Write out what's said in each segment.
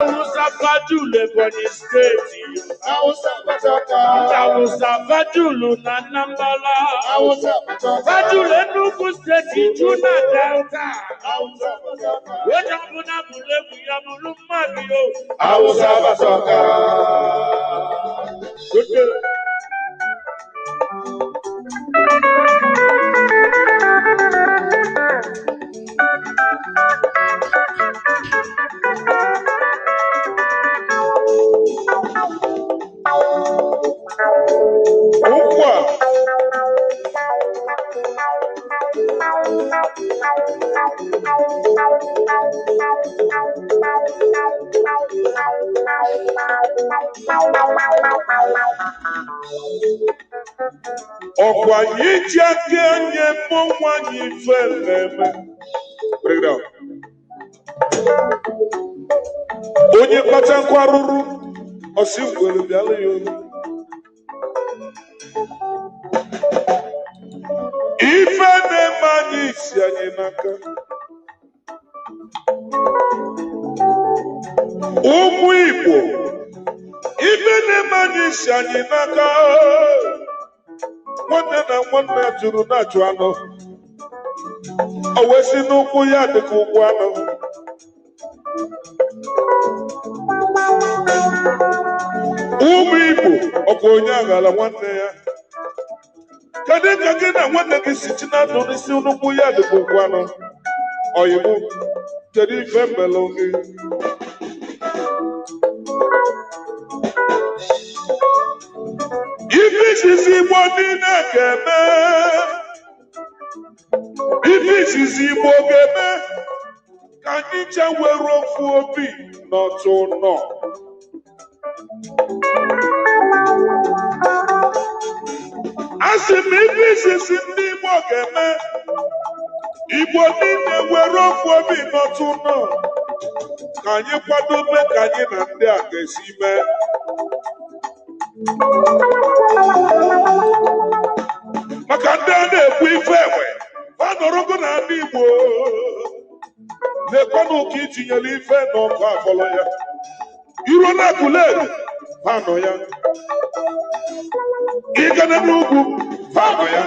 Fadule Bonny State. Fadulu na Nambala. Fadule Nuku State, Juna Delta. Wejabuna Bulebu Yamulu Mabio. Good day. Ọkwa yiji aka nye mmụọ anyị ife na-eme. Onye kpata nkwarụrụ ọsị ngwere bịala ya olu. Ife na-eme anyị isi anyị n'aka. Ụmụ Igbo, ife na-eme anyị isi anyị n'aka. Nwanne na nwanne jụrụ na-achụ anụ. O wee si n'ụkwụ ya dịka ụkwụ anụ. Ụmụ Igbo, ọkwa onye aghara nwanne ya. Kedu ka gị na nwanne gị si chi na-adụ n'isi n'ụkwụ ya dịka ụkwụ anụ? Oyibo, kedu ife mbele gị? Ife izizi Igbo niile ga-eme. Ife izizi Igbo ga-eme ka anyị chewere ofu obi n'otu nọ. Asị m ife izizi ndị Igbo ga-eme Igbo niile were ofu obi n'otu nọ. Ka anyị kwadobe ka anyị na ndị a ga-esi mee. Maka ndị a na-ekwu ife enwe ha nọrọgo na ndị Igbo na-ekwenụ ka itinyere ife n'ọkụ afọlọ ya iruo na Aguleri ha nọ ya, ịgana n'ugwu ha nọ ya,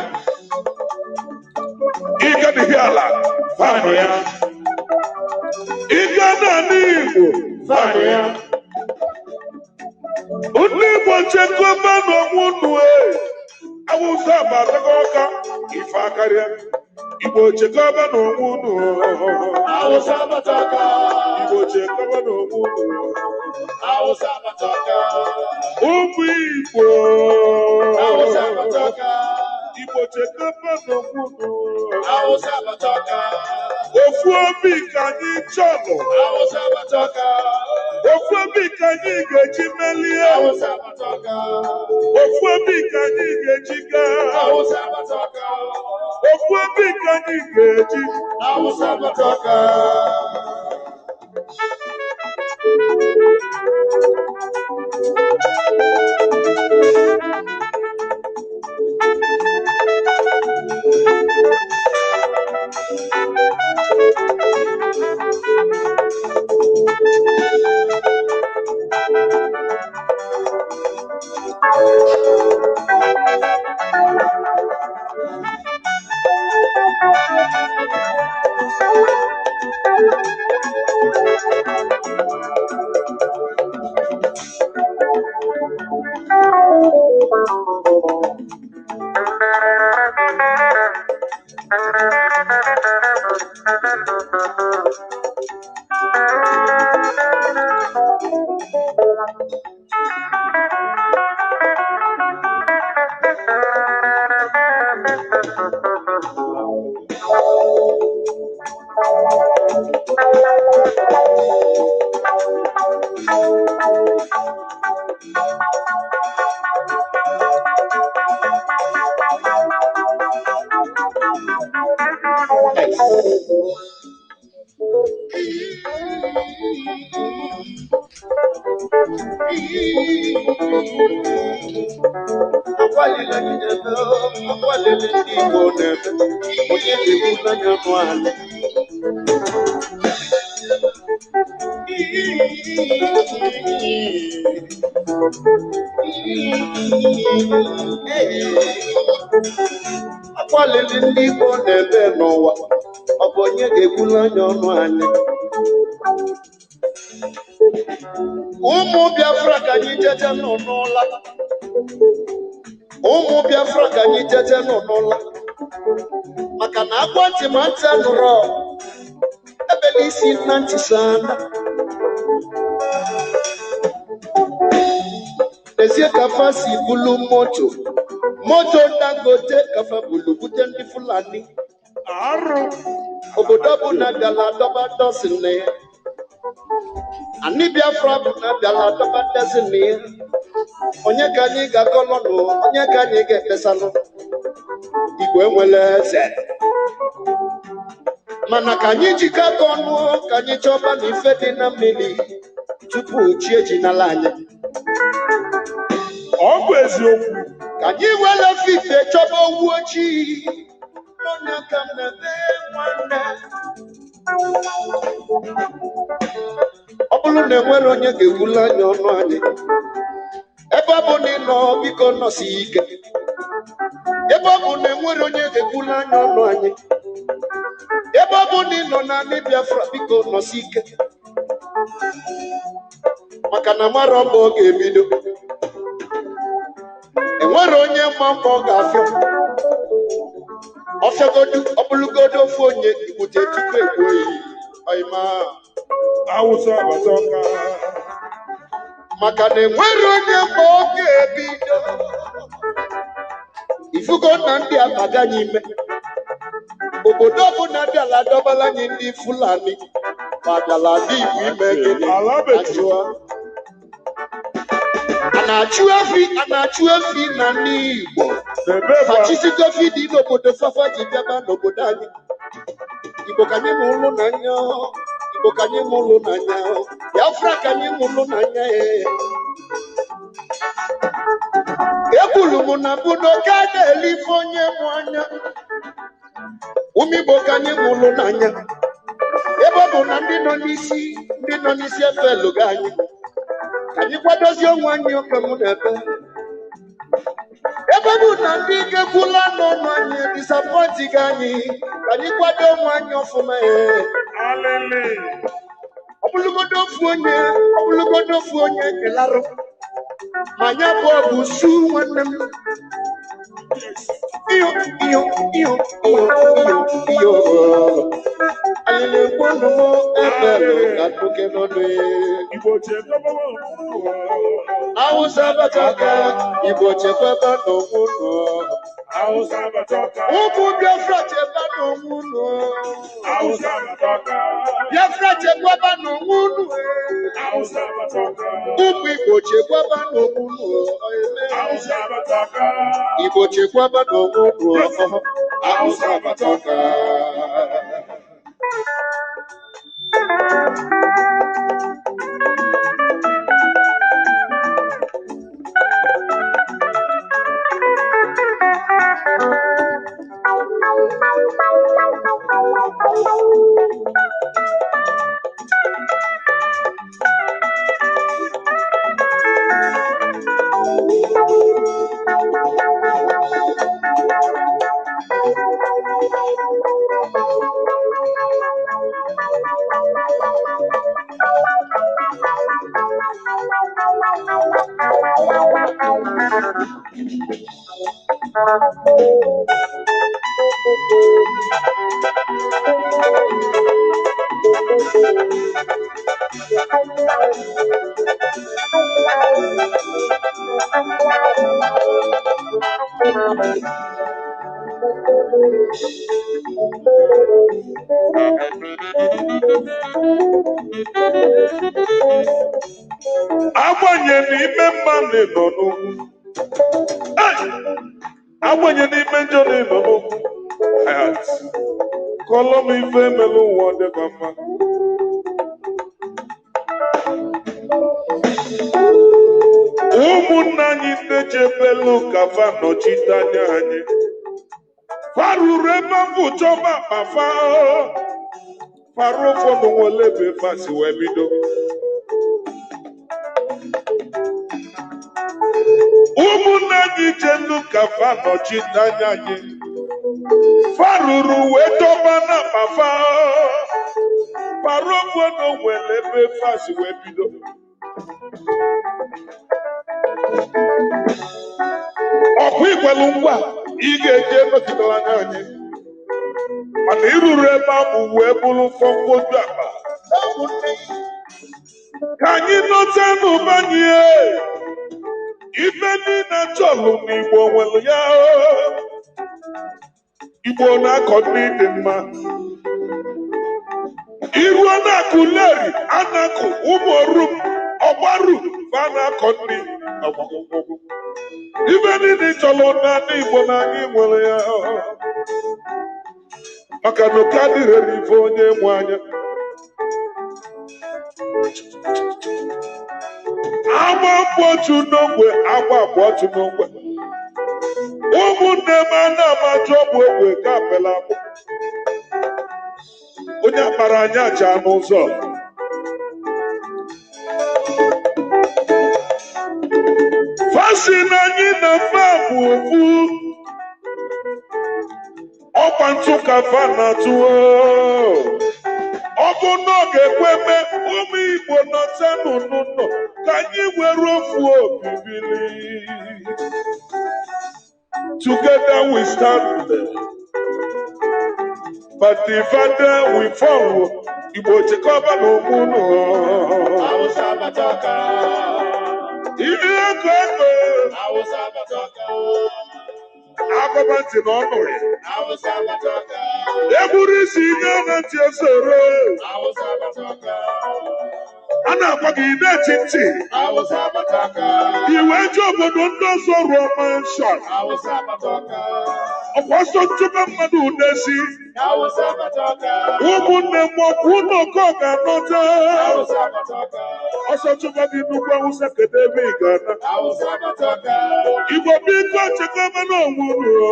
ịgana ala ha nọ ya, ịgana n'Igbo ha nọ ya. Ndị Igbo chekọba n'onwe unu awụsa abatago ọka ife akarịa. Igbo chekọba n'onwe unu awụsa abataka. Igbo chekọba n'onwe unu awụsa abataka. Ụmụ Igbo awụsa abataka. Igbo chekọba n'onwe unu awụsa abataka. Ofu obi ka anyị chọrọ awụsa abataka. Ofu obi ka anyị ga-eji melie. Ofu obi ka anyị ga-eji gaa. Ofu obi ka anyị ga-eji. akwalili ndị Igbo na-ebe n'ụwa ọ bụ onye ga-ekwulu anya ọnụ anyị ụmụ Biafra ka anyị jeje nọ n'ụla ụmụ Biafra ka anyị jeje nọ n'ụla maka na akwa ntị ma ntị anụrụ ebele isi na ntị sana n'ezie ka fa si bulu moto Dangote ka fa bulu bute ndị Fulani obodo bụ na bịala dọba dọsị na ya anyị Biafra bụ na bịala dọba dọsị na ya onye ka anyị ga-akọlọnụ onye ka anyị ga-ekpesalụ Igbo enwere eze mana ka anyị jikọ aka ọnụ ka anyị chọba na ife dị na mmiri tupu chi ejinala anyị ọ bụ eziokwu ka anyị were fife chọba owu ojii n'onye ka m na-ebe nwanne ọ bụrụ na enwere onye ga-ekwulu anya ọnụ anyị ebe ọ bụ na ị nọ biko nọsi ike ebe ọ bụ na enwere onye ga-ekwulu anya ọnụ anyị ebe ọ bụ na ị nọ na ndị Biafra biko nọsi ike maka na mara mgbe ọ ga-ebido enwere onye mma mma ọ ga-afịa ọfịagodu ọbụlụgodu ofu onye ibute tupu egbu oyi ọyịma Awụsa agbata ọka maka na enwere onye mma ọ ga-ebido ifugo na ndị abaganye ime obodo ọbụla bịala dọbala anyị ndị Fulani ma bịala dị Igbo ime gịnị ajụọ a na-achụ efi na ndị Igbo fachisigo fidi n'obodo fafa ji bịaba n'obodo anyị Igbo ka anyị mụrụ n'anya Igbo ka anyị mụrụ n'anya Biafra ka anyị mụrụ n'anya ekwuru m na budo ka na-ele ife onye mụ anya ụmụ Igbo ka anyị mụrụ n'anya ebe ọ bụ na ndị nọ n'isi efe elugo anyị ka anyị kwadozie onwe anyị oke mụ na ebe bụ na ndị ga-ekwula n'ọnụ anyị disapọntighị anyị ka anyị kwado onwe anyị ọfụma ọbụlụgodo ofu onye kelarụ ma anya bụ ọgụ su nwanne m iyo alele kwonu mo ebelu ka tuke n'ọnụ Igbo chekwaba Awụsa bataka Igbo chekwaba n'onwunu Awụsa agbata ọka ụmụ Biafra chekwa n'onwunu Awụsa agbata ọka Biafra chekwaba n'onwunu Awụsa agbata ọka ụmụ Igbo chekwaba n'onwunu Awụsa agbata ọka Igbo chekwaba n'onwunu Awụsa agbata ọka Agbanye n'ime mmadụ nọ n'ugwu agbanye n'ime njọ nọ n'ugwu kọlọ m ife emelu ụwa dịkwa mma ụmụnne anyị ndị chebelu ka fa nọchite anya anyị fa ruru ebe mbụ chọba akpa fa Faro ụfọdụ nwere ebe fasi wee bido. Ụmụnne anyị jelu ka fa nọchite anya anyị. Faruru wee dọba na mafa. Faro ụfọdụ nwere ebe fasi wee bido. Ọkụ ikwelu ngwa ị ga-eje nọchitere anya anyị. Mana iruru ebe ahụ wee bụrụ mkpọmkpọju akpa. Ka anyị nọta n'ụbanye ife niile chọlụ n'Igbo nwere ya. Igbo na-akọ nri dị mma. Iruo na-akụ leri, anakụ ụmụ orum, ọgbaru fa na-akọ nri. Ife niile chọlụ n'ala Igbo na anyị nwere ya. Maka na ụka dịrịrị ife onye nwe anya. Agba mkpọchu n'ogbe, agba mkpọchu n'ogbe. Ụmụnne m a na-amajụ ọgwụ ogbe ka apela akpụ. Onye akpara anyị aja n'ụzọ. Fasi na anyị na mma bụ ofu. Ọkwa ntụ ka fa na-atụ. Ọ bụ na ọ ga-ekwe eme ụmụ Igbo nọta n'ụnụnọ ka anyị were ofu obi bili. Together we stand, but divided we fall. Igbo chekọba n'okpuru. Ihe ego ego. Agaba ntị n'ọnụ ya. Egburu isi nye na ntị esoro. A na-agwa gị na-echi ntị. Iwe ji obodo ndị ọzọ rụọ manshọn. Ọkwa ọsọ ntụba mmadụ n'ezi. Ụmụnne m ọkwụ n'ọkọ ga-anọta. Ọsọ ntụba gị nnukwu Awụsa kedu ebe ị ga-ana. Igbo biko chekwa n'onwe unu.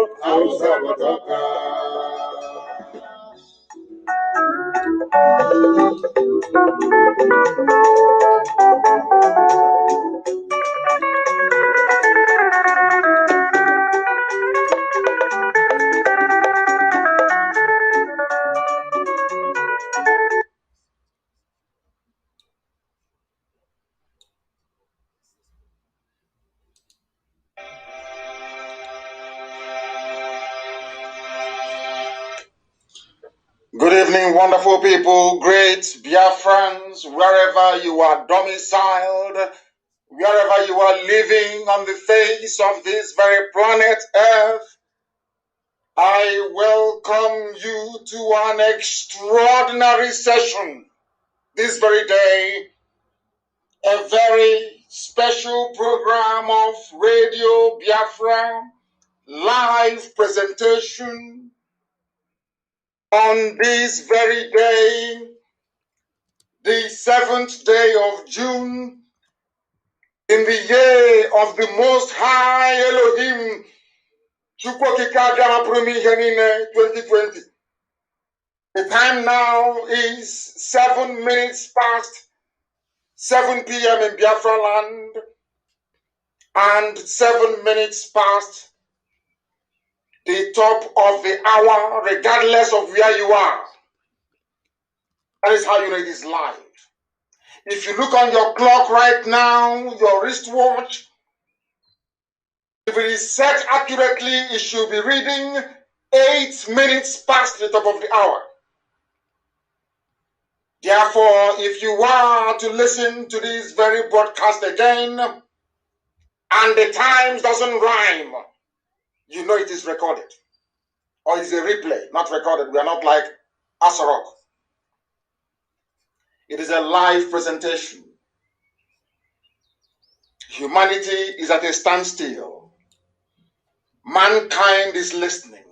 Good evening, wonderful people, great Biafrans, wherever you are domiciled, wherever you are living on the face of this very planet Earth. I welcome you to an extraordinary session this very day, a very special program of Radio Biafra, live presentation on this very day, the 7th day of June, in the year of the Most High Elohim, 2020. The time now is 7 minutes past 7 p.m. in Biafra land and 7 minutes past the top of the hour, regardless of where you are. That is how you know it is live. If you look on your clock right now, your wristwatch, if it is set accurately, it should be reading 8 minutes past the top of the hour. Therefore, if you are to listen to this very broadcast again, and the times doesn't rhyme, you know it is recorded. Or it's a replay, not recorded. We are not like Asarok. It is a live presentation. Humanity is at a standstill. Mankind is listening.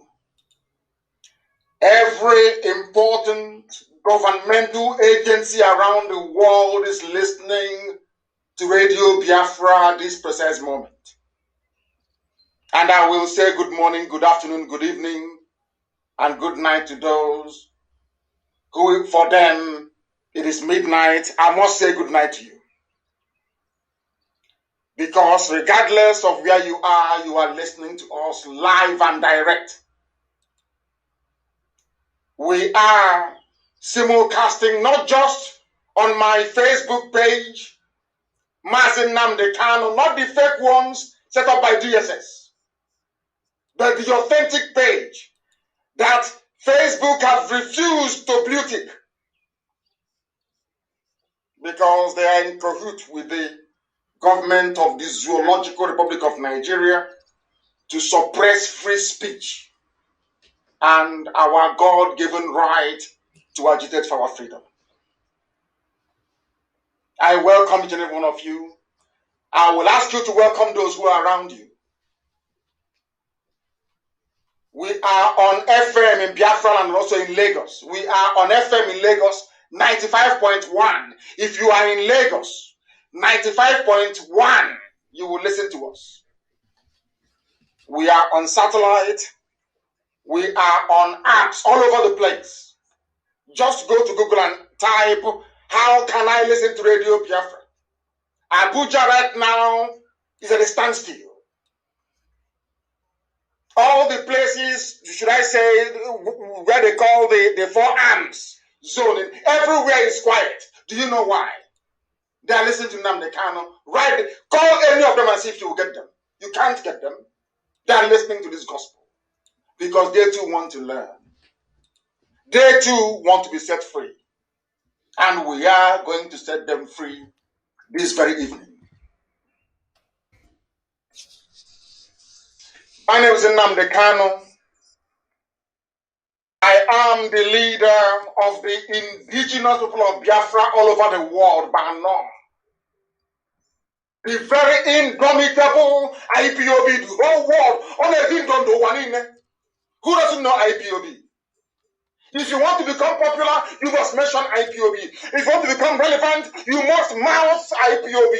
Every important governmental agency around the world is listening to Radio Biafra at this precise moment. And I will say good morning, good afternoon, good evening, and good night to those who for them it is midnight, I must say good night to you. Because regardless of where you are listening to us live and direct. We are simulcasting not just on my Facebook page, Mazi Nnamdi Kanu, not the fake ones set up by DSS, but the authentic page that Facebook have refused to blue tick because they are in cahoots with the government of the Zoological Republic of Nigeria to suppress free speech and our God-given right to agitate for our freedom. I welcome each and every one of you. I will ask you to welcome those who are around you. We are on FM in Biafra and also in Lagos. We are on FM in Lagos, 95.1. If you are in Lagos, 95.1, you will listen to us. We are on satellite. We are on apps all over the place. Just go to Google and type, how can I listen to Radio Biafra? Abuja right now is at a standstill. All the places, should I say, where they call the four arms zone, everywhere is quiet. Do you know why? They are listening to Nnamdi Kanu. Right? Call any of them and see if you will get them. You can't get them. They are listening to this gospel because they too want to learn. They too want to be set free. And we are going to set them free this very evening. My name is Nnamdi Kanu. I am the leader of the indigenous people of Biafra all over the world, Banon. The very indomitable IPOB, the whole world. Who doesn't know IPOB? If you want to become popular, you must mention IPOB. If you want to become relevant, you must mouth IPOB.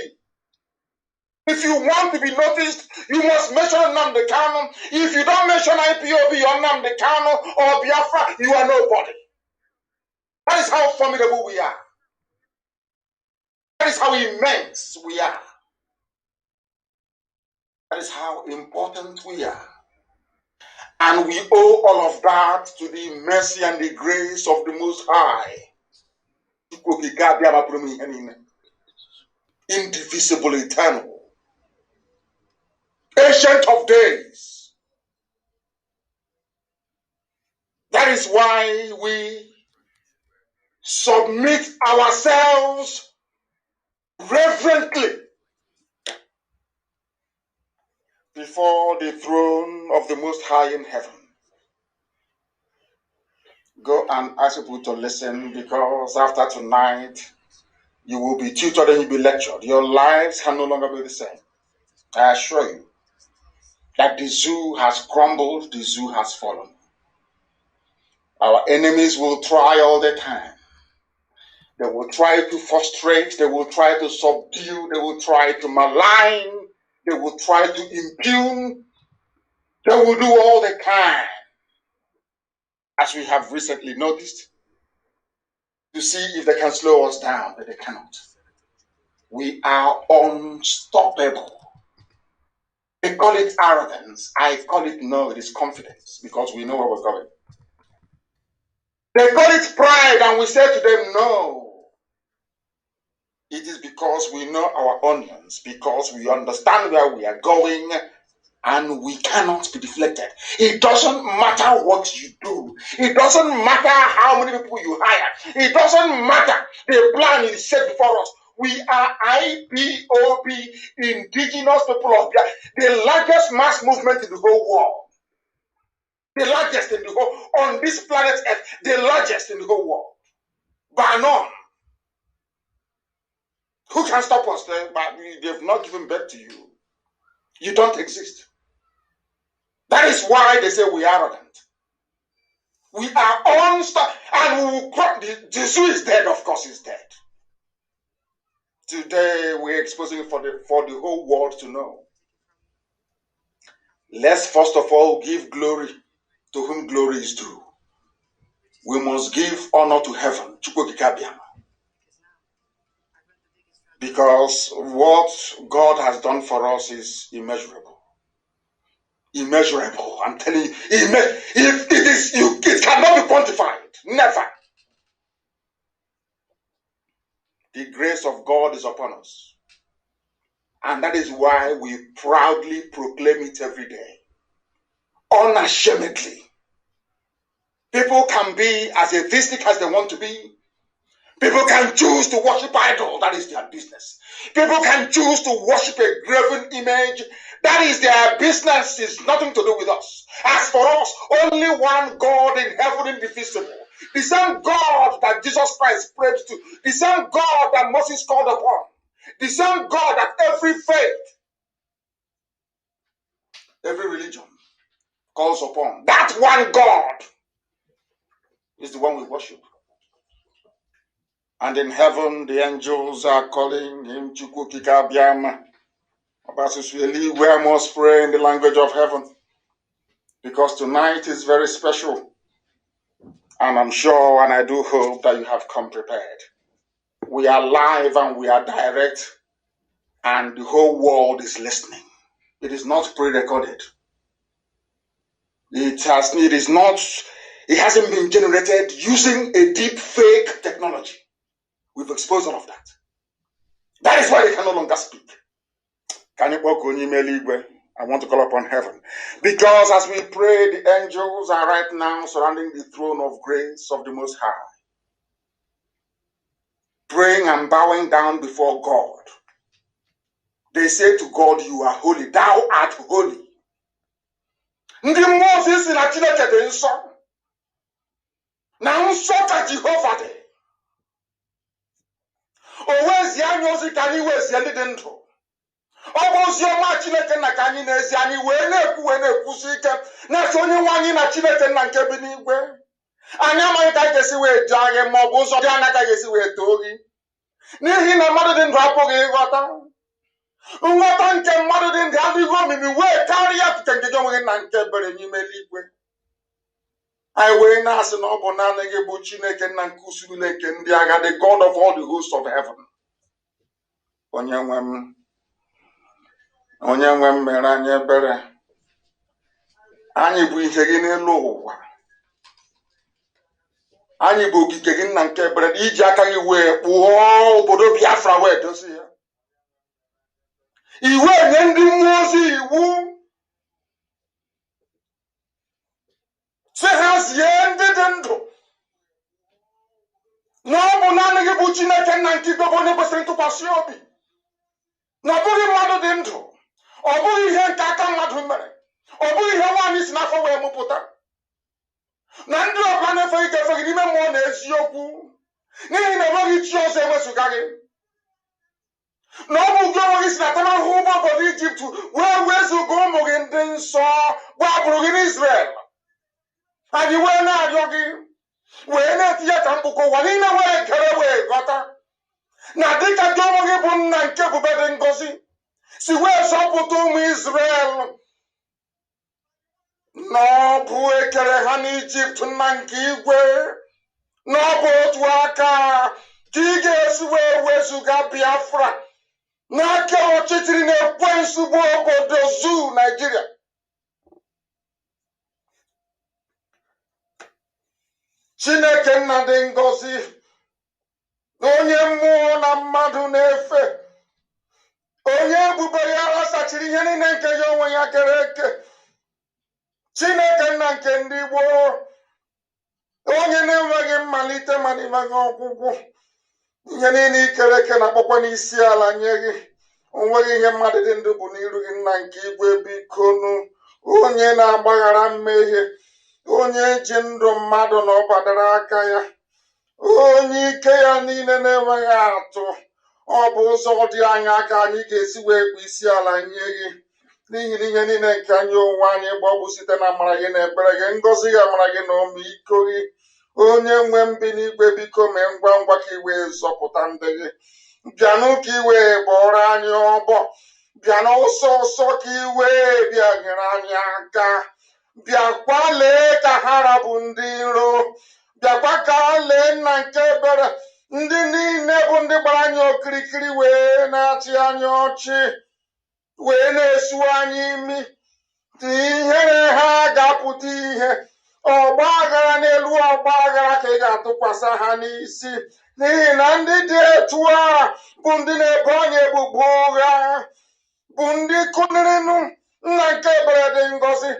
If you want to be noticed, you must mention Nnamdi Kanu. If you don't mention IPOB or Nnamdi Kanu or Biafra, you are nobody. That is how formidable we are. That is how immense we are. That is how important we are. And we owe all of that to the mercy and the grace of the Most High. Indivisible, eternal, ancient of days. That is why we submit ourselves reverently before the throne of the Most High in heaven. Go and ask people to listen, because after tonight, you will be tutored and you'll be lectured. Your lives can no longer be the same. I assure you that the zoo has crumbled, the zoo has fallen. Our enemies will try all the time. They will try to frustrate, they will try to subdue, they will try to malign, they will try to impugn, they will do all they can, as we have recently noticed, to see if they can slow us down, but they cannot. We are unstoppable. They call it arrogance. I call it no, it is confidence, because we know where we're going. They call it pride, and we say to them, no. It is because we know our onions, because we understand where we are going, and we cannot be deflected. It doesn't matter what you do. It doesn't matter how many people you hire. It doesn't matter. The plan is set before us. We are IPOB, indigenous people of Biafra, the largest mass movement in the whole world. The largest in the whole, on this planet Earth, the largest in the whole world. By none. Who can stop us? They've not given birth to you. You don't exist. That is why they say we are arrogant. We are unstoppable, and we will cry. The zoo is dead, of course, it's dead. Today we're exposing it for the whole world to know. Let's first of all give glory to whom glory is due. we must give honor to heaven, because what God has done for us is immeasurable. Immeasurable. I'm telling you, if it is you, it cannot be quantified. Never. The grace of God is upon us. And that is why we proudly proclaim it every day. Unashamedly. People can be as atheistic as they want to be. People can choose to worship idol. That is their business. People can choose to worship a graven image. That is their business. It's nothing to do with us. As for us, only one God in heaven indivisible. The same God that Jesus Christ prayed to. The same God that Moses called upon. The same God that every faith, every religion calls upon. That one God is the one we worship. And in heaven, the angels are calling him Chukwukika Biama. We must pray in the language of heaven. Because tonight is very special. And I'm sure and I do hope that you have come prepared. We are live and we are direct. And the whole world is listening. It is not pre-recorded. It hasn't been generated using a deep fake technology. We've exposed all of that. That is why they can no longer speak. I want to call upon heaven. Because as we pray, the angels are right now surrounding the throne of grace of the Most High. Praying and bowing down before God. They say to God, you are holy. Thou art holy. Ndị Moses na Chineke dị nsọ. Na nsọ ka Jehova dị. O wezi anyị ozi ka anyị wezie ndị dị ndụ. Ọ bụ ozi ọma Chineke na ka anyị na-ezi anyị wee na-ekwusi ike na-eso onye nwe anyị na Chineke nna nke bi n'igwe. Anyị amaghị ka anyị ga-esi wee jee anyị ma ọ bụ ụzọ dị anya ka anyị ga-esi wee too gị. N'ihi na mmadụ dị ndụ apụghị ịghọta. Nghọta nke mmadụ dị ndụ adịghị omimi wee karịa nke nke gị onwe gị na nke ebere n'ime eluigwe. Anyị wee na-asị na ọ bụ naanị gị bụ Chineke nna nke usoro nke ndị agha, the God of all the hosts of heaven. Onye nwe m mere anyị ebere. Anyị bụ ihe gị n'elu ụwa. Anyị bụ okike gị nna nke ebere iji aka gị wee kpụọ obodo Biafra wee dozie ya. Iwe nye ndị mmụọ ozi iwu si ha zie ndị dị ndụ na ọ bụ naanị gị bụ Chineke nna nke igwe bụ onye kwesịrị ntụkwasị obi. Na ọ bụghị mmadụ dị ndụ, ọ bụghị ihe nke aka mmadụ mere, ọ bụghị ihe nwaanyị si n'afọ wee mụpụta. Na ndị ọbụla na-efe ike efe gị n'ime mmụọ na eziokwu, n'ihi na enweghị chi ọzọ ewezụga gị. Na ọ bụ gị onwe gị si na atamahụhụ ụgbọ obodo Ijipt wee wezụga ụmụ gị ndị nsọ bụ agbụrụ gị n'Izrel. Anyị wee na-arịọ gị wee na-etinye ka mkpụkọ ụwa niile wee kere wee ghọta na dịka gị onwe gị bụ nna nke ebube dị ngọzi si wee zọpụta ụmụ Izrel na ọ bụ ekere ha n'Ijipt nna nke igwe, na ọ bụ otu aka ka ị ga-esi wee wezụga Biafra n'aka ọchịchịrị na-ekwe nsogbu obodo Zoo Nigeria. Chineke nna dị ngọzi, onye mmụọ na mmadụ na-efe, onye ebube ya asachiri ihe niile nke ya onwe ya kere eke. Chineke nna nke ndị gboo, onye na-enweghị mmalite ma n'enweghị ọgwụgwụ, ihe niile ikere eke na-akpọkwa n'isi ala nye gị. Onweghị ihe mmadụ dị ndụ bụ n'iru gị nna nke igwe, bikonu onye na-agbaghara mmehie, onye ji ndụ mmadụ na ọbadara aka ya, onye ike ya niile na-enweghị atụ. Ọ bụ ụzọ dị anya ka anyị ga-esi wee kpụ isi ala nye gị, n'ihi na ihe niile nke anyị onwe anyị gba ọ bụ site na amara gị na ebere gị, ngọzi gị, amara gị na ọmịiko gị. Onye nwe mbi n'igwe, biko mee ngwa ngwa ka iwe zọpụta ndị gị. Bịanụ ka iwe bọrọ anyị ọbọ, bịanụ ọsọ ọsọ ka iwe bịa nyere anyị aka. Bịa gbalee ka ha rabụ ndị iro, bịakwa ka lee nna nke ebere ndị niile bụ ndị gbara anyị okirikiri wee na-achị anyị ọchị wee na-esu anyị imi ihere ha ga-apụta ihe ọgba aghara n'elu ọgba aghara ka ị ga-atụkwasị ha n'isi n'ihi na ndị dị etu a bụ ndị na-ebo anyị ebubo ụgha bụ ndị kụnirinụ nna nke ebere dị ngọzi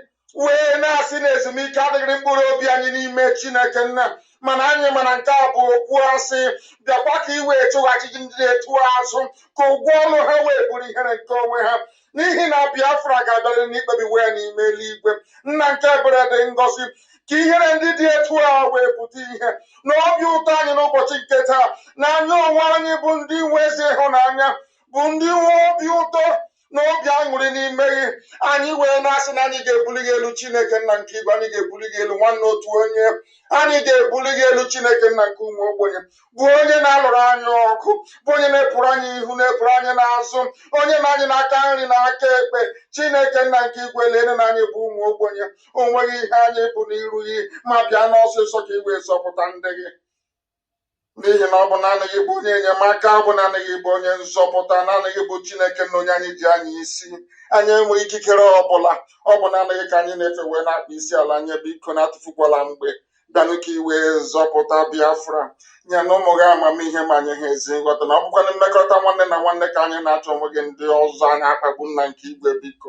wee na-asị na ezumike adịghị mkpụrụ obi anyị n'ime Chineke nna mana anyị mana nke a bụ okwu asị bịakwa ka i wee chụghachi ndị na-etu azụ ka ụgwọ ọrụ ha wee bụrụ ihere nke onwe ha n'ihi na Biafra ga-abịarị n'ikpebi wee n'ime eluigwe nna nke ebere dị ngọzi ka ihere ndị dị etu a wee pụta ihe na obi ụtọ anyị n'ụbọchị nke taa na anyị onwe anyị bụ ndị nwe ezi ịhụnanya bụ ndị nwe obi ụtọ na obi aṅụrị n'ime gị anyị wee na-asị na anyị ga-ebuli gị elu Chineke nna nke igwe anyị ga-ebuli gị elu nwanne otu onye anyị ga-ebuli gị elu Chineke nna nke ụmụ ogbenye bụ onye na-alụrụ anyị ọgụ bụ onye na-epụrụ anyị ihu na-epụrụ anyị n'azụ onye na anyị n'aka nri na aka ekpe Chineke nna nke igwe lene na anyị bụ ụmụ ogbenye o nweghị ihe anyị bụ n'iru gị ma bịa n'ọsịsọ ka i wee zọpụta ndị gị n'ihi na ọ bụ naanị gị bụ onye enyemaka ọ bụ naanị gị bụ onye nzọpụta naanị gị bụ Chineke na onye anyị ji anyị isi anyị enweghị ikikere ọbụla ọ bụ naanị gị ka anyị na-efe wee na-akpa isi ala nye biko na-atụfukwala mgbe bịanụ ka iwe zọpụta Biafra nye na ụmụ gị amamihe ma nye ha ezi nghọta na ọ bụkwana mmekọrịta nwanne na nwanne ka anyị na-achọ onwe gị ndị ọzọ anyị akpagbu nna nke igwe biko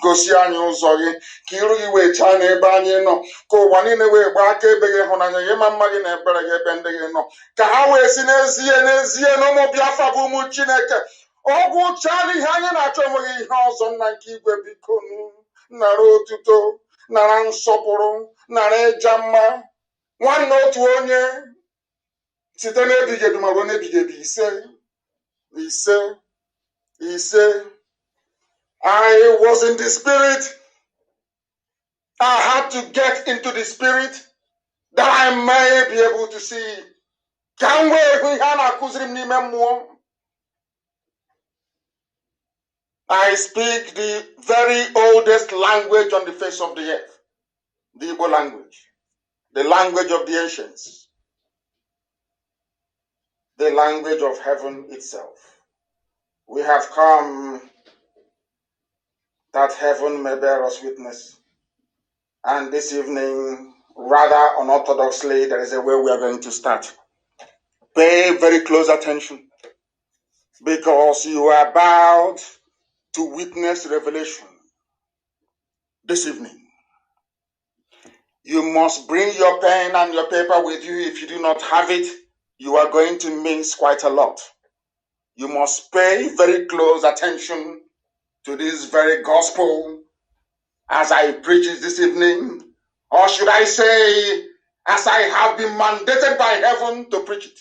gosi anyị ụzọ gị ka iru gị wee chaa n'ebe anyị nọ ka ụwa niile wee gbaa aka ebe gị hụnanya gị ma mma gị na ebere gị ebe ndị gị nọ ka ha wee si n'ezie na ụmụ Biafra bụ ụmụ Chineke ọgwụ chala ihe anyị na-achọ onwe gị ihe ọzọ nna nke igwe biko nara otuto nara nsọpụrụ nara ịja mma nwanne otu onye site n'ebighị ebi ma ruo n'ebighị ebi ise I was in the spirit. I had to get into the spirit that I may be able to see. Ka m wee hụ ihe a na-akụziri m n'ime mmụọ. I speak the very oldest language on the face of the earth, the Igbo language, the language of the ancients, the language of heaven itself. We have come that heaven may bear us witness. And this evening, rather unorthodoxly, there is a way we are going to start. Pay very close attention because you are about to witness revelation this evening. You must bring your pen and your paper with you. If you do not have it, you are going to miss quite a lot. You must pay very close attention to this very gospel as I preach it this evening, or should I say, as I have been mandated by heaven to preach it.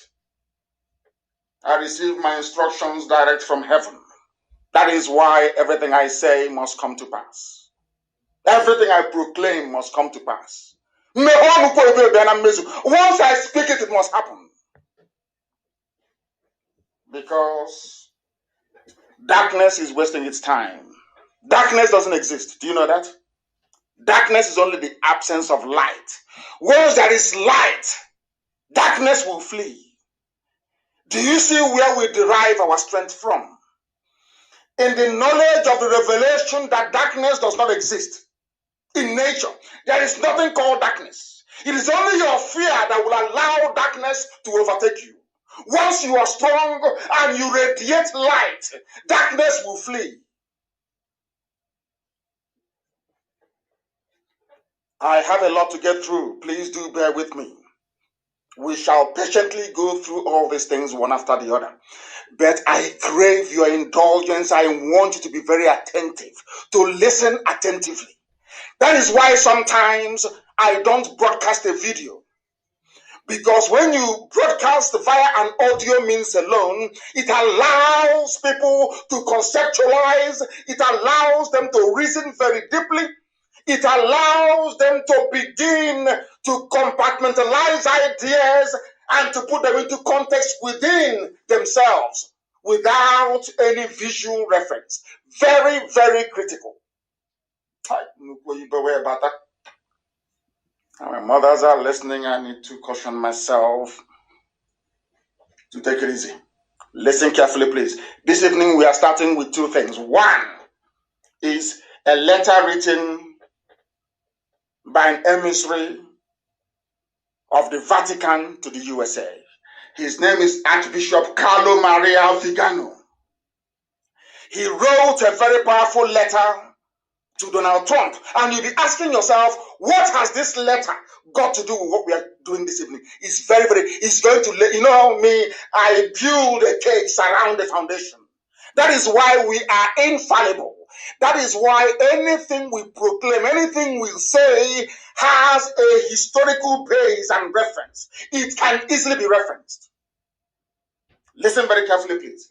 I receive my instructions direct from heaven. That is why everything I say must come to pass. Everything I proclaim must come to pass. Once I speak it, it must happen. Because darkness is wasting its time. Darkness doesn't exist. Do you know that? Darkness is only the absence of light. Once there is light, darkness will flee. Do you see where we derive our strength from? In the knowledge of the revelation that darkness does not exist. In nature, there is nothing called darkness. It is only your fear that will allow darkness to overtake you. Once you are strong and you radiate light, darkness will flee. I have a lot to get through. Please do bear with me. We shall patiently go through all these things one after the other. But I crave your indulgence. I want you to be very attentive, to listen attentively. That is why sometimes I don't broadcast a video. Because when you broadcast via an audio means alone, it allows people to conceptualize, it allows them to reason very deeply, it allows them to begin to compartmentalize ideas and to put them into context within themselves without any visual reference. Very, very critical. My mothers are listening. I need to caution myself to take it easy. Listen carefully, please. This evening we are starting with two things. One is a letter written by an emissary of the Vatican to the USA. His name is Archbishop Carlo Maria Vigano. He wrote a very powerful letter to Donald Trump. And you'll be asking yourself, what has this letter got to do with what we are doing this evening? It's it's going to let you know me, I build a cage around the foundation. That is why we are infallible. That is why anything we proclaim, anything we say has a historical base and reference. It can easily be referenced. Listen very carefully, please.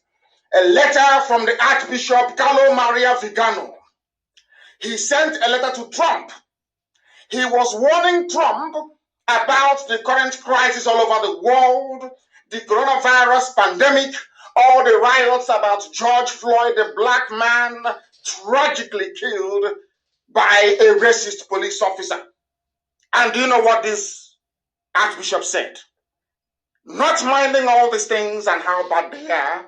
A letter from the Archbishop Carlo Maria Vigano. He sent a letter to Trump. He was warning Trump about the current crisis all over the world, the coronavirus pandemic, all the riots about George Floyd, the black man tragically killed by a racist police officer. And do you know what this Archbishop said? Not minding all these things and how bad they are,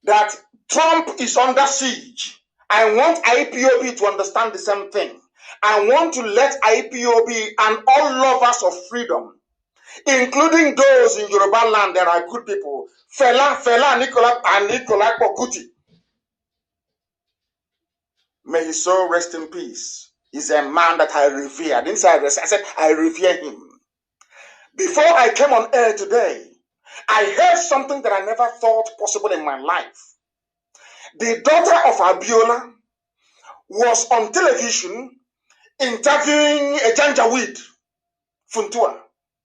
that Trump is under siege. I want IPOB to understand the same thing. I want to let IPOB and all lovers of freedom, including those in Yoruba land that are good people, Fela Nicola Pokuti. May his soul rest in peace. He's a man that I revere. I didn't say I said I revere him. Before I came on air today, I heard something that I never thought possible in my life. The daughter of Abiola was on television interviewing a Janjaweed, Funtua.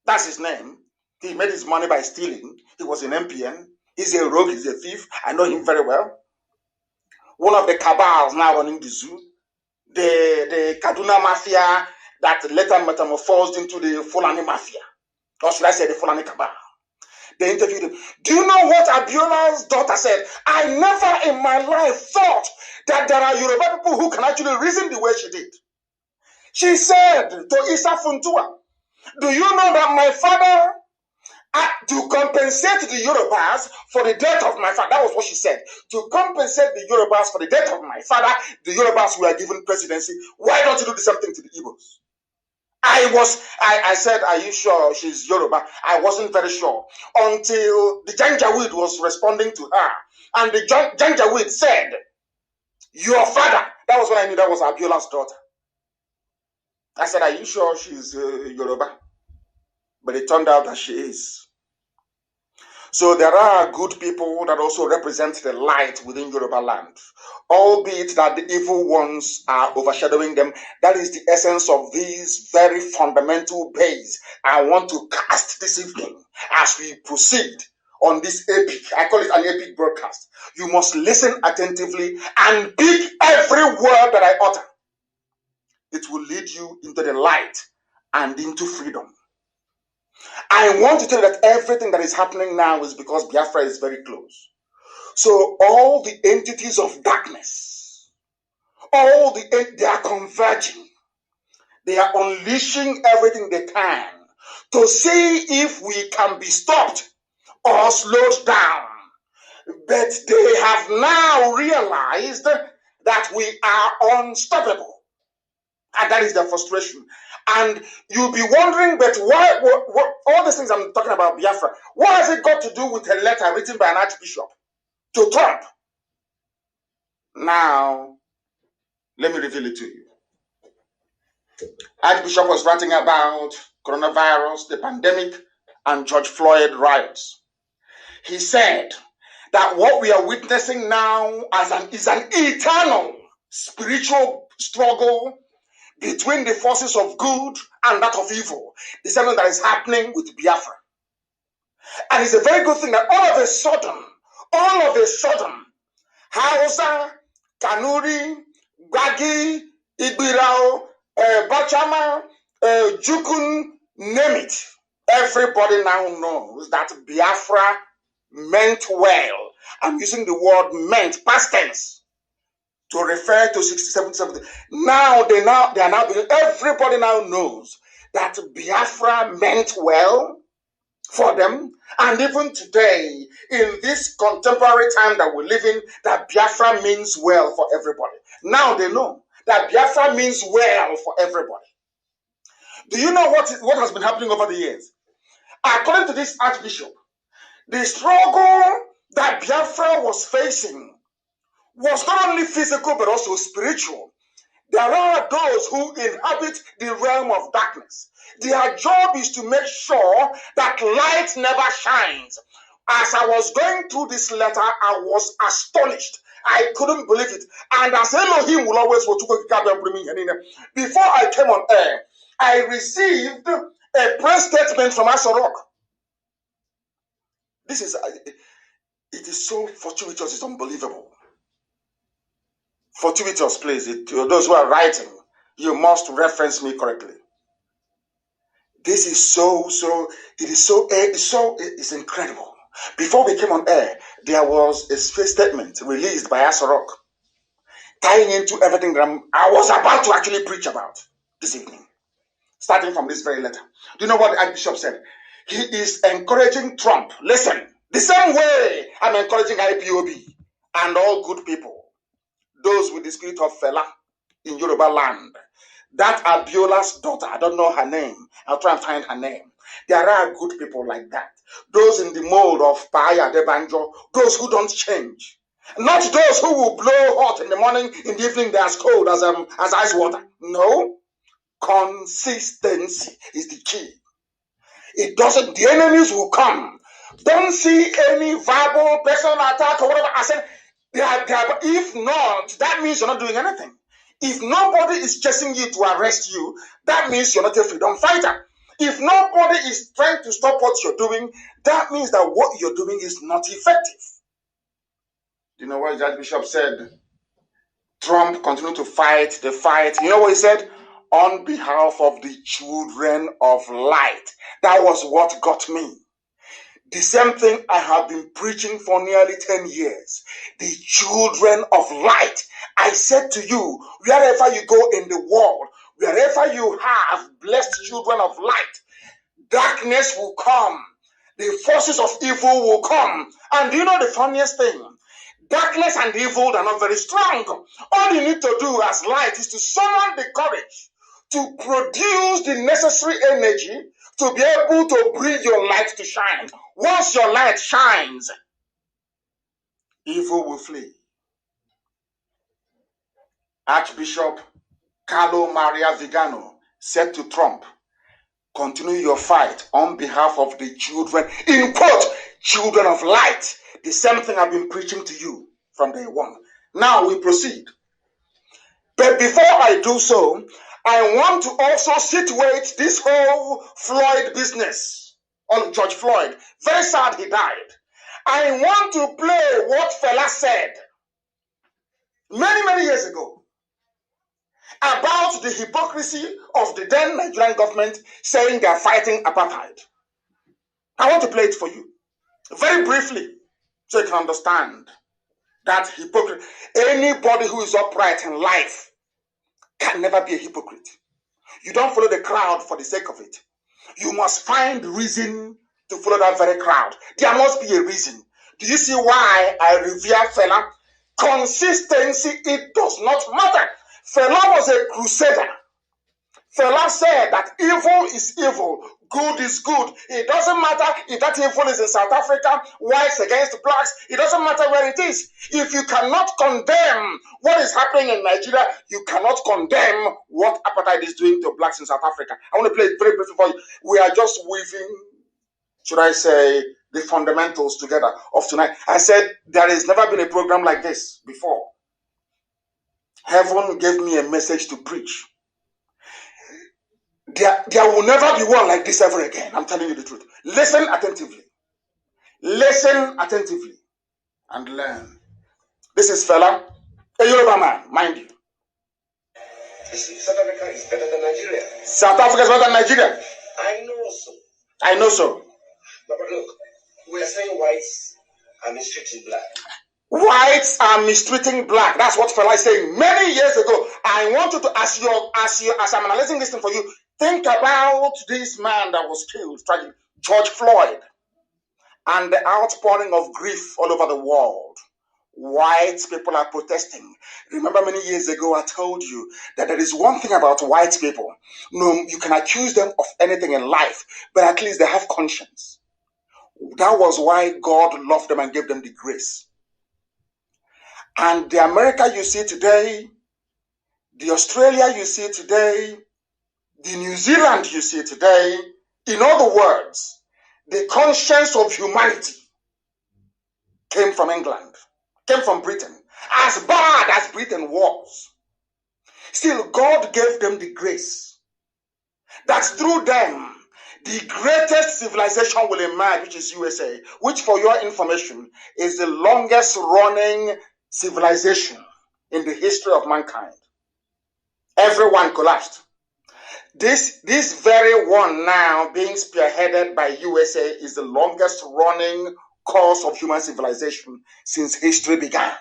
That's his name. He made his money by stealing. He was an MPN. He's a rogue, he's a thief. I know him very well. One of the cabals now running the zoo. The Kaduna Mafia that later metamorphosed into the Fulani Mafia. Or should I say the Fulani Cabal. They interviewed him. Do you know what Abiola's daughter said? I never in my life thought that there are Yoruba people who can actually reason the way she did. She said to Isa Funtua, do you know that my father, to compensate the Yorubas for the death of my father, that was what she said, to compensate the Yorubas for the death of my father, the Yorubas were given presidency. Why don't you do the same thing to the Igbos? I said, are you sure she's Yoruba? I wasn't very sure until the Janjaweed was responding to her. And the Janjaweed said, your father. That was when I knew that was Abiola's daughter. I said, are you sure she's Yoruba? But it turned out that she is. So there are good people that also represent the light within Yoruba land, albeit that the evil ones are overshadowing them. That is the essence of these very fundamental base I want to cast this evening as we proceed on this epic, I call it an epic broadcast. You must listen attentively and pick every word that I utter. It will lead you into the light and into freedom. I want to tell you that everything that is happening now is because Biafra is very close. So all the entities of darkness, they are converging. They are unleashing everything they can to see if we can be stopped or slowed down. But they have now realized that we are unstoppable. And that is their frustration. And you'll be wondering, but why, what all these things I'm talking about Biafra, what has it got to do with a letter written by an archbishop to Trump? Now, let me reveal it to you. Archbishop was writing about coronavirus, the pandemic, and George Floyd riots. He said that what we are witnessing now is an eternal spiritual struggle between the forces of good and that of evil. The same thing that is happening with Biafra. And it's a very good thing that all of a sudden, Hausa, Kanuri, Gwagi, Igbirao, Bachama, Jukun, name it. Everybody now knows that Biafra meant well. I'm using the word meant, past tense, to refer to 67, 70. Now, everybody now knows that Biafra meant well for them. And even today, in this contemporary time that we live in, that Biafra means well for everybody. Now they know that Biafra means well for everybody. Do you know what has been happening over the years? According to this Archbishop, the struggle that Biafra was facing was not only physical but also spiritual. There are those who inhabit the realm of darkness. Their job is to make sure that light never shines. As I was going through this letter, I was astonished. I couldn't believe it. And as Elohim will always before I came on air, I received a press statement from Asorok. It is so fortuitous, it's unbelievable. Fortuitous, please. Those who are writing, you must reference me correctly. This is it's incredible. Before we came on air, there was a statement released by Asorok tying into everything that I was about to actually preach about this evening, starting from this very letter. Do you know what the Archbishop said? He is encouraging Trump. Listen, the same way I'm encouraging IPOB and all good people, those with the spirit of Fela in Yoruba land. That Abiola's daughter, I don't know her name. I'll try and find her name. There are good people like that. Those in the mold of Paya de Banjo, those who don't change. Not those who will blow hot in the morning, in the evening they're as cold as ice water. No. Consistency is the key. It doesn't, the enemies will come. Don't see any verbal personal attack or whatever. I said, if not, that means you're not doing anything. If nobody is chasing you to arrest you, that means you're not a freedom fighter. If nobody is trying to stop what you're doing, that means that what you're doing is not effective. You know what Judge Bishop said? Trump continued to fight the fight. You know what he said? On behalf of the children of light. That was what got me. The same thing I have been preaching for nearly 10 years. The children of light. I said to you, wherever you go in the world, wherever you have blessed children of light, darkness will come. The forces of evil will come. And do you know the funniest thing? Darkness and evil are not very strong. All you need to do as light is to summon the courage to produce the necessary energy to be able to bring your light to shine. Once your light shines, evil will flee. Archbishop Carlo Maria Vigano said to Trump, continue your fight on behalf of the children, in quote, children of light. The same thing I've been preaching to you from day one. Now we proceed. But before I do so, I want to also situate this whole Floyd business on George Floyd. Very sad he died. I want to play what Fela said many years ago about the hypocrisy of the then Nigerian government saying they are fighting apartheid. I want to play it for you very briefly so you can understand that hypocrisy. Anybody who is upright in life can never be a hypocrite. You don't follow the crowd for the sake of it. You must find reason to follow that very crowd. There must be a reason. Do you see why I revere Fela? Consistency, it does not matter. Fela was a crusader. Fela said that evil is evil, good is good. It doesn't matter if that evil is in South Africa, whites against blacks. It doesn't matter where it is. If you cannot condemn what is happening in Nigeria, you cannot condemn what apartheid is doing to blacks in South Africa. I want to play it very briefly for you. We are just weaving, should I say, the fundamentals together of tonight. I said there has never been a program like this before. Heaven gave me a message to preach. There will never be one like this ever again. I'm telling you the truth. Listen attentively. Listen attentively and learn. This is Fela, a Yoruba man, mind you. South Africa is better than Nigeria. South Africa is better than Nigeria. I know so. I know so. But look, we are saying whites are mistreating black. Whites are mistreating black. That's what Fela is saying many years ago. I want you to, as I'm analyzing this thing for you, Think about this man that was killed, tragic, George Floyd, and the outpouring of grief all over the world. White people are protesting. Remember many years ago I told you that there is one thing about white people. No, you can accuse them of anything in life, but at least they have conscience. That was why God loved them and gave them the grace. And the America you see today, the Australia you see today, the New Zealand you see today, in other words, the conscience of humanity came from England, came from Britain. As bad as Britain was, still God gave them the grace that through them the greatest civilization will emerge, which is USA, which for your information is the longest running civilization in the history of mankind. Everyone collapsed. This very one now being spearheaded by USA is the longest running course of human civilization since history began.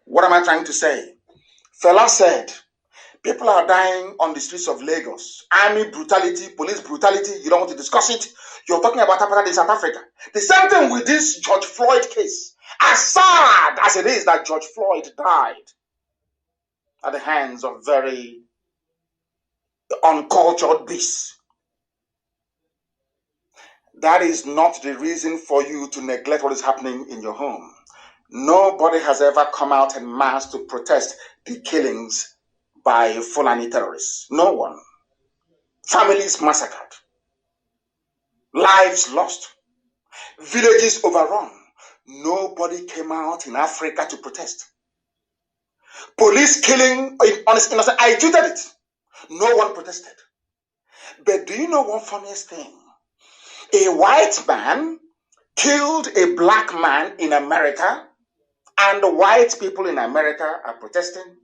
What am I trying to say? Fela said, people are dying on the streets of Lagos. Army brutality, police brutality, you don't want to discuss it. You're talking about apartheid in South Africa. The same thing with this George Floyd case. As sad as it is that George Floyd died at the hands of very uncultured beasts, that is not the reason for you to neglect what is happening in your home. Nobody has ever come out en masse to protest the killings by Fulani terrorists. No one. Families massacred. Lives lost. Villages overrun. Nobody came out in Africa to protest. Police killing innocent. I tweeted it. No one protested. But do you know one funniest thing? A white man killed a black man in America, and the white people in America are protesting.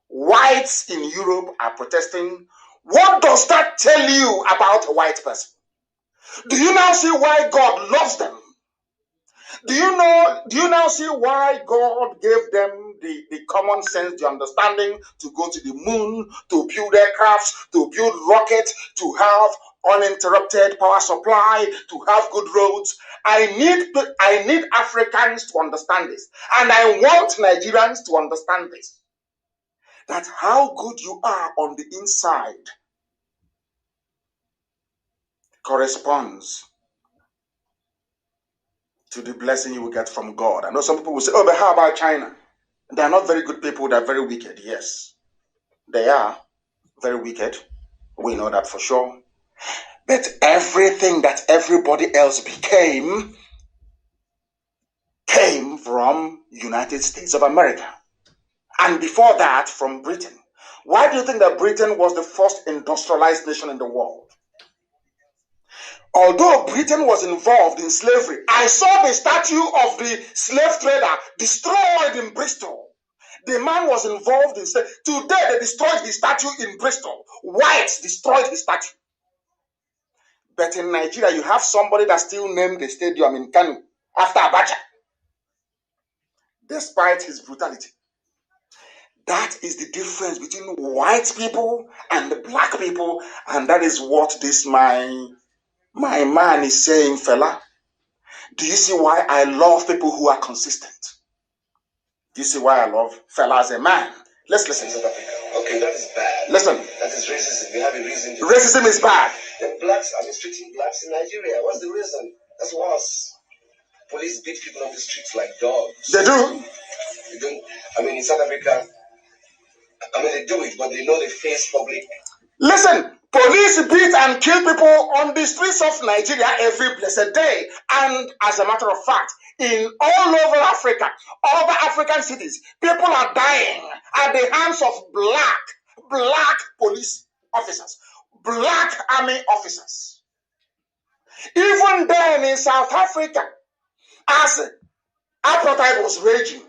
Whites in Europe are protesting. What does that tell you about a white person? Do you now see why God loves them? Do you now see why God gave them the common sense, the understanding to go to the moon, to build aircrafts, to build rockets, to have uninterrupted power supply, to have good roads? I need Africans to understand this, and I want Nigerians to understand this. That how good you are on the inside corresponds to the blessing you will get from God. I know some people will say, oh, but how about China? They are not very good people, they are very wicked. Yes, they are very wicked. We know that for sure. But everything that everybody else became came from United States of America. And before that, from Britain. Why do you think that Britain was the first industrialized nation in the world? Although Britain was involved in slavery, I saw the statue of the slave trader destroyed in Bristol. The man was involved in slavery. Today, they destroyed his statue in Bristol. Whites destroyed his statue. But in Nigeria, you have somebody that still named the stadium in Kanu after Abacha, despite his brutality. That is the difference between white people and the black people, and that is what this my man is saying, fella. Do you see why I love people who are consistent? Do you see why I love fella as a man? Let's listen. Okay, that is bad. Listen. That is racism. We have a reason to. Racism is bad. The blacks are mistreating blacks in Nigeria. What's the reason? That's worse. Police beat people on the streets like dogs. They do. They don't. I mean, in South Africa, they do it, but they know they face public. Listen, police beat and kill people on the streets of Nigeria every blessed day. And as a matter of fact, in all over Africa, other African cities, people are dying at the hands of black police officers, black army officers. Even then in South Africa, as apartheid was raging,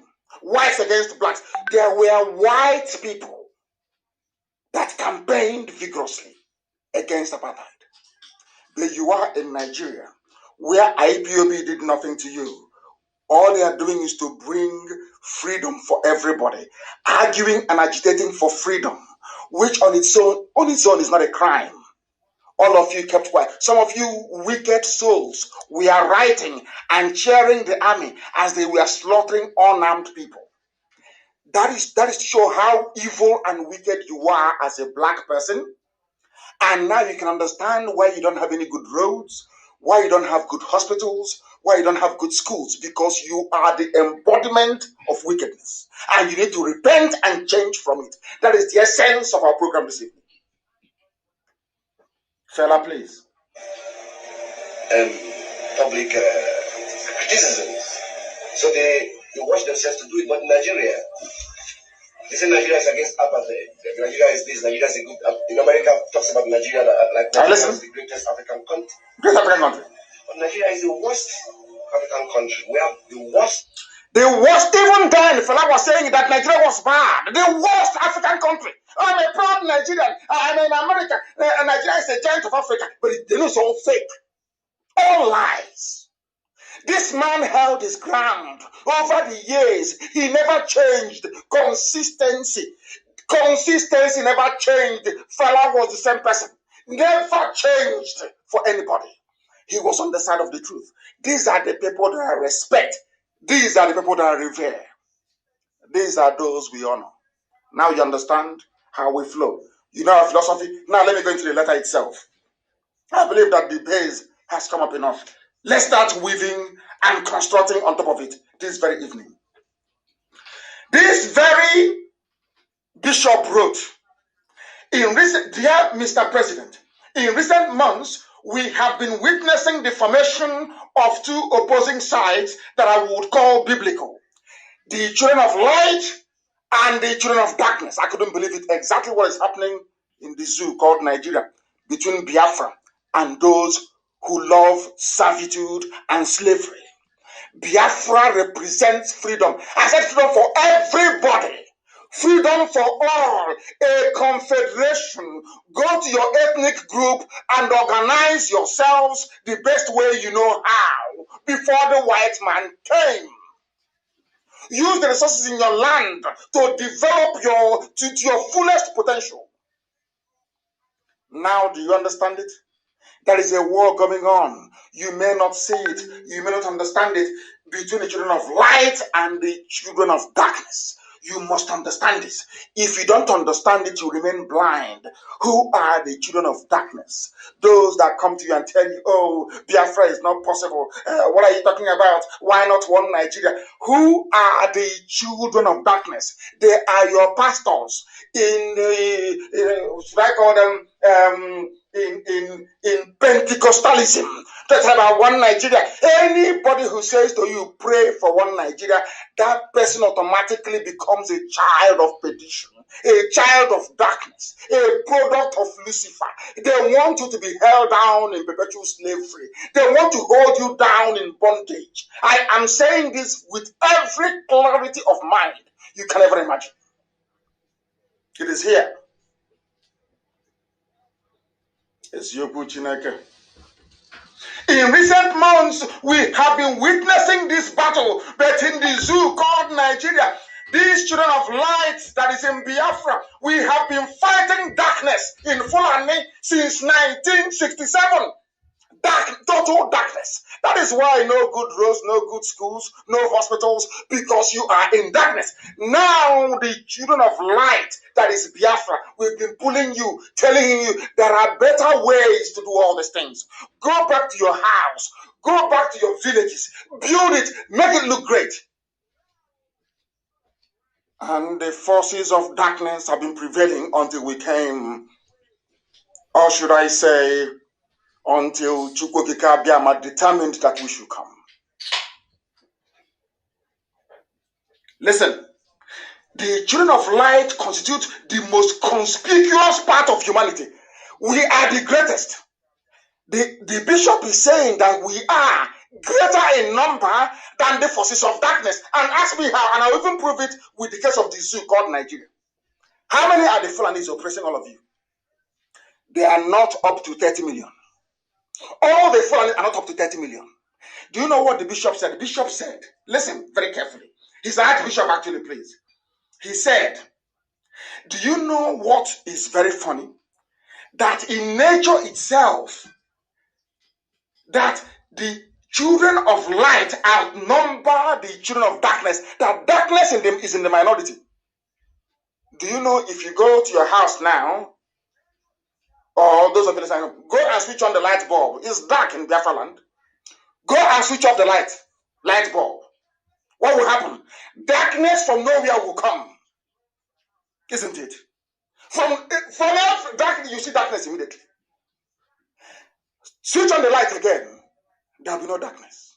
whites against blacks, there were white people that campaigned vigorously against apartheid. But you are in Nigeria, where IPOB did nothing to you. All they are doing is to bring freedom for everybody, arguing and agitating for freedom. which on its own is not a crime. All of you kept quiet. Some of you wicked souls were writing and cheering the army as they were slaughtering unarmed people. That is to show how evil and wicked you are as a black person. And now you can understand why you don't have any good roads, why you don't have good hospitals, why you don't have good schools, because you are the embodiment of wickedness. And you need to repent and change from it. That is the essence of our program this evening. Fella, please. Public criticism. So they watch themselves to do it. But in Nigeria, they say Nigeria is against apartheid. Nigeria is this, Nigeria is a good. In America, talks about Nigeria like Nigeria is the greatest African country. Great African country. But Nigeria is the worst African country. We have the worst. The worst, even then, Fela was saying that Nigeria was bad. The worst African country. I'm a proud Nigerian. I'm in America. Nigeria is a giant of Africa. But they know it's all fake. All lies. This man held his ground over the years. He never changed. Consistency never changed. Fela was the same person. Never changed for anybody. He was on the side of the truth. These are the people that I respect. These are the people that I revere. These are those we honor. Now you understand how we flow. You know our philosophy. Now let me go into the letter itself. I believe that the base has come up enough. Let's start weaving and constructing on top of it this very evening. This very bishop wrote, dear Mr. President, in recent months, we have been witnessing the formation of two opposing sides that I would call biblical. The children of light and the children of darkness. I couldn't believe it. Exactly what is happening in the zoo called Nigeria between Biafra and those who love servitude and slavery. Biafra represents freedom. I said freedom for everybody. Freedom for all. A confederation. Go to your ethnic group and organize yourselves the best way you know how before the white man came. Use the resources in your land to develop to your fullest potential. Now, do you understand it? There is a war going on. You may not see it. You may not understand it between the children of light and the children of darkness. You must understand this. If you don't understand it, you remain blind. Who are the children of darkness? Those that come to you and tell you, oh, Biafra is not possible. What are you talking about? Why not one Nigeria? Who are the children of darkness? They are your pastors should I call them, in Pentecostalism. That's about one Nigeria. Anybody who says to you, pray for one Nigeria, that person automatically becomes a child of perdition, a child of darkness, a product of Lucifer. They want you to be held down in perpetual slavery. They want to hold you down in bondage. I am saying this with every clarity of mind you can ever imagine. It is here. It's Yoku Chineke. In recent months, we have been witnessing this battle, but in the zoo called Nigeria, these children of light that is in Biafra, we have been fighting darkness in Fulani since 1967. Total darkness. That is why no good roads, no good schools, no hospitals, because you are in darkness. Now the children of light, that is Biafra, we've been pulling you, telling you there are better ways to do all these things. Go back to your house, go back to your villages, build it, make it look great. And the forces of darkness have been prevailing until we came, or should I say, until Chukwokika Biama determined that we should come. Listen, the children of light constitute the most conspicuous part of humanity. We are the greatest. The bishop is saying that we are greater in number than the forces of darkness. And ask me how, and I'll even prove it with the case of the zoo called Nigeria. How many are the Fulanis oppressing all of you? They are not up to 30 million. All the Fulani are not up to 30 million. Do you know what the bishop said? The bishop said, listen very carefully. He's the archbishop actually, please. He said Do you know what is very funny? That in nature itself, that the children of light outnumber the children of darkness, that darkness in them is in the minority. Do you know if you go to your house now, or those of you listening, go and switch on the light bulb. It's dark in Biafra land. Go and switch off the light bulb. What will happen? Darkness from nowhere will come. Isn't it? From darkness, you see darkness immediately. Switch on the light again, there will be no darkness.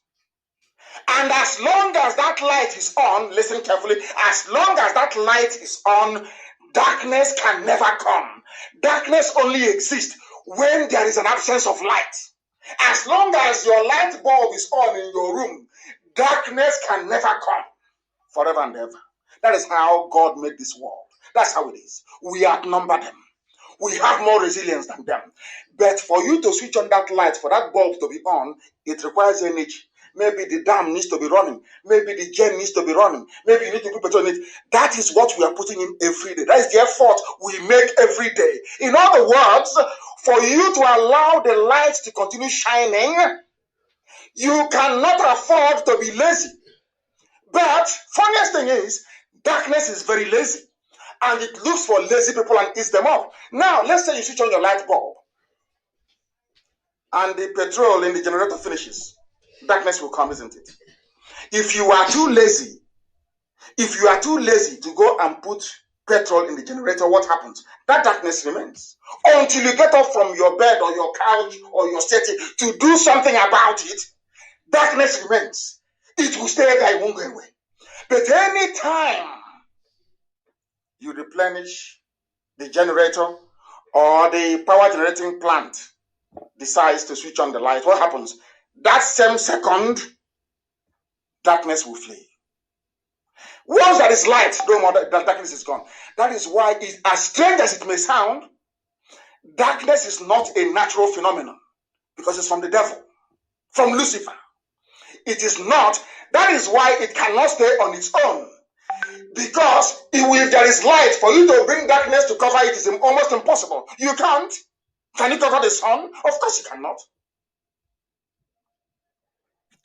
And as long as that light is on, listen carefully, as long as that light is on, darkness can never come. Darkness only exists when there is an absence of light. As long as your light bulb is on in your room, darkness can never come forever and ever. That is how God made this world. That's how it is. We outnumber them. We have more resilience than them. But for you to switch on that light, for that bulb to be on, it requires energy. Maybe the dam needs to be running. Maybe the gen needs to be running. Maybe you need to put petrol in it. That is what we are putting in every day. That is the effort we make every day. In other words, for you to allow the light to continue shining, you cannot afford to be lazy. But funniest thing is, darkness is very lazy. And it looks for lazy people and eats them up. Now, let's say you switch on your light bulb and the petrol in the generator finishes. Darkness will come, isn't it? If you are too lazy to go and put petrol in the generator, what happens? That darkness remains. Until you get up from your bed or your couch or your setting to do something about it, darkness remains. It will stay there, it won't go away. But any time you replenish the generator or the power generating plant decides to switch on the light, what happens? That same second, darkness will flee. Once there is light, no more, that darkness is gone. That is why, as strange as it may sound, darkness is not a natural phenomenon because it's from the devil, from Lucifer. It is not. That is why it cannot stay on its own. Because if there is light, for you to bring darkness to cover it is almost impossible. You can't. Can you cover the sun? Of course you cannot.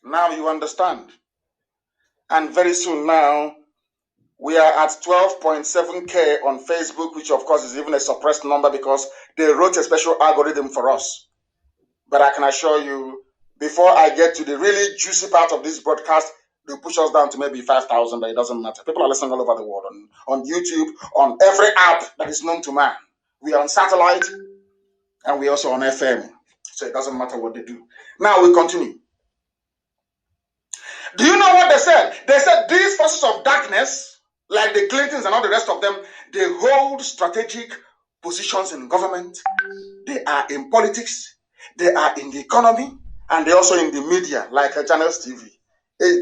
Now you understand. And very soon now, we are at 12.7K on Facebook, which of course is even a suppressed number because they wrote a special algorithm for us. But I can assure you, before I get to the really juicy part of this broadcast, they'll push us down to maybe 5,000, but it doesn't matter. People are listening all over the world, on YouTube, on every app that is known to man. We are on satellite, and we're also on FM. So it doesn't matter what they do. Now we continue. Do you know what they said? They said these forces of darkness, like the Clintons and all the rest of them, they hold strategic positions in government. They are in politics. They are in the economy. And they're also in the media, like Channels TV.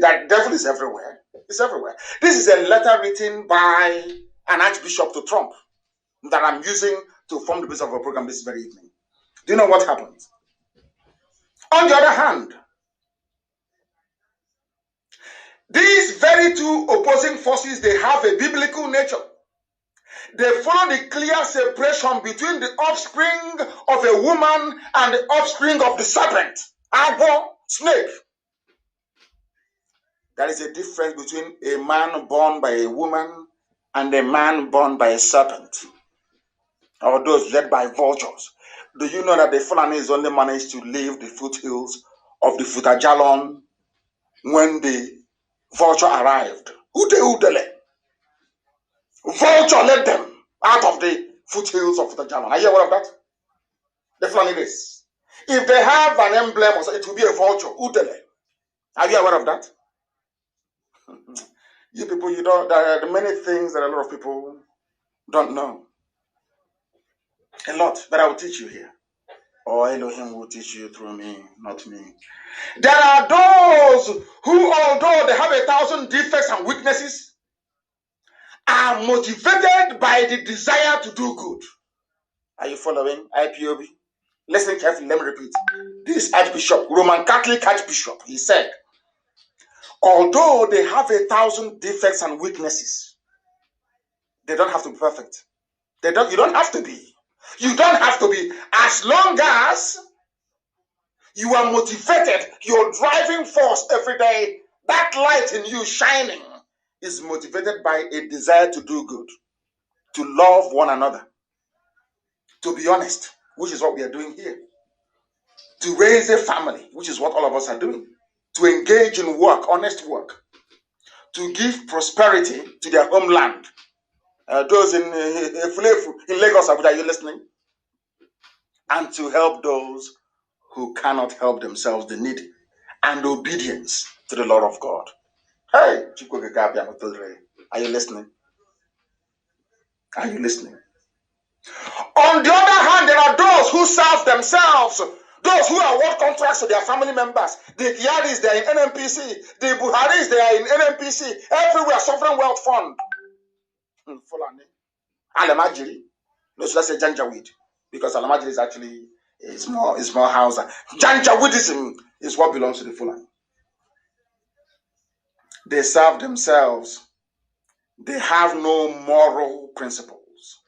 That devil is everywhere. It's everywhere. This is a letter written by an archbishop to Trump that I'm using to form the basis of our program this very evening. Do you know what happens? On the other hand, these very two opposing forces, they have a biblical nature. They follow the clear separation between the offspring of a woman and the offspring of the serpent, Abo, snake. There is a difference between a man born by a woman and a man born by a serpent, or those led by vultures. Do you know that the Fulanis only managed to leave the foothills of the Futajalon when the vulture arrived? Udele. Vulture led them out of the foothills of Futajalon. Are you aware of that? The Fulani race. If they have an emblem, it will be a vulture. Udele. Are you aware of that? You people, you don't. There are many things that a lot of people don't know. A lot, but I will teach you here. Or Elohim will teach you through me, not me. There are those who, although they have 1,000 defects and weaknesses, are motivated by the desire to do good. Are you following? IPOB? Listen carefully, let me repeat. This Archbishop, Roman Catholic Archbishop, he said, although they have 1,000 defects and weaknesses, They don't have to be perfect. You don't have to be. You don't have to be. As long as you are motivated, your driving force every day, that light in you shining is motivated by a desire to do good, to love one another, to be honest, which is what we are doing here, to raise a family, which is what all of us are doing, to engage in work, honest work, to give prosperity to their homeland. Those in Lagos, Abuja, are you listening? And to help those who cannot help themselves, the needy, and obedience to the Lord of God. Hey, are you listening? Are you listening? On the other hand, there are those who serve themselves, those who award contracts to their family members. The Kiadis, they are in NNPC. The Buharis, they are in NNPC. Everywhere, Sovereign Wealth Fund. Fulani. Alamajiri. No, so let's say Janjaweed. Because Alamajiri is actually it's more Hausa. Janjaweedism is what belongs to the Fulani. They serve themselves. They have no moral principles.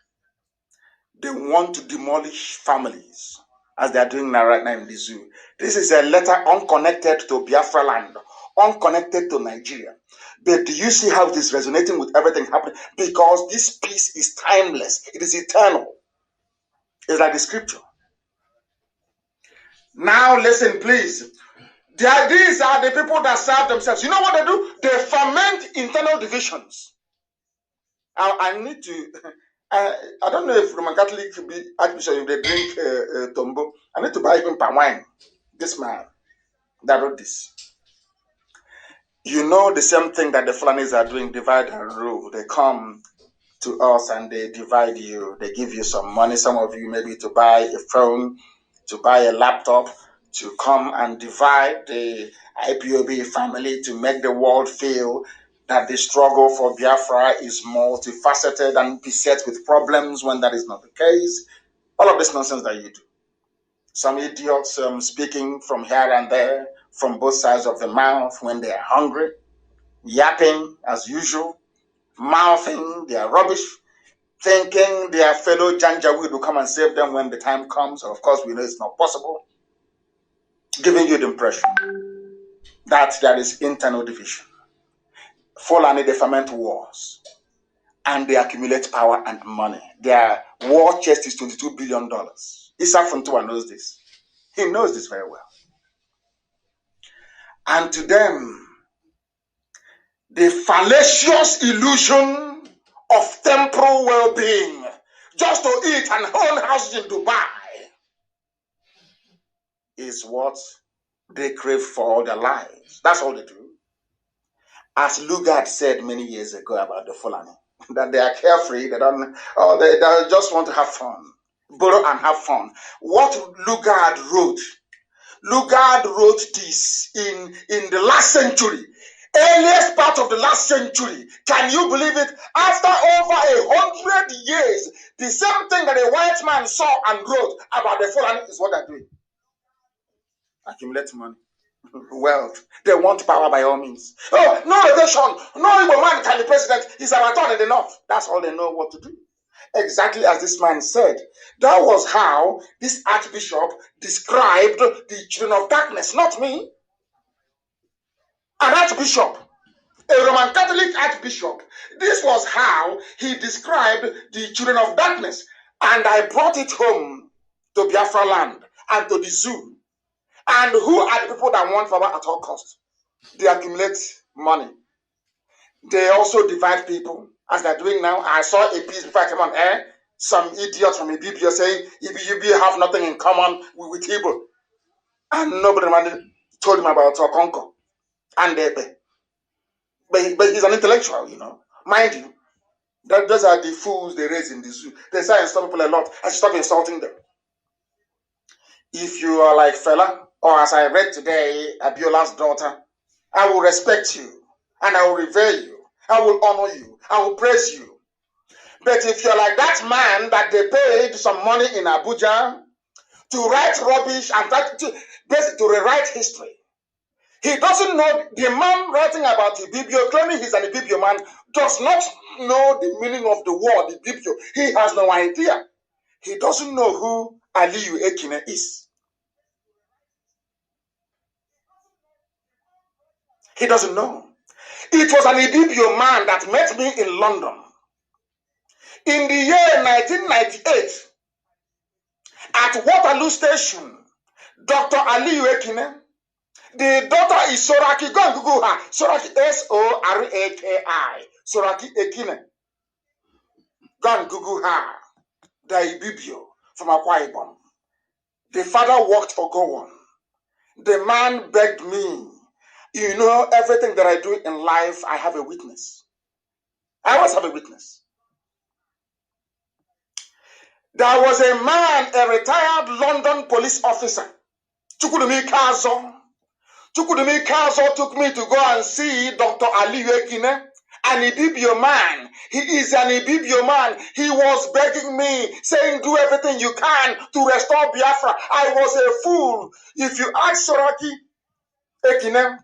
They want to demolish families, as they are doing now right now in the zoo. This is a letter unconnected to Biafra land, unconnected to Nigeria. But do you see how it is resonating with everything happening? Because this peace is timeless. It is eternal. It's like the scripture. Now listen, please. These are the people that serve themselves. You know what they do? They ferment internal divisions. I need to... I don't know if Roman Catholic should be Archbishop if they drink tombo. I need to buy him palm wine. This man that wrote this. You know the same thing that the Fulanis are doing, divide and rule. They come to us and they divide you. They give you some money. Some of you maybe to buy a phone, to buy a laptop, to come and divide the IPOB family to make the world feel that the struggle for Biafra is multifaceted and beset with problems when that is not the case. All of this nonsense that you do. Some idiots speaking from here and there, from both sides of the mouth when they are hungry, yapping as usual, mouthing their rubbish, thinking their fellow Janjaweed will come and save them when the time comes. Of course, we know it's not possible. Giving you the impression that there is internal division. Fulani, they ferment wars and they accumulate power and money. Their war chest is $22 billion. Issa Funtua knows this. He knows this very well. And to them, the fallacious illusion of temporal well-being, just to eat and own houses in Dubai, is what they crave for all their lives. That's all they do. As Lugard said many years ago about the Fulani, that they are carefree, they just want to have fun, borrow and have fun. What Lugard wrote this in the last century, earliest part of the last century. Can you believe it? After over 100 years, the same thing that a white man saw and wrote about the Fulani is what they're doing. Accumulate money. Wealth. They want power by all means. Oh, no election. No Igbo man can be president. He's our turn in the north. That's all they know what to do. Exactly as this man said. That was how this archbishop described the children of darkness, not me. An archbishop, a Roman Catholic archbishop. This was how he described the children of darkness. And I brought it home to Biafra land and to the zoo. And who are the people that want power at all costs? They accumulate money. They also divide people, as they're doing now. I saw a piece before I came on air. Some idiots from Ibibio saying Ibibio have nothing in common with Igbo. And nobody told him about Okonko and Ebe. But he's an intellectual, you know. Mind you, those are the fools they raise in the zoo. They say and stop people a lot. I should stop insulting them. If you are like Fela, or as I read today, Abiola's daughter, I will respect you, and I will revere you, I will honor you, I will praise you. But if you're like that man that they paid some money in Abuja to write rubbish and basically to rewrite history, he doesn't know the man writing about Ibibio, claiming he's an Ibibio man, does not know the meaning of the word, the Ibibio. He has no idea. He doesn't know who Aliyu Ekine is. He doesn't know. It was an Ibibio man that met me in London in the year 1998 at Waterloo Station. Dr. Aliyu Ekine. The daughter is Soraki. Go and Google her. Soraki, Soraki. Soraki Ekine. Go and Google her. The Ibibio from Akwa Ibom. The father worked for Gowon. The man begged me. You know, everything that I do in life, I have a witness. I always have a witness. There was a man, a retired London police officer. Chukudumi Kazo. Chukudumi Kazo took me to go and see Dr. Aliyu Ekine, an Ibibio man. He is an Ibibio man. He was begging me, saying, do everything you can to restore Biafra. I was a fool. If you ask Soraki Ekine,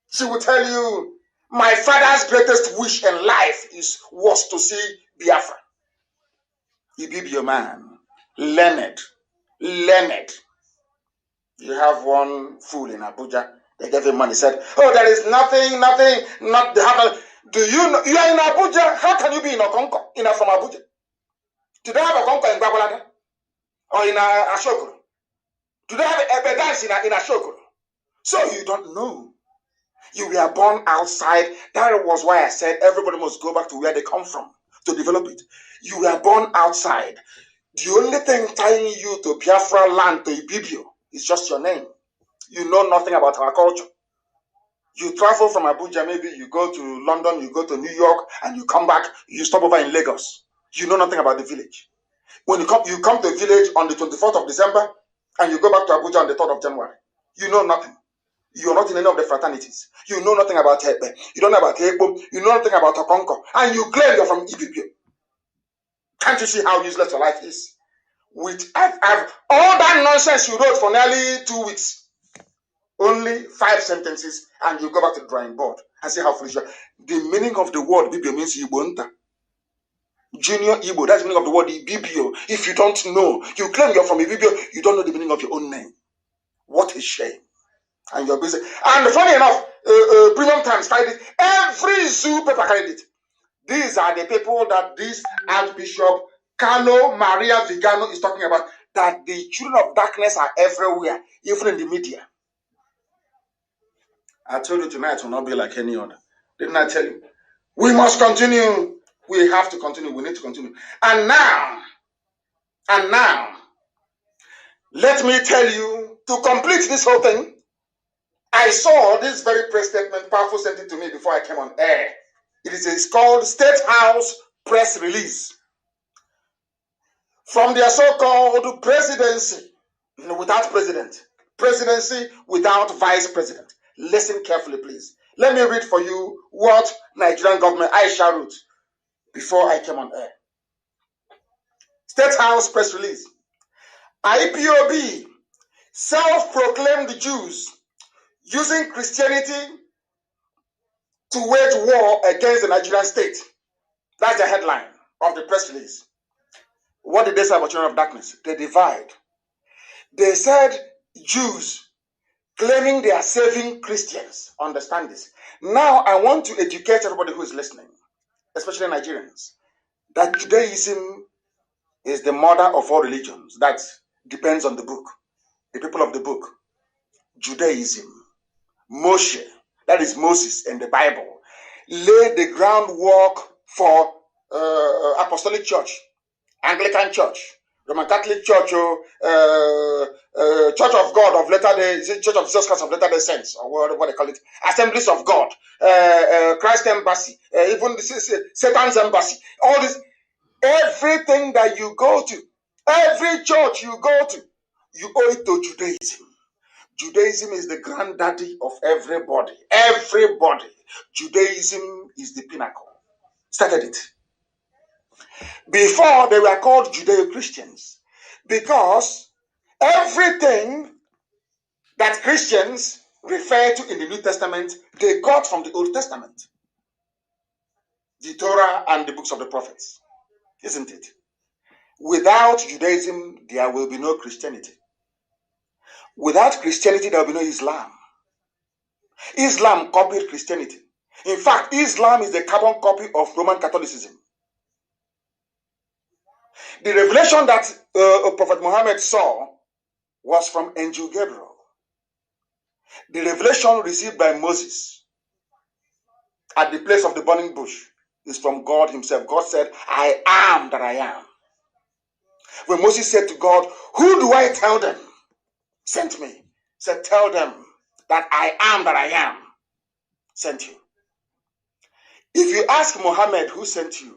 she will tell you, my father's greatest wish in life was to see Biafra. Ibibio man, learned. You have one fool in Abuja. They gave him money. Said, "Oh, there is nothing, not the happen." Do you know you are in Abuja? How can you be in Okonko? From Abuja? Do they have Okonko in Babalada or in Ashokoro? Do they have a dance in Ashokoro? So you don't know. You were born outside. That was why I said everybody must go back to where they come from to develop it. You were born outside. The only thing tying you to Biafra land, to Ibibio, is just your name. You know nothing about our culture. You travel from Abuja, maybe you go to London, you go to New York, and you come back, you stop over in Lagos. You know nothing about the village. When you come to the village on the 24th of December, and you go back to Abuja on the 3rd of January. You know nothing. You are not in any of the fraternities. You know nothing about Tepe. You don't know about Ekbo. You know nothing about Okonko. And you claim you're from Ibibio. Can't you see how useless your life is? With I've all that nonsense you wrote for nearly 2 weeks. Only 5 sentences, and you go back to the drawing board and see how foolish you are. The meaning of the word Ibibio means Ibonta. Junior Igbo, that's the meaning of the word Ibibio. If you don't know, you claim you're from Ibibio, you don't know the meaning of your own name. What a shame. And you're busy. And funny enough, Premium Times carried it. Every zoo paper carried it. These are the people that this Archbishop Carlo Maria Vigano is talking about, that the children of darkness are everywhere, even in the media. I told you tonight will not be like any other. Didn't I tell you? We must continue. We have to continue. We need to continue. And now, let me tell you, to complete this whole thing, I saw this very press statement, Powerful sent it to me before I came on air. It's called State House Press Release. From their so-called presidency without president, presidency without vice president. Listen carefully, please. Let me read for you what Nigerian government Aisha wrote before I came on air. State House press release. IPOB, self-proclaimed Jews using Christianity to wage war against the Nigerian state. That's the headline of the press release. What did they say about children of darkness? They divide. They said Jews claiming they are saving Christians. Understand this. Now I want to educate everybody who is listening, especially Nigerians, that Judaism is the mother of all religions. That depends on the book, the people of the book. Judaism, Moshe, that is Moses in the Bible, laid the groundwork for Apostolic Church, Anglican Church, Roman Catholic Church, Church of God of Latter-day, Church of Jesus Christ of Latter-day Saints, or what they call it, Assemblies of God, Christ Embassy, even Satan's Embassy, all this, everything that you go to, every church you go to, you owe it to Judaism. Judaism is the granddaddy of everybody. Everybody. Judaism is the pinnacle. Started it. Before, they were called Judeo-Christians because everything that Christians refer to in the New Testament, they got from the Old Testament. the Torah and the books of the prophets, isn't it? Without Judaism, there will be no Christianity. Without Christianity, there will be no Islam. Islam copied Christianity. In fact, Islam is the carbon copy of Roman Catholicism. The revelation that Prophet Muhammad saw was from Angel Gabriel. The revelation received by Moses at the place of the burning bush is from God himself. God said, I am that I am. When Moses said to God, who do I tell them? Sent me. Said, tell them that I am that I am. Sent you. If you ask Muhammad who sent you,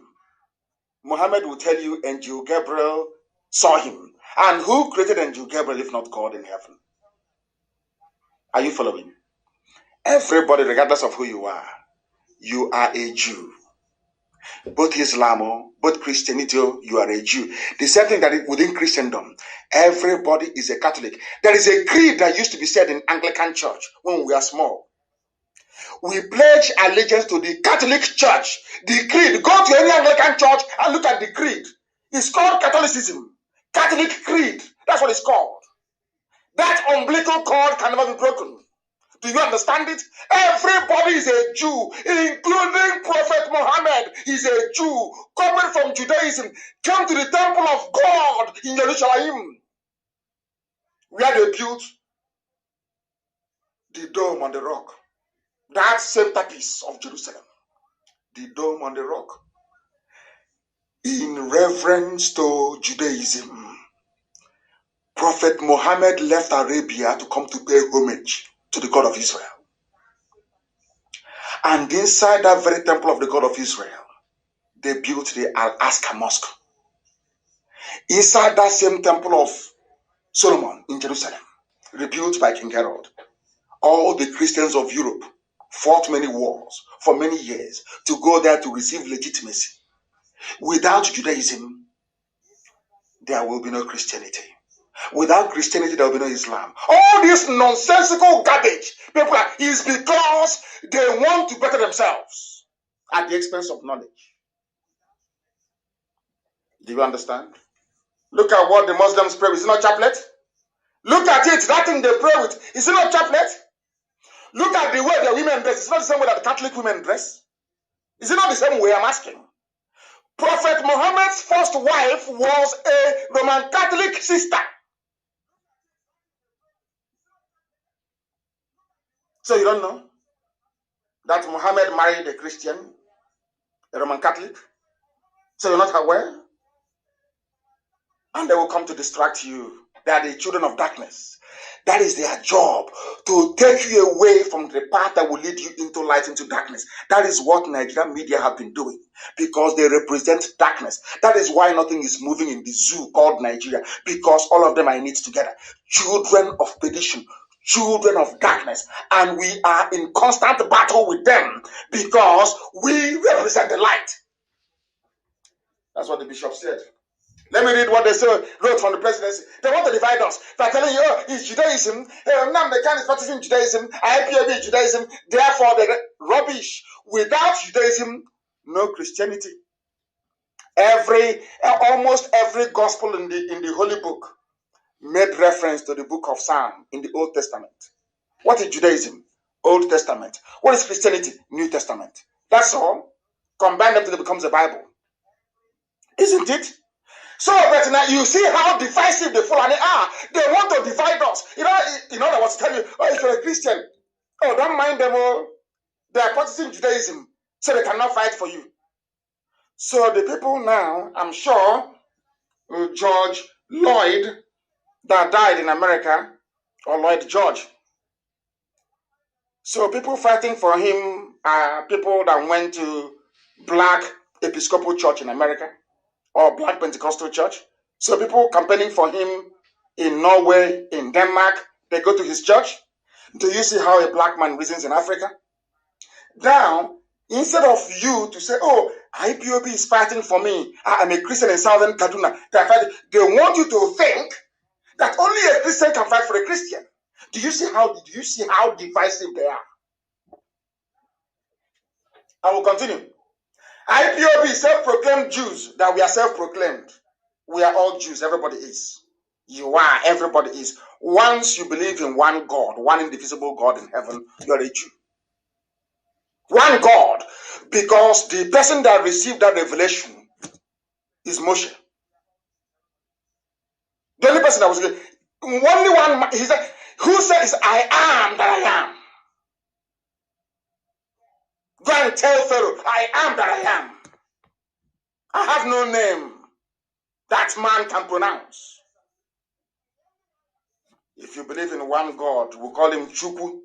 Muhammad will tell you Angel Gabriel saw him. And who created Angel Gabriel if not God in heaven? Are you following? Everybody, regardless of who you are a Jew. Both Islam, both Christianity, you are a Jew. The same thing that within Christendom, everybody is a Catholic. There is a creed that used to be said in Anglican church when we were small. We pledge allegiance to the Catholic Church. The creed, go to any Anglican church and look at the creed. It's called Catholicism. Catholic creed. That's what it's called. That umbilical cord can never be broken. Do you understand it? Everybody is a Jew, including Prophet Muhammad. He's a Jew, coming from Judaism, came to the temple of God in Jerusalem, where they built the dome on the rock. That centerpiece of Jerusalem, the dome on the rock. In reverence to Judaism, Prophet Muhammad left Arabia to come to pay homage to the God of Israel. And inside that very temple of the God of Israel, they built the Al-Aqsa Mosque. Inside that same temple of Solomon in Jerusalem, rebuilt by King Herod, all the Christians of Europe fought many wars for many years to go there to receive legitimacy. Without Judaism, there will be no Christianity. Without Christianity, there will be no Islam. All this nonsensical garbage, people is because they want to better themselves at the expense of knowledge. Do you understand? Look at what the Muslims pray with. Is it not chaplet? Look at it. That thing they pray with. Is it not chaplet? Look at the way the women dress. It's not the same way that the Catholic women dress. Is it not the same way? I'm asking. Prophet Muhammad's first wife was a Roman Catholic sister. So you don't know that Muhammad married a Christian, a Roman Catholic? So you're not aware? And they will come to distract you. They are the children of darkness. That is their job, to take you away from the path that will lead you into light, into darkness. That is what Nigerian media have been doing, because they represent darkness. That is why nothing is moving in the zoo called Nigeria, because all of them are in it together. Children of perdition, children of darkness, and we are in constant battle with them because we represent the light. That's what the bishop said. Let me read what they wrote from the presidency. They want to divide us. They're telling you, oh, it's Judaism. Nnamdi Kanu is practicing Judaism. IPOB is Judaism. Therefore, the rubbish. Without Judaism, no Christianity. Almost every gospel in the Holy Book made reference to the book of Psalm in the Old Testament. What is Judaism? Old Testament. What is Christianity? New Testament. That's all. Combine them till it becomes a Bible. Isn't it? So, but now you see how divisive the Fulani are. They want to divide us. You know, in other words, tell you, oh, if you're a Christian, oh, don't mind them all. They are practicing Judaism, so they cannot fight for you. So the people now, I'm sure, George Lloyd, that died in America, or Lloyd George. So people fighting for him are people that went to Black Episcopal Church in America, or Black Pentecostal Church. So people campaigning for him in Norway, in Denmark, they go to his church. Do you see how a black man reasons in Africa? Now, instead of you to say, oh, IPOB is fighting for me, I'm a Christian in Southern Kaduna, they want you to think that only a Christian can fight for a Christian. Do you see how divisive they are? I will continue. IPOB self-proclaimed Jews, that we are self-proclaimed. We are all Jews. Everybody is. You are. Everybody is. Once you believe in one God, one indivisible God in heaven, you're a Jew. One God. Because the person that received that revelation is Moshe. The only person that was only one. He said, "Who says I am that I am?" Go and tell Pharaoh, "I am that I am. I have no name that man can pronounce." If you believe in one God, we call him Chukwu,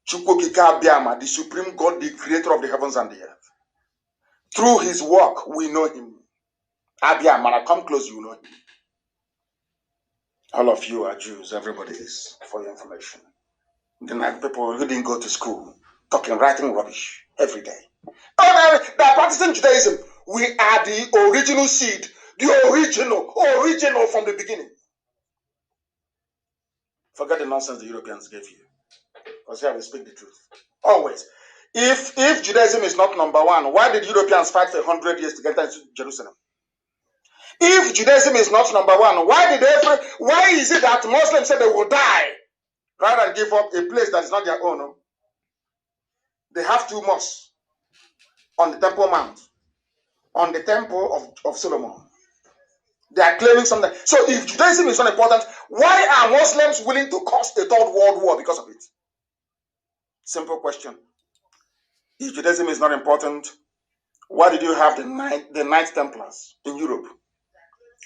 Chukwu Kika Abiyama, the supreme God, the creator of the heavens and the earth. Through his work, we know him. Abiyama, come close, you know him. All of you are Jews, everybody is, for your information. The night people who didn't go to school, talking, writing rubbish every day. Oh, they're practicing Judaism. We are the original seed, the original from the beginning. Forget the nonsense the Europeans gave you. Because here we speak the truth. Always. If Judaism is not number one, why did Europeans fight for 100 years to get into Jerusalem? If Judaism is not number one, why is it that Muslims say they will die rather than give up a place that is not their own? They have 2 mosques on the Temple Mount, on the Temple of Solomon. They are claiming something. So if Judaism is not important, why are Muslims willing to cause a 3rd world war because of it? Simple question. If Judaism is not important, why did you have the Knights Templars in Europe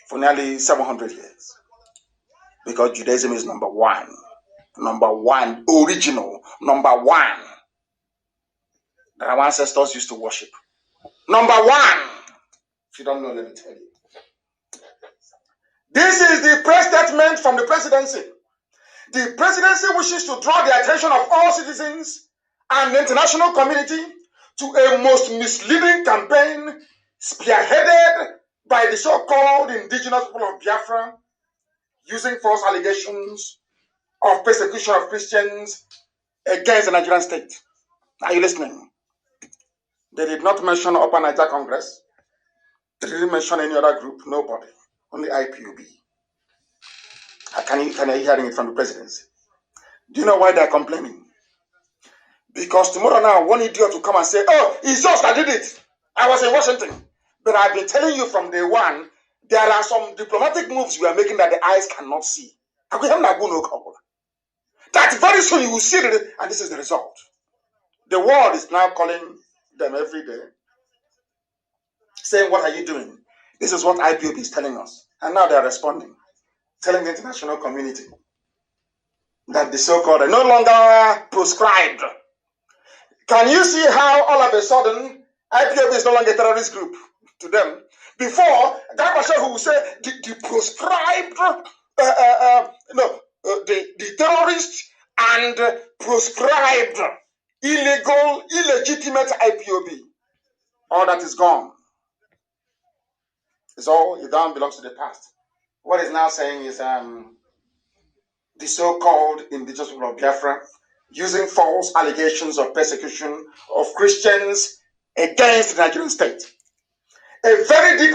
for nearly 700 years? Because Judaism is number one, original, number one, that our ancestors used to worship. Number one. If you don't know, let me tell you. This is the press statement from the presidency. The presidency wishes to draw the attention of all citizens and the international community to a most misleading campaign spearheaded by the so-called indigenous people of Biafra, using false allegations of persecution of Christians against the Nigerian state. Are you listening? They did not mention Upper Niger Congress. They didn't mention any other group. Nobody. Only IPOB. Can you hearing it from the presidency? Do you know why they're complaining? Because tomorrow now, one idiot will come and say, "Oh, it's us that did it. I was in Washington." But I've been telling you from day one, there are some diplomatic moves we are making that the eyes cannot see. That very soon you will see it, and this is the result. The world is now calling them every day, saying, "What are you doing?" This is what IPOB is telling us. And now they are responding, telling the international community that the so-called are no longer proscribed. Can you see how all of a sudden IPOB is no longer a terrorist group to them? Before, Gorbachev would say the proscribed, the terrorists and proscribed, illegal, illegitimate IPOB. All that is gone. It down belongs to the past. What it's now saying is the so-called indigenous people of Biafra using false allegations of persecution of Christians against the Nigerian state. A very deep,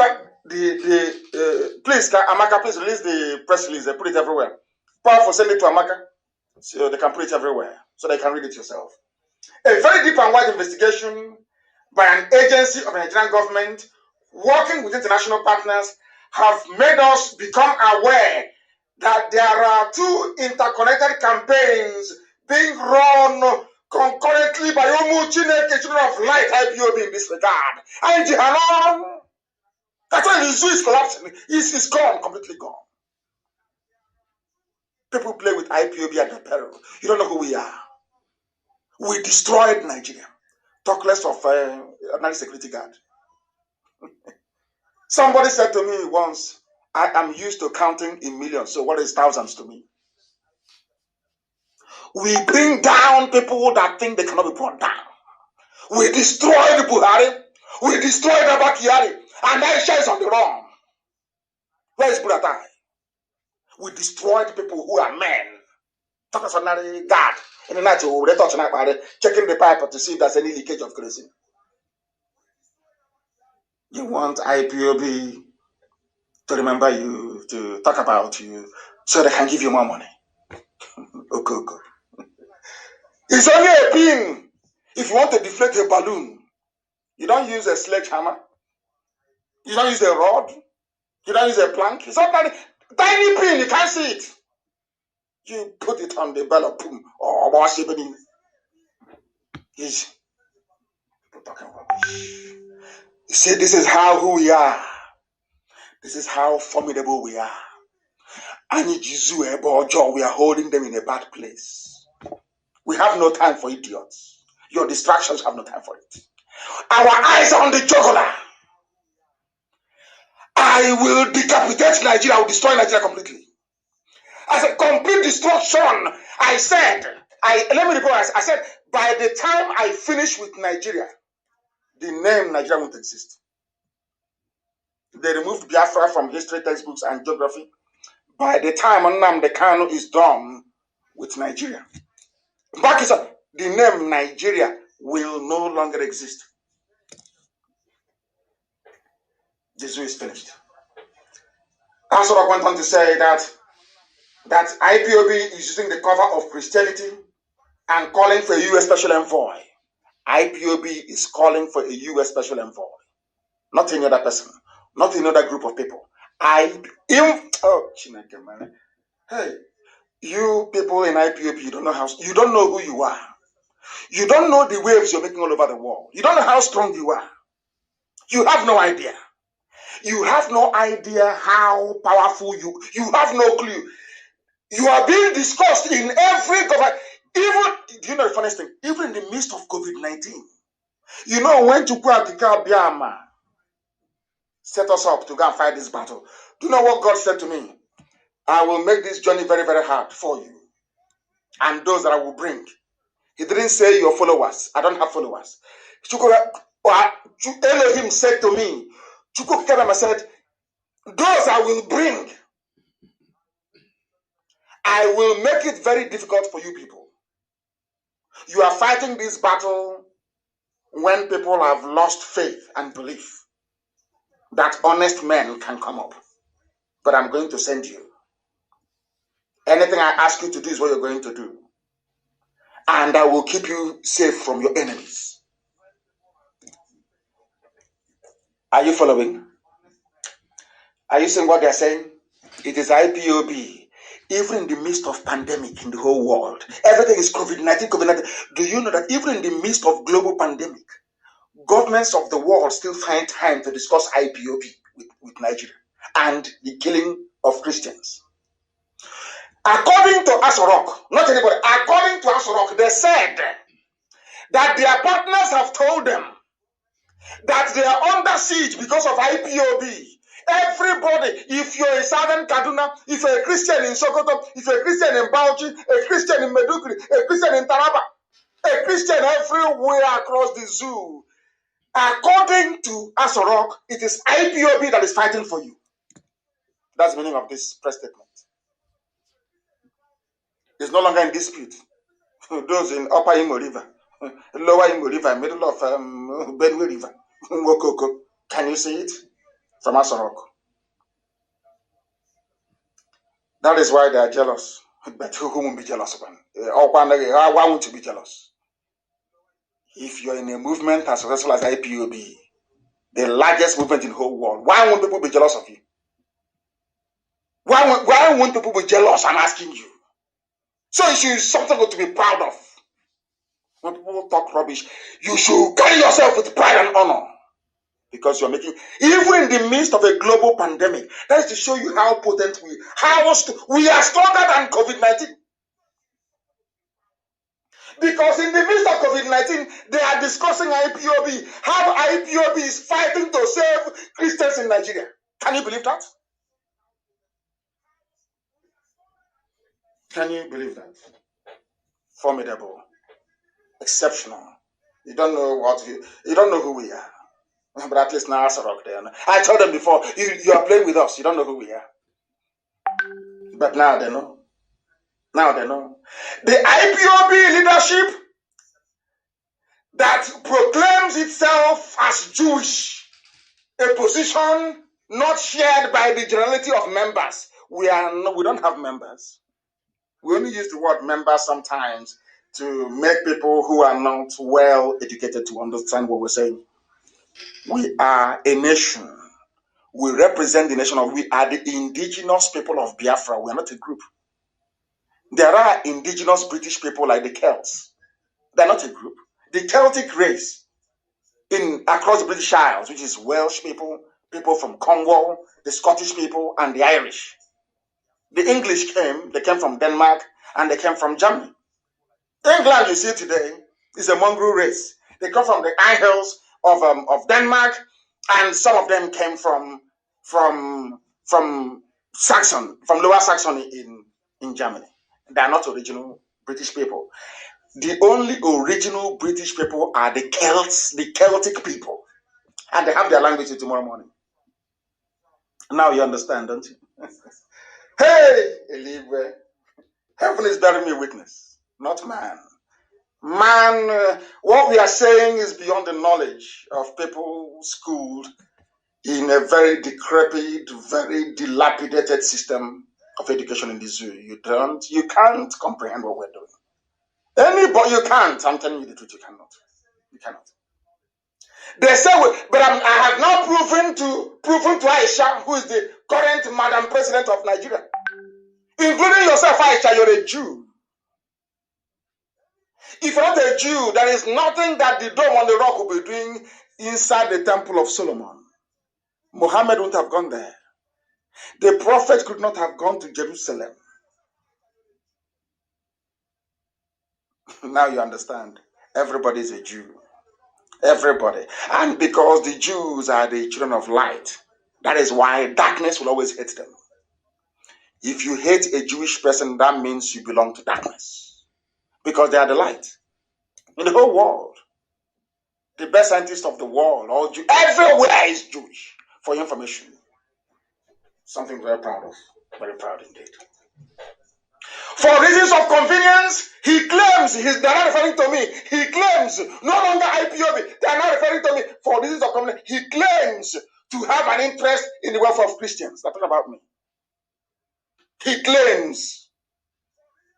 please, Amaka, please release the press release. They put it everywhere. Powerful, send it to Amaka so they can put it everywhere so they can read it yourself. A very deep and wide investigation by an agency of the Nigerian government working with international partners have made us become aware that there are 2 interconnected campaigns being run concurrently by Chineke, children of light, IPOB in this regard. And Jihanon, that's why the zoo is collapsing. It's gone, completely gone. People play with IPOB at their peril. You don't know who we are. We destroyed Nigeria. Talk less of another security guard. Somebody said to me once, "I am used to counting in millions, so what is thousands to me?" We bring down people that think they cannot be brought down. We destroyed Buhari. We destroyed Abakari. And Aisha is on the run. Where is Buratai? We destroyed people who are men. Talk as ordinary guard. In the night, we touch checking the pipe to see if there's any leakage of kerosene. You want IPOB to remember you, to talk about you, so they can give you more money. Okay. It's only a pin. If you want to deflate a balloon, you don't use a sledgehammer. You don't use a rod. You don't use a plank. It's not tiny pin. You can't see it. You put it on the bell of boom or wash it in. Yes. People talking rubbish. You see, this is who we are. This is how formidable we are. Any Jizu or Joe, we are holding them in a bad place. We have no time for idiots. Your distractions have no time for it. Our eyes are on the jugular. I will decapitate Nigeria. I will destroy Nigeria completely. As a complete destruction, I said, let me report. I said, by the time I finish with Nigeria, the name Nigeria won't exist. They removed Biafra from history textbooks and geography. By the time Nnamdi Kanu is done with Nigeria, back is up. The name Nigeria will no longer exist. This is finished. That's what I went on to say, that IPOB is using the cover of Christianity and calling for a U.S. special envoy. IPOB is calling for a U.S. special envoy, not any other person, not any other group of people. Hey, you people in IPOB, you don't know who you are. You don't know the waves you're making all over the world. You don't know how strong you are. You have no idea. You have no idea how powerful you have no clue. You are being discussed in every government. Even, do you know the funniest thing? Even in the midst of COVID-19, you know, when Chukwu Biama set us up to go and fight this battle, do you know what God said to me? I will make this journey very, very hard for you and those that I will bring. He didn't say your followers. I don't have followers. Elohim said to me, Chukwu Kadama said, those I will bring, I will make it very difficult for you people. You are fighting this battle when people have lost faith and belief that honest men can come up. But I'm going to send you. Anything I ask you to do is what you're going to do. And I will keep you safe from your enemies. Are you following? Are you seeing what they're saying? It is IPOB. Even in the midst of pandemic in the whole world, everything is COVID-19. Do you know that even in the midst of global pandemic, governments of the world still find time to discuss IPOB with Nigeria and the killing of Christians? According to Asorok, not anybody, according to Asorok, they said that their partners have told them that they are under siege because of IPOB. Everybody, if you're a Southern Kaduna, if you're a Christian in Sokoto, if you're a Christian in Bauchi, a Christian in Meduguri, a Christian in Taraba, a Christian everywhere across the zoo, according to Asorok, it is IPOB that is fighting for you. That's the meaning of this press statement. It's no longer in dispute. Those in Upper Imo River, Lower Imo River, middle of Benue River, Wokoko. Can you see it? From Asorok. That is why they are jealous. But who won't be jealous of them? Why won't you be jealous? If you're in a movement as successful as IPOB, the largest movement in the whole world, why won't people be jealous of you? Why won't people be jealous? I'm asking you. So it should be something to be proud of. When people talk rubbish, you should carry yourself with pride and honor. Because you're making, even in the midst of a global pandemic, that is to show you how potent we are stronger than COVID-19. Because in the midst of COVID-19, they are discussing IPOB, how IPOB is fighting to save Christians in Nigeria. Can you believe that? Can you believe that? Formidable. Exceptional. You don't know you don't know who we are. But at least now Asorok there. I told them before, you are playing with us. You don't know who we are. But now they know. Now they know. The IPOB leadership that proclaims itself as Jewish, a position not shared by the generality of members. We don't have members. We only use the word members sometimes to make people who are not well educated to understand what we're saying. We are a nation. We represent the nation we are the indigenous people of Biafra. We are not a group. There are indigenous British people like the Celts. They're not a group. The Celtic race across the British Isles, which is Welsh people, people from Cornwall, the Scottish people, and the Irish. The English they came from Denmark, and they came from Germany. England, you see today, is a mongrel race. They come from the Isles of Denmark, and some of them came from Saxon, from Lower Saxony in Germany. They are not original British people. The only original British people are the Celts, the Celtic people. And they have their language tomorrow morning. Now you understand, don't you? Hey, Eliwe, heaven is bearing me witness, not man. Man, what we are saying is beyond the knowledge of people schooled in a very decrepit, very dilapidated system of education in the zoo. You can't comprehend what we're doing. Anybody, you can't. I'm telling you the truth, you cannot. You cannot. They say, but I have now proven to Aisha, who is the current Madam President of Nigeria, including yourself, Aisha, you're a Jew. If you're not a Jew, there is nothing that the Dome on the Rock will be doing inside the Temple of Solomon. Muhammad wouldn't have gone there. The prophet could not have gone to Jerusalem. Now you understand. Everybody is a Jew. Everybody. And because the Jews are the children of light, that is why darkness will always hate them. If you hate a Jewish person, that means you belong to darkness. Because they are the light. In the whole world, the best scientist of the world, everywhere is Jewish, for your information. Something very proud of. Very proud indeed. For reasons of convenience, he claims, they're not referring to me, he claims, no longer IPOB, they are not referring to me. For reasons of convenience, he claims to have an interest in the welfare of Christians. They're talking about me. He claims.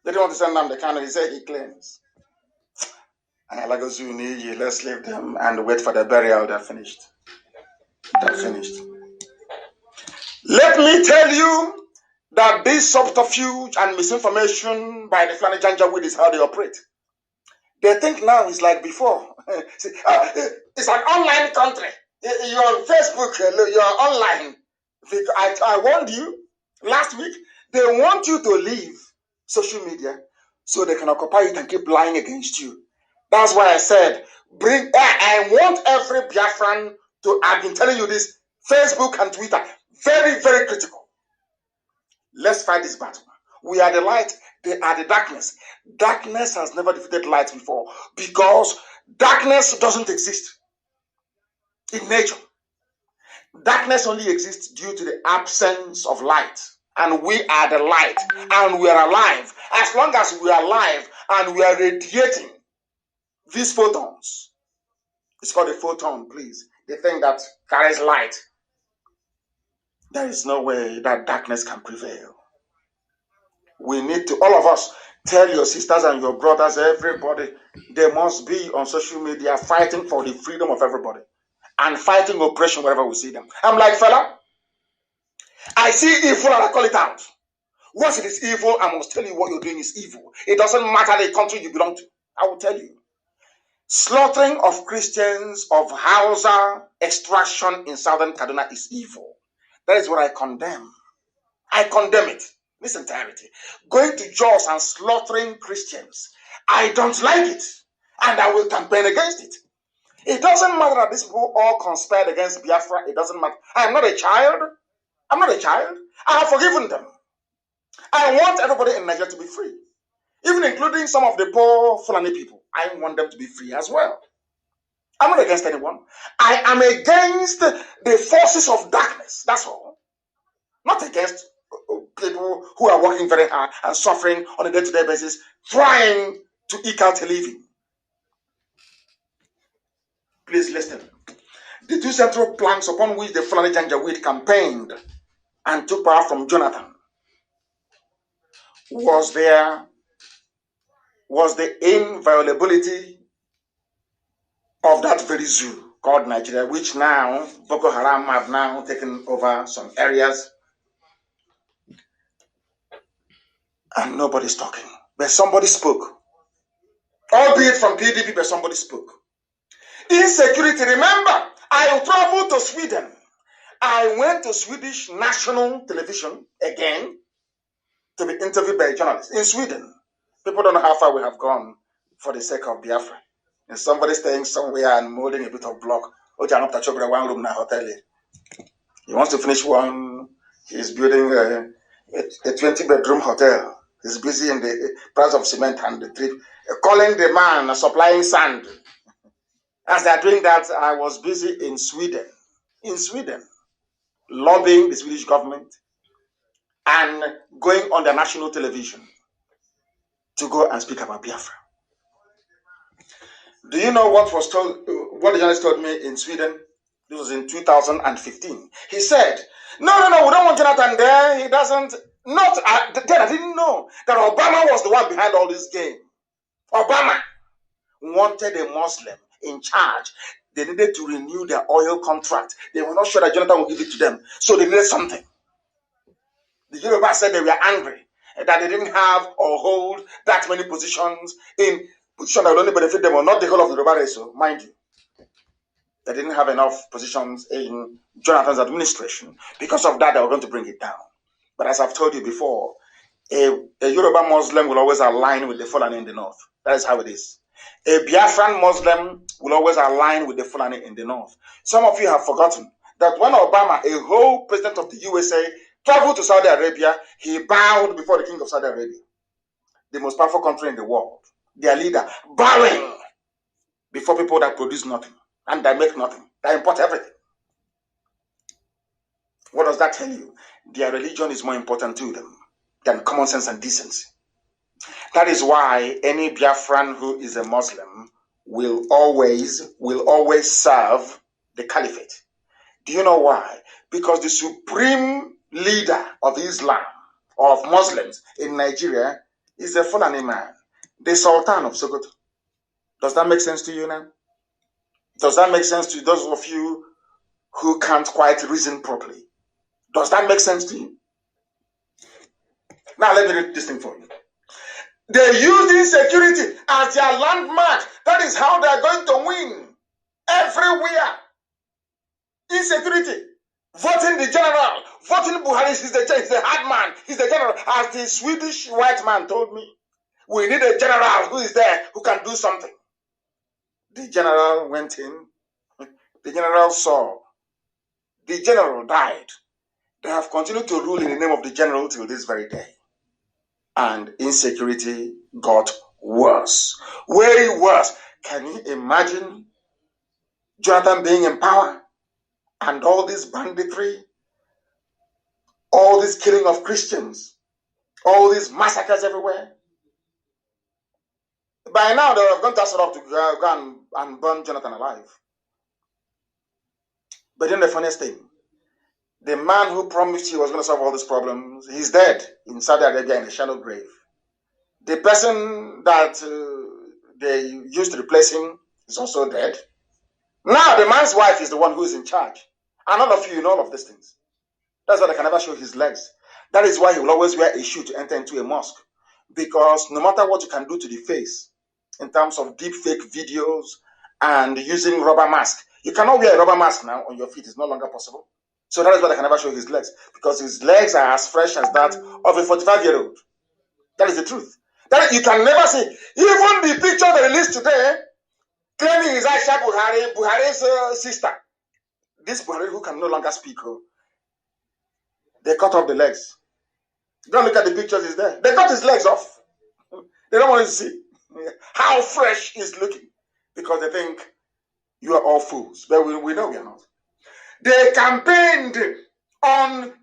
They don't want to send Nnamdi Kanu, he said he claims. Let's leave them and wait for the burial. They're finished. They're finished. Let me tell you that this subterfuge and misinformation by the Fulani Janjaweed is how they operate. They think now it's like before. It's an online country. You're on Facebook, you're online. I warned you last week, they want you to leave social media so they can occupy it and keep lying against you. That's why I said, I want every Biafran to, I've been telling you this, Facebook and Twitter, very, very critical. Let's fight this battle. We are the light, they are the darkness. Darkness has never defeated light before because darkness doesn't exist in nature. Darkness only exists due to the absence of light. And we are the light and we are alive. As long as we are alive and we are radiating these photons, it's called a photon, please. The thing that carries light. There is no way that darkness can prevail. We need to, all of us, tell your sisters and your brothers, everybody, they must be on social media fighting for the freedom of everybody and fighting oppression wherever we see them. I'm like, fella, I see evil and I call it out. Once it is evil, I must tell you what you're doing is evil. It doesn't matter the country you belong to. I will tell you. Slaughtering of Christians of Hausa extraction in southern Kaduna is evil. That is what I condemn. I condemn it in its entirety. Going to Jos and slaughtering Christians, I don't like it. And I will campaign against it. It doesn't matter that these people all conspired against Biafra. It doesn't matter. I am not a child. I'm not a child. I have forgiven them. I want everybody in Nigeria to be free. Even including some of the poor Fulani people. I want them to be free as well. I'm not against anyone. I am against the forces of darkness. That's all. Not against people who are working very hard and suffering on a day-to-day basis, trying to eke out a living. Please listen. The two central planks upon which the Fulani Janjaweed campaigned and took power from Jonathan was the inviolability of that very zoo called Nigeria, which now Boko Haram have now taken over some areas, and nobody's talking. But somebody spoke, albeit from PDP, but somebody spoke. Insecurity. Remember, I traveled to Sweden. I went to Swedish national television again to be interviewed by a journalist in Sweden. People don't know how far we have gone for the sake of Biafra. And somebody staying somewhere and molding a bit of block. One room in a hotel. He wants to finish one. He's building a 20-bedroom hotel. He's busy in the price of cement and the trip. Calling the man supplying sand. As they're doing that, I was busy in Sweden. In Sweden, lobbying the Swedish government and going on the national television to go and speak about Biafra. Do you know what was told? What the journalist told me in Sweden? This was in 2015. He said, "No, we don't want Jonathan there. He doesn't." Not then. I didn't know that Obama was the one behind all this game. Obama wanted a Muslim in charge. They needed to renew their oil contract. They were not sure that Jonathan would give it to them, so they needed something. The Yoruba said they were angry that they didn't have or hold that many positions in positions that would only benefit them, or not the whole of the Yoruba race, so mind you. They didn't have enough positions in Jonathan's administration. Because of that, they were going to bring it down. But as I've told you before, a Yoruba Muslim will always align with the Fulani in the north. That is how it is. A Biafran Muslim will always align with the Fulani in the north. Some of you have forgotten that when Obama, a whole president of the USA, traveled to Saudi Arabia, he bowed before the king of Saudi Arabia, the most powerful country in the world, their leader, bowing before people that produce nothing and that make nothing, that import everything. What does that tell you? Their religion is more important to them than common sense and decency. That is why any Biafran who is a Muslim will always serve the caliphate. Do you know why? Because the supreme leader of Islam, or of Muslims in Nigeria, is a Fulani man, the Sultan of Sokoto. Does that make sense to you now? Does that make sense to those of you who can't quite reason properly? Does that make sense to you? Now let me read this thing for you. They used insecurity as their landmark. That is how they are going to win everywhere. Insecurity. Voting the general. Voting Buhari is the hard man. He's the general. As the Swedish white man told me, we need a general who is there who can do something. The general went in. The general saw. The general died. They have continued to rule in the name of the general till this very day. And insecurity got worse. Way worse. Can you imagine Jonathan being in power and all this banditry, all this killing of Christians, all these massacres everywhere? By now, they have gone to Asarok to go and burn Jonathan alive. But then the funniest thing, the man who promised he was going to solve all these problems, he's dead in Saudi Arabia in a shallow grave. The person that they used to replace him is also dead. Now the man's wife is the one who is in charge. And all of you know all of these things. That's why they can never show his legs. That is why he will always wear a shoe to enter into a mosque. Because no matter what you can do to the face, in terms of deep fake videos and using rubber mask, you cannot wear a rubber mask now on your feet. It's no longer possible. So that is why they can never show his legs. Because his legs are as fresh as that of a 45-year-old. That is the truth. That you can never see. Even the picture they released today, claiming is Aisha Buhari's sister. This Buhari who can no longer speak. They cut off the legs. Don't look at the pictures, is there. They cut his legs off. They don't want to see how fresh he's looking. Because they think you are all fools. But we know we are not. They campaigned on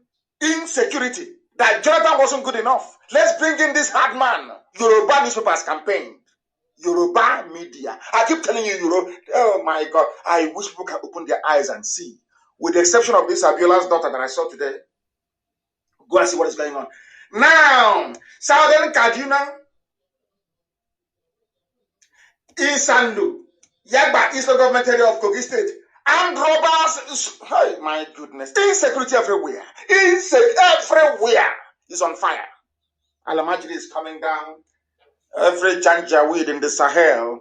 insecurity. That Jonathan wasn't good enough. Let's bring in this hard man. Yoruba newspapers campaigned. Yoruba media. I keep telling you, oh my God, I wish people can open their eyes and see. With the exception of this Abiola's daughter that I saw today, go and see what is going on. Now, Southern Kaduna, Isandu, Yagba, Eastern Government Area of Kogi State, armed robbers, oh my goodness, insecurity everywhere. Everywhere is on fire. Alamajiri is coming down. Every Janjaweed in the Sahel,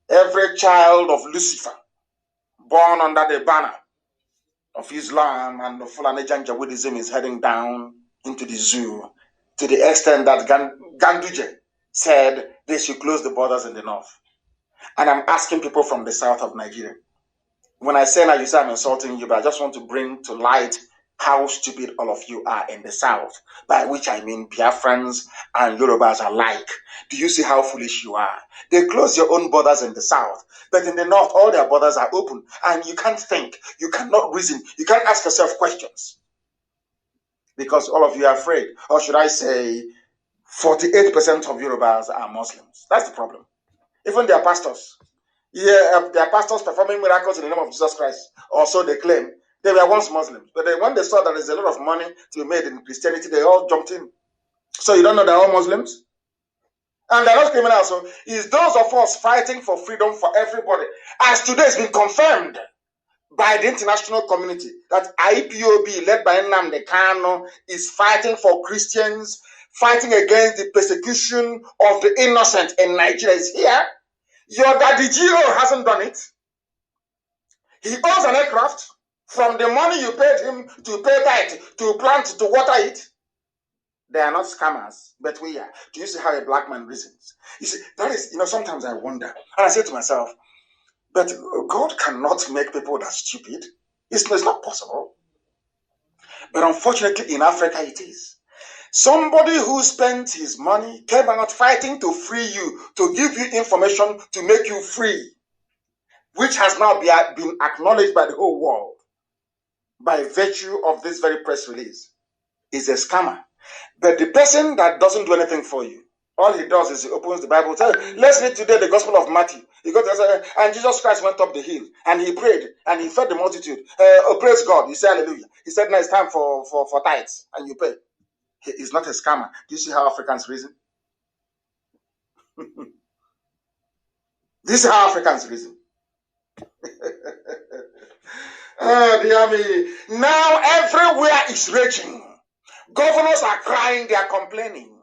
every child of Lucifer, born under the banner of Islam and the Fulani Janjaweedism is heading down into the zoo to the extent that Ganduje said they should close the borders in the north. And I'm asking people from the south of Nigeria. When I say that, you say I'm insulting you, but I just want to bring to light how stupid all of you are in the south, by which I mean Biafrans and Yorubas alike. Do you see how foolish you are? They close your own borders in the south, but in the north, all their borders are open, and you can't think, you cannot reason, you can't ask yourself questions, because all of you are afraid, or should I say, 48% of Yorubas are Muslims. That's the problem. Even their pastors, their pastors performing miracles in the name of Jesus Christ, or so they claim. They were once Muslims, but then when they saw that there's a lot of money to be made in Christianity, they all jumped in. So you don't know they're all Muslims? And they're not criminals. So it's those of us fighting for freedom for everybody. As today has been confirmed by the international community that IPOB, led by Nnamdi Kanu, is fighting for Christians, fighting against the persecution of the innocent in Nigeria is here. Your daddy Gio hasn't done it. He owns an aircraft. From the money you paid him to pay tithe, to plant, to water it, they are not scammers, but we are. Do you see how a black man reasons? You see, that is, sometimes I wonder. And I say to myself, but God cannot make people that stupid. It's not possible. But unfortunately, in Africa, it is. Somebody who spent his money came out fighting to free you, to give you information to make you free, which has now been acknowledged by the whole world by virtue of this very press release, is a scammer. But the person that doesn't do anything for you, all he does is he opens the Bible, says, let's read today the Gospel of Matthew. He goes, and Jesus Christ went up the hill, and he prayed, and he fed the multitude. Praise God. You say hallelujah. He said, now it's time for tithes, and you pay. He is not a scammer. Do you see how Africans reason? This is how Africans reason. Oh, dear me. Now everywhere is raging. Governors are crying, they are complaining.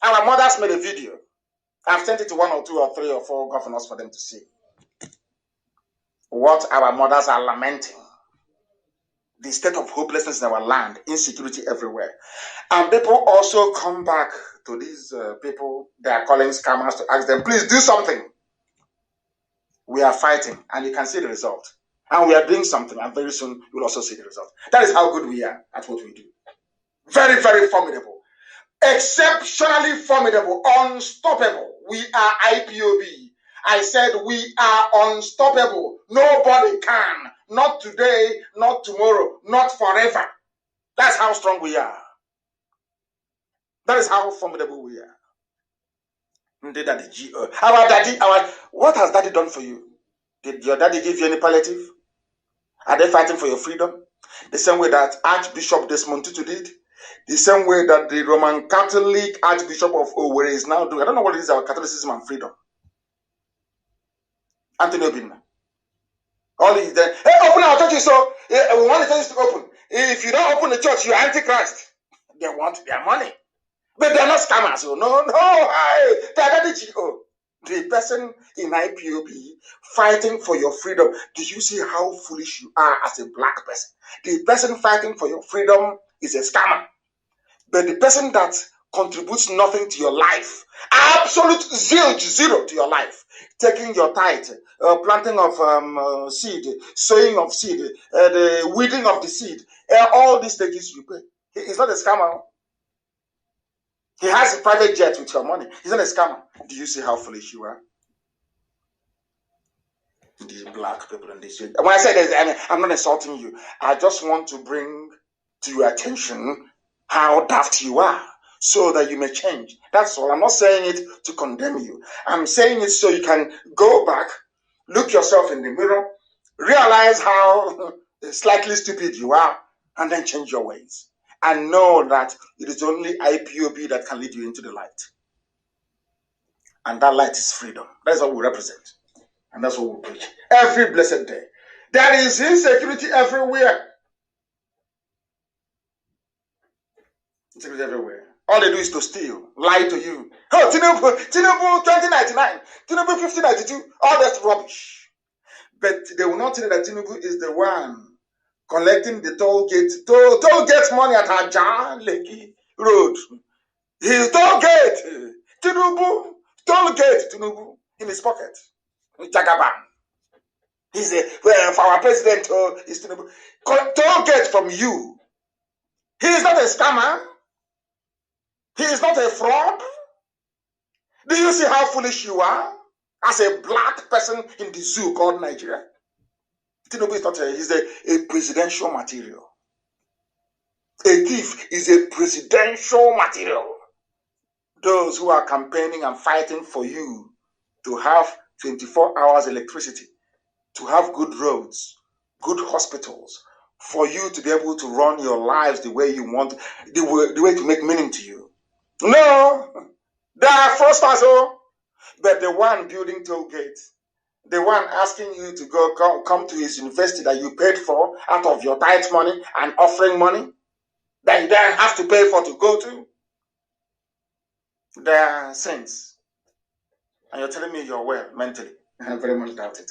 Our mothers made a video. I've sent it to 1 or 2 or 3 or 4 governors for them to see what our mothers are lamenting. The state of hopelessness in our land, insecurity everywhere. And people also come back to these people they are calling scammers to ask them, please do something. We are fighting, and you can see the result. And we are doing something, and very soon you'll also see the result. That is how good we are at what we do. Very, very formidable. Exceptionally formidable. Unstoppable. We are IPOB. I said we are unstoppable. Nobody can. Not today, not tomorrow, not forever. That's how strong we are. That is how formidable we are. Our daddy, what has daddy done for you? Did your daddy give you any palliative? Are they fighting for your freedom? The same way that Archbishop Desmond Tutu did? The same way that the Roman Catholic Archbishop of Owerri is now doing. I don't know what it is about Catholicism and freedom. Anthony Obinna. All is there. Hey, open our churches, so we want the churches to open. If you don't open the church, you're Antichrist. They want their money. But they're not scammers. So no, they're the GO. The person in IPOB fighting for your freedom. Do you see how foolish you are as a black person? The person fighting for your freedom is a scammer. But the person that contributes nothing to your life, absolute zero to your life, taking your tithe, planting of seed, sowing of seed, the weeding of the seed, all these things you pay. He's not a scammer. He has a private jet with your money. He's not a scammer. Do you see how foolish you are? These black people in this. When I say this, I'm not insulting you. I just want to bring to your attention how daft you are. so that you may change. That's all. I'm not saying it to condemn you. I'm saying it so you can go back, look yourself in the mirror, realize how slightly stupid you are, and then change your ways. And know that it is only IPOB that can lead you into the light. And that light is freedom. That's what we represent. And that's what we preach every blessed day. There is insecurity everywhere. Insecurity everywhere. All they do is to steal, lie to you. Oh, Tinubu 2099, Tinubu 1592, all that rubbish. But they will not tell you that Tinubu is the one collecting the toll gate money at Ajan Lekki Road. His toll gate, Tinubu, toll gate, Tinubu, in his pocket. Jagaban. He's for our president, is Tinubu. Toll gate from you. He is not a scammer. He is not a fraud. Do you see how foolish you are as a black person in the zoo called Nigeria? Tinubu is not he's a presidential material. A thief is a presidential material. Those who are campaigning and fighting for you to have 24 hours electricity, to have good roads, good hospitals, for you to be able to run your lives the way you want, the way to make meaning to you. No, they are fraudsters, but the one building toll gates, the one asking you to come to his university that you paid for out of your tithe money and offering money, that you then have to pay for to go to, they are saints. And you're telling me you're well mentally. I very much doubt it.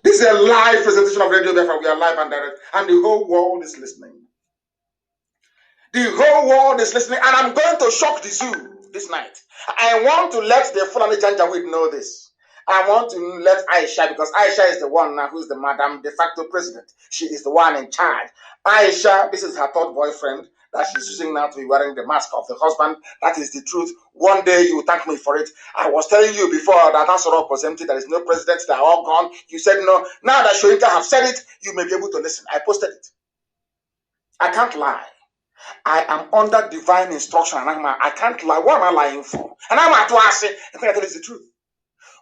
This is a live presentation of Radio Biafra. We are live and direct, and the whole world is listening. The whole world is listening, and I'm going to shock the zoo this night. I want to let the Fulani Janjaweed know this. I want to let Aisha, because Aisha is the one now who's the Madam de facto president. She is the one in charge. Aisha, this is her third boyfriend that she's using now to be wearing the mask of the husband. That is the truth. One day you will thank me for it. I was telling you before that Asorok was empty. There is no president. They are all gone. You said no. Now that Shoinka have said it, you may be able to listen. I posted it. I can't lie. I am under divine instruction, and I can't lie. What am I lying for? And I'm at once say, I think I tell you the truth.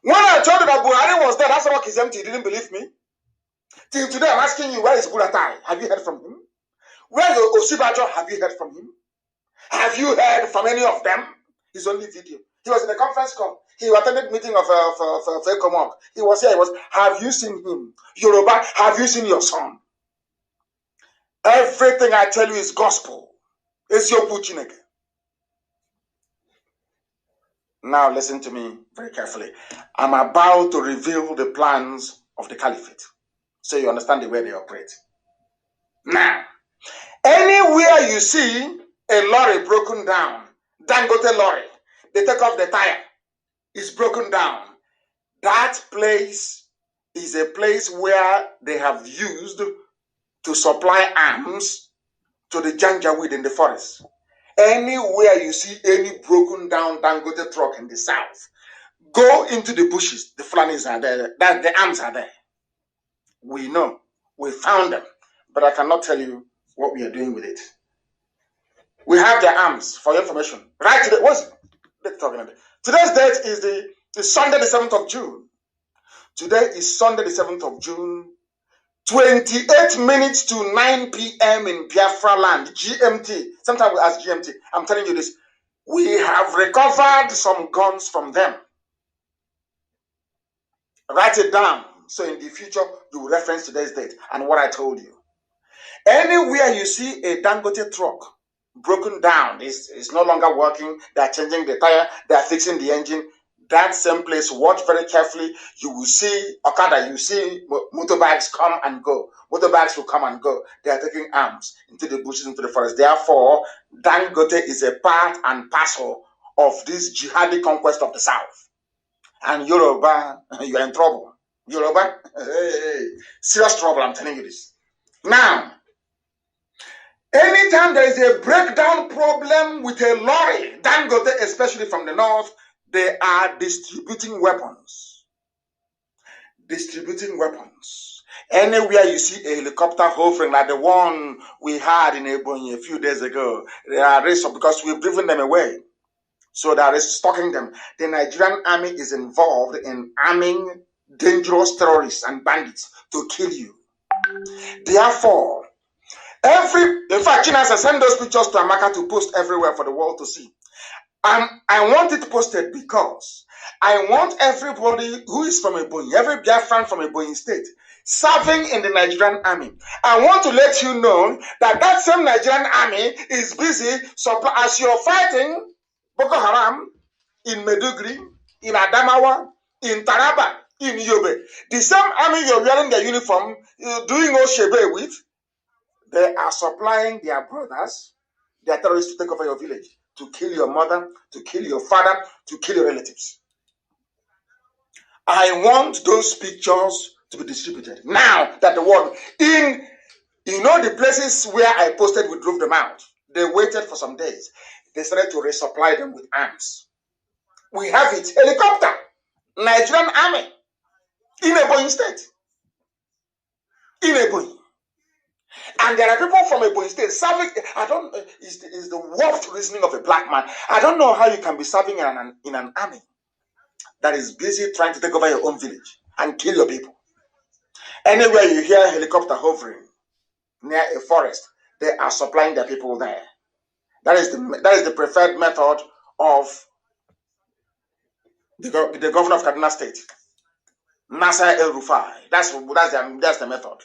When I told you that Buhari was there, that's what is empty. You didn't believe me. Till today, I'm asking you, where is Buratai? Have you heard from him? Where is Osibajo? Have you heard from him? Have you heard from any of them? His only video. He was in a conference call. He attended meeting of Fekomok. He was here. He was. Have you seen him? Yoruba, have you seen your son? Everything I tell you is gospel. It's your Puchineke. Now listen to me very carefully. I'm about to reveal the plans of the caliphate, so you understand the way they operate. Now, anywhere you see a lorry broken down, Dangote lorry, they take off the tire, it's broken down. That place is a place where they have used to supply arms to the Janjaweed in the forest. Anywhere you see any broken down Dangote truck in the south, go into the bushes. The Fulanis are there. The arms are there. We know. We found them. But I cannot tell you what we are doing with it. We have their arms for your information. Right today. What's it talking about? Today's date is Sunday the 7th of June. Today is Sunday the 7th of June. 28 minutes to 9 p.m. in Biafra land, GMT. Sometimes we ask GMT. I'm telling you this. We have recovered some guns from them. Write it down. So in the future, you will reference today's date and what I told you. Anywhere you see a Dangote truck broken down, it's no longer working, they're changing the tire, they're fixing the engine, that same place, watch very carefully. You will see Okada, you see motorbikes come and go. Motorbikes will come and go. They are taking arms into the bushes, into the forest. Therefore, Dangote is a part and parcel of this jihadi conquest of the South. And Yoruba, you are in trouble. Yoruba, serious trouble, I'm telling you this. Now, anytime there is a breakdown problem with a lorry, Dangote, especially from the north, they are distributing weapons. Distributing weapons. Anywhere you see a helicopter hovering like the one we had in Ebonyi a few days ago, they are arrested because we've driven them away. So they are stalking them. The Nigerian army is involved in arming dangerous terrorists and bandits to kill you. Therefore, in fact, China has sent those pictures to Amaka to post everywhere for the world to see. I want it posted because I want everybody who is from Ebonyi, every Biafran from Ebonyi state, serving in the Nigerian army. I want to let you know that that same Nigerian army is busy as you're fighting Boko Haram in Meduguri, in Adamawa, in Taraba, in Yobe. The same army you're wearing their uniform, doing Oshebe with, they are supplying their brothers, their terrorists to take over your village, to kill your mother, to kill your father, to kill your relatives. I want those pictures to be distributed. Now that the world, the places where I posted, we drove them out. They waited for some days. They started to resupply them with arms. We have it. Helicopter. Nigerian army. In Ebonyi state. In Ebonyi. And there are people from Ebonyi state serving. I don't. Is the warped reasoning of a black man. I don't know how you can be serving in an army that is busy trying to take over your own village and kill your people. Anywhere you hear a helicopter hovering near a forest, they are supplying their people there. That is the preferred method of the governor of Kaduna State, Nasser El-Rufai. That's the method.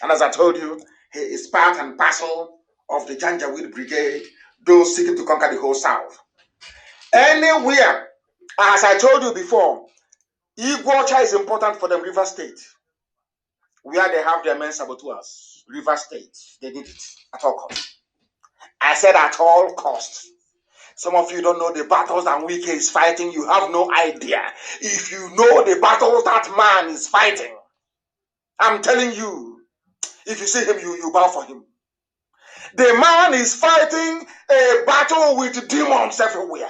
And as I told you, he is part and parcel of the Janjaweed Brigade, those seeking to conquer the whole South. Anywhere, as I told you before, Iguacha is important for them, River State, where they have their men saboteurs. River State, they need it at all costs. I said at all costs. Some of you don't know the battles that Wike is fighting. You have no idea. If you know the battles that man is fighting, I'm telling you, if you see him, you bow for him. The man is fighting a battle with demons everywhere.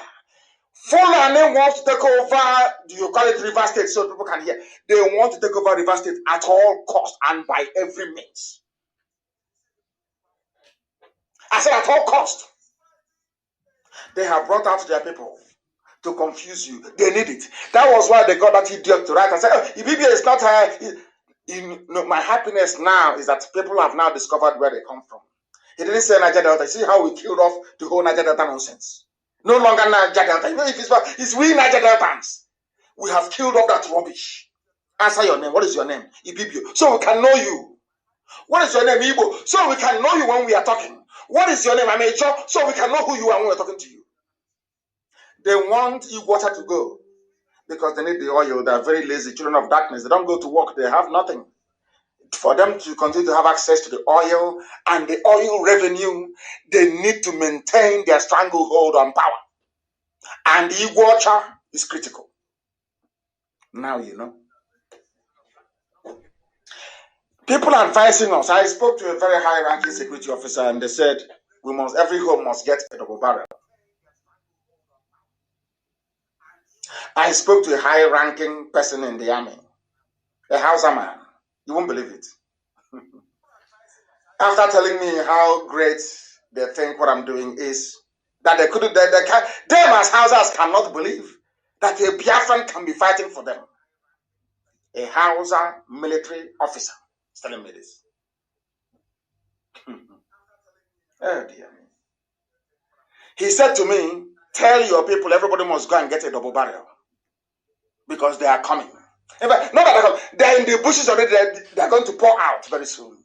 Fulani wants to take over, you call it River State so people can hear. They want to take over River State at all costs and by every means. I said at all costs. They have brought out their people to confuse you. They need it. That was why they got that idiot to write and say, oh, Ibibia is not my happiness now is that people have now discovered where they come from. He didn't say Niger Delta. See how we killed off the whole Niger Delta nonsense. No longer Niger Delta. You know, if it's we Niger Deltans. We have killed off that rubbish. Answer your name. What is your name? Ibibio. So we can know you. What is your name? Igbo. So we can know you when we are talking. What is your name? Amejo. So we can know who you are when we're talking to you. They want Iguacha to go because they need the oil. They are very lazy children of darkness. They don't go to work. They have nothing. For them to continue to have access to the oil and the oil revenue, they need to maintain their stranglehold on power. And Iguacha is critical. Now you know. People are advising us. I spoke to a very high-ranking security officer and they said, every home must get a double barrel. I spoke to a high-ranking person in the army, a Hausa man. You won't believe it. After telling me how great they think what I'm doing is, that they couldn't, them as Hausas cannot believe that a Biafran can be fighting for them. A Hausa military officer is telling me this. Oh dear me. He said to me, tell your people everybody must go and get a double barrel because they are coming. In fact, not that they're coming, they're in the bushes already, they're going to pour out very soon.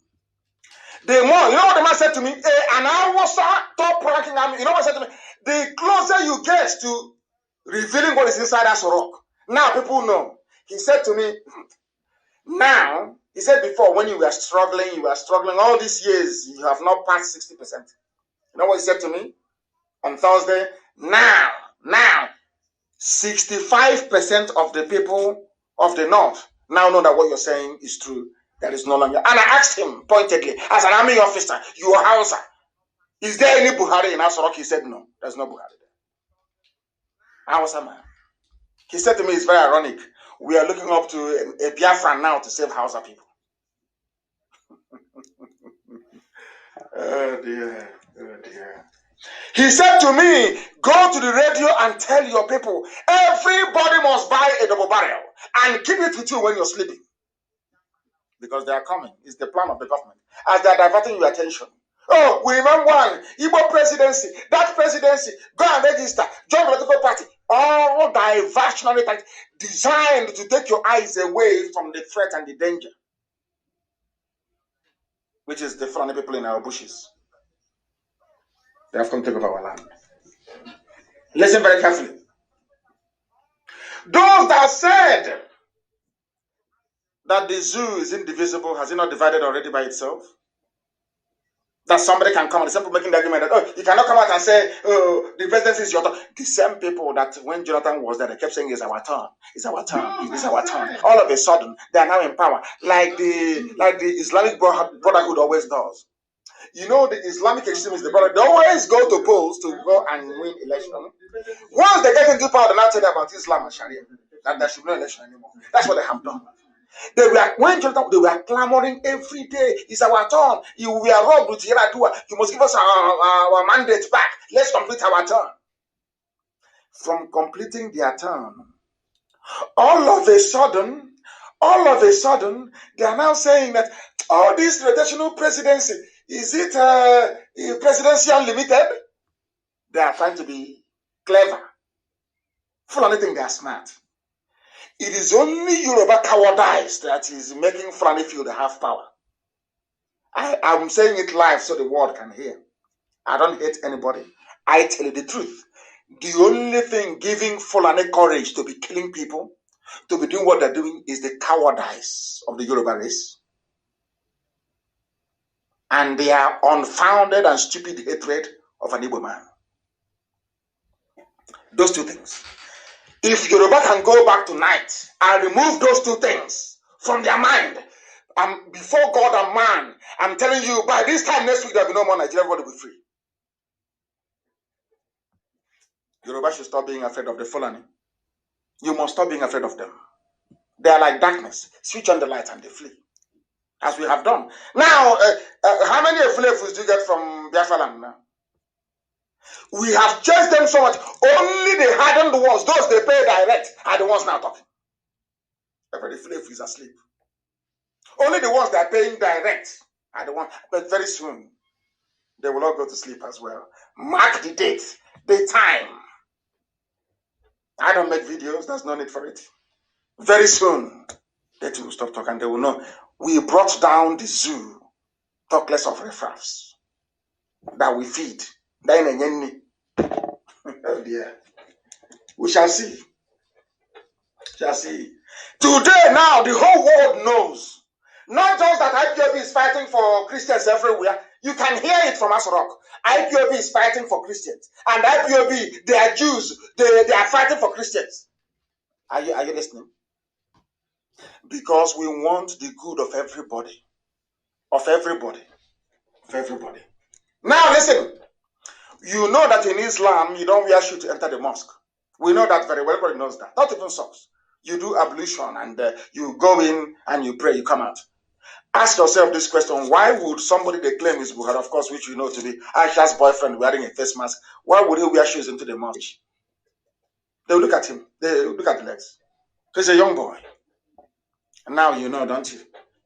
The more, you know what the man said to me? An Hausa top ranking army, you know what he said to me? The closer you get to revealing what is inside that rock, now people know. He said to me, now, he said before when you were struggling all these years, you have not passed 60%. You know what he said to me? On Thursday, now, 65% of the people of the North now know that what you're saying is true. That is no longer. And I asked him pointedly, as an army officer, you are Hausa. Is there any Buhari in Asorok? He said no. There's no Buhari there. Hausa man. He said to me, it's very ironic. We are looking up to a Biafra now to save Hausa people. Oh dear. Oh dear. He said to me, go to the radio and tell your people, everybody must buy a double barrel and keep it with you when you're sleeping. Because they are coming. It's the plan of the government. As they are diverting your attention. Oh, we remember one, Igbo presidency, that presidency, go and register, join the political party. All diversionary tactics designed to take your eyes away from the threat and the danger, which is the Fulani people in our bushes. They have come to take over our land. Listen very carefully. Those that said that the zoo is indivisible, has it not divided already by itself? That somebody can come and some people making the argument that, oh, you cannot come out and say, oh, the presidency is your turn. The same people that when Jonathan was there, they kept saying, it's our turn, it's our turn, it's our turn. All of a sudden, they are now in power, like the Islamic Brotherhood always does. You know, the Islamic extreme is the brother. They always go to polls to go and win election. Once they get into power, they now tell you about Islam and Sharia, that there should be no election anymore. That's what they have done. They were clamoring every day. It's our turn. We are robbed with Yeradua. You must give us our mandate back. Let's complete our turn. From completing their turn, all of a sudden, they are now saying that all this rotational presidency, is it presidency unlimited? They are trying to be clever. Full of anything, they are smart. It is only Yoruba cowardice that is making Fulani feel they have power. I'm saying it live so the world can hear. I don't hate anybody. I tell you the truth. The only thing giving Fulani courage to be killing people, to be doing what they're doing, is the cowardice of the Yoruba race. And their unfounded and stupid hatred of an Igbo man. Those two things. If Yoruba can go back tonight and remove those two things from their mind, before God and man, I'm telling you, by this time next week, there will be no more Nigeria, everybody will be free. Yoruba should stop being afraid of the Fulani. You must stop being afraid of them. They are like darkness. Switch on the light and they flee. As we have done. Now, how many flavors do you get from Biafra land now? We have chased them so much. Only the hardened ones, those they pay direct, are the ones now talking. Everybody flavor is asleep. Only the ones that are paying direct are the ones. But very soon, they will all go to sleep as well. Mark the date, the time. I don't make videos. There's no need for it. Very soon, they will stop talking. They will know. We brought down the zoo. Talk less of riffraffs that we feed. Oh dear. We shall see. Shall see. Today now, the whole world knows. Not just that IPOB is fighting for Christians everywhere. You can hear it from Asorok. IPOB is fighting for Christians. And IPOB, they are Jews. They are fighting for Christians. Are you listening? Because we want the good of everybody. Of everybody. Of everybody. Now listen. You know that in Islam, you don't wear shoes to enter the mosque. We know that very well. Everybody knows that. Not even socks. You do ablution and you go in and you pray, you come out. Ask yourself this question. Why would somebody they claim is Buhari, of course, which you know to be Aisha's boyfriend wearing a face mask, why would he wear shoes into the mosque? They will look at him. They will look at the legs. He's a young boy. And now you know, don't you?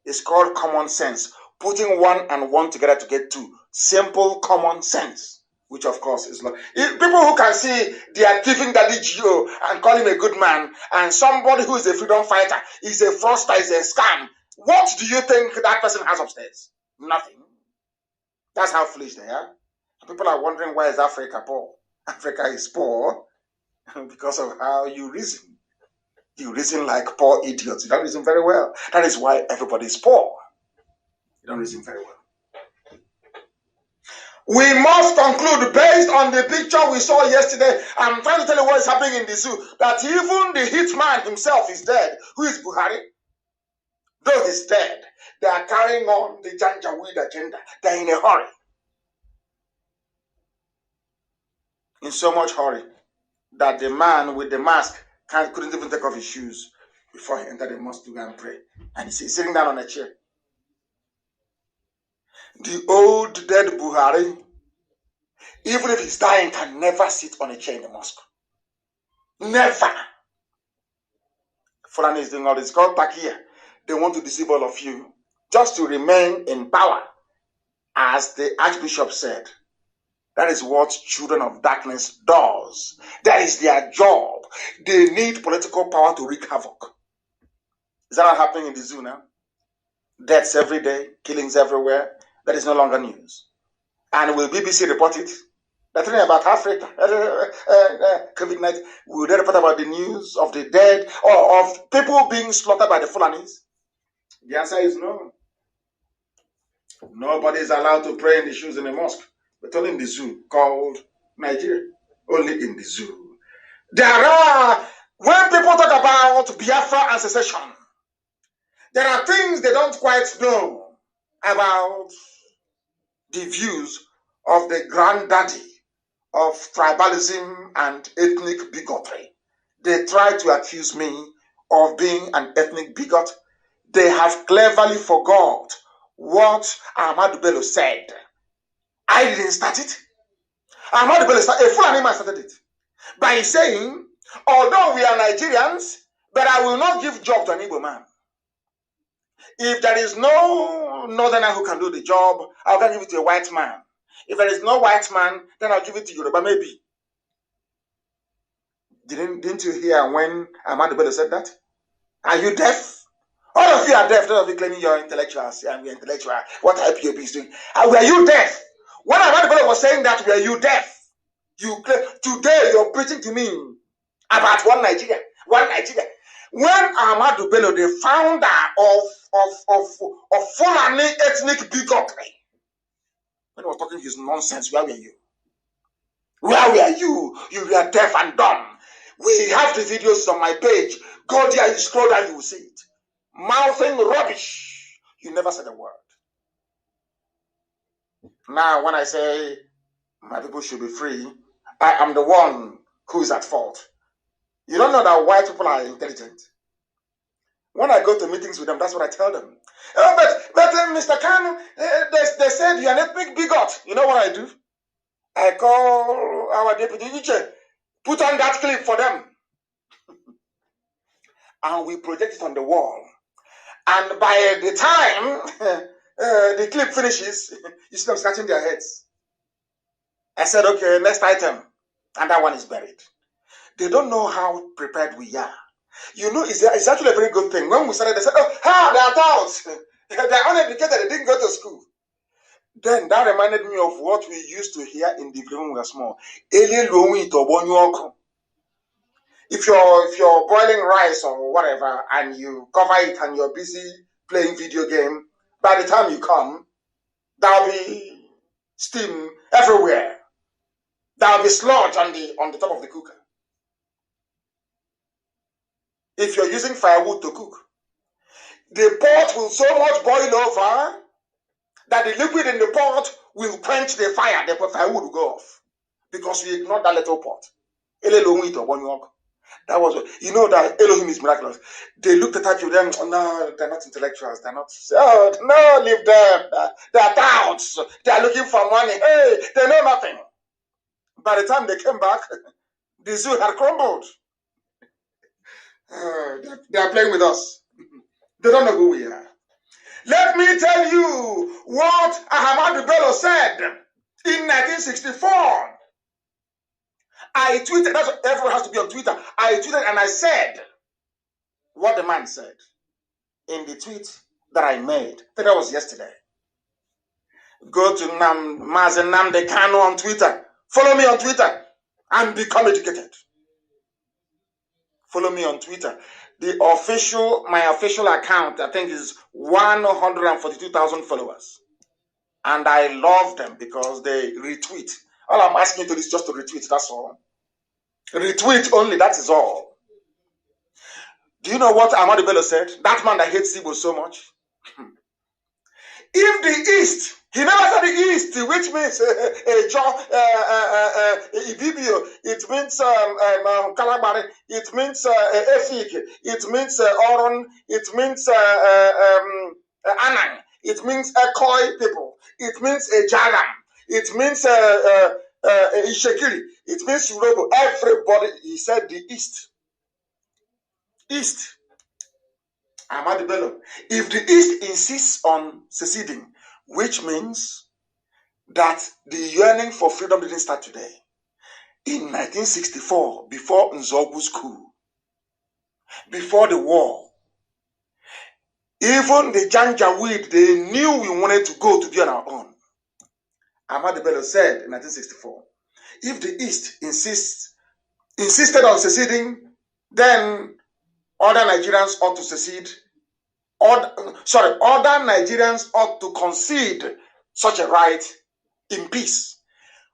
It's called common sense. Putting one and one together to get two. Simple common sense. Which of course is not. People who can see they are thieving Daddy Gio and call him a good man, and somebody who is a freedom fighter is a fraudster, is a scam. What do you think that person has upstairs? Nothing. That's how foolish they are. People are wondering, why is Africa poor? Africa is poor because of how you reason. You reason like poor idiots. You don't reason very well. That is why everybody is poor. You don't reason very well. We must conclude based on the picture we saw yesterday. I'm trying to tell you what is happening in the zoo. That even the hitman himself is dead. Who is Buhari? Though he's dead, they are carrying on the Janjaweed agenda. They're in a hurry. In so much hurry that the man with the mask couldn't even take off his shoes before he entered the mosque to go and pray. And he's sitting down on a chair. The old dead Buhari, even if he's dying, can never sit on a chair in the mosque. Never. Fulani is doing all this. Called Takia. They want to deceive all of you just to remain in power. As the Archbishop said, that is what children of darkness does. That is their job. They need political power to wreak havoc. Is that not happening in the zoo now? Deaths every day, killings everywhere. That is no longer news. And will BBC report it? They're talking about Africa, COVID-19. Will they report about the news of the dead or of people being slaughtered by the Fulanis? The answer is no. Nobody is allowed to pray in the shoes in the mosque, but only in the zoo called Nigeria. Only in the zoo. When people talk about Biafra and secession, there are things they don't quite know about the views of the granddaddy of tribalism and ethnic bigotry. They try to accuse me of being an ethnic bigot. They have cleverly forgot what Ahmadu Bello said. I didn't start it. Ahmadu Bello started, a Fulani man started it by saying, although we are Nigerians, but I will not give job to an Igbo man. If there is no northerner who can do the job, I'll give it to a white man. If there is no white man, then I'll give it to Yoruba, maybe. Didn't you hear when Ahmadu Bello said that? Are you deaf? All of you are deaf. All of you claiming you're intellectuals. And we're intellectual. What IPOB is doing. Were you deaf? When Ahmadu Bello was saying that, were you deaf? Today you're preaching to me about one Nigeria. One Nigeria. When Ahmadu Bello, the founder of Fulani ethnic bigotry, when he was talking his nonsense, where were you? Where were you? You were deaf and dumb. We have the videos on my page. Go there, you scroll down, you will see it. Mouthing rubbish. You never said a word. Now, when I say my people should be free, I am the one who is at fault. You don't know that white people are intelligent. When I go to meetings with them, that's what I tell them. Oh, but Mr. Kanu, they said you're an ethnic bigot. You know what I do? I call our deputy Uche, put on that clip for them. And we project it on the wall. And by the time the clip finishes, you see them scratching their heads. I said, okay, next item. And that one is buried. They don't know how prepared we are. You know, it's actually a very good thing. When we started, they said, oh, they are adults. They're uneducated. They didn't go to school. Then that reminded me of what we used to hear in the when we were small. If you're boiling rice or whatever and you cover it and you're busy playing video game, by the time you come, there'll be steam everywhere. There'll be sludge on the top of the cooker. If you're using firewood to cook, the pot will so much boil over that the liquid in the pot will quench the fire. The firewood will go off because you ignored that little pot. That was, you know, that Elohim is miraculous. They looked at you, then, oh, no, they're not intellectuals. They're not, oh, no, leave them. They're touts. They're looking for money. Hey, they know nothing. By the time they came back, the zoo had crumbled. They are playing with us. They don't know who we are. Let me tell you what Ahmadu Bello said in 1964. I tweeted, that's what everyone has to be on Twitter. I tweeted and I said what the man said in the tweet that I made. I think that was yesterday. Go to Mazi Nnamdi Kanu on Twitter. Follow me on Twitter and become educated. Follow me on Twitter. My official account, I think, is 142,000 followers. And I love them because they retweet. All I'm asking you to do is just to retweet, that's all. Retweet only, that is all. Do you know what Ahmadu Bello said? That man that hates Igbo so much. If the East, he never said the East, which means Ibibio, it means Kalabari, it means Efik, it means Oron, it means Anang, it means Ekoi people. It means a Jagam. It means Ishekiri. It means Urobo. Everybody, he said the East. East. Ahmadu Bello. If the East insists on seceding, which means that the yearning for freedom didn't start today. In 1964, before Nzogbu's coup, before the war, even the Janjaweed, they knew we wanted to go to be on our own. Ahmadu Bello said in 1964, if the East insisted on seceding, then other Nigerians ought to secede. Other Nigerians ought to concede such a right in peace.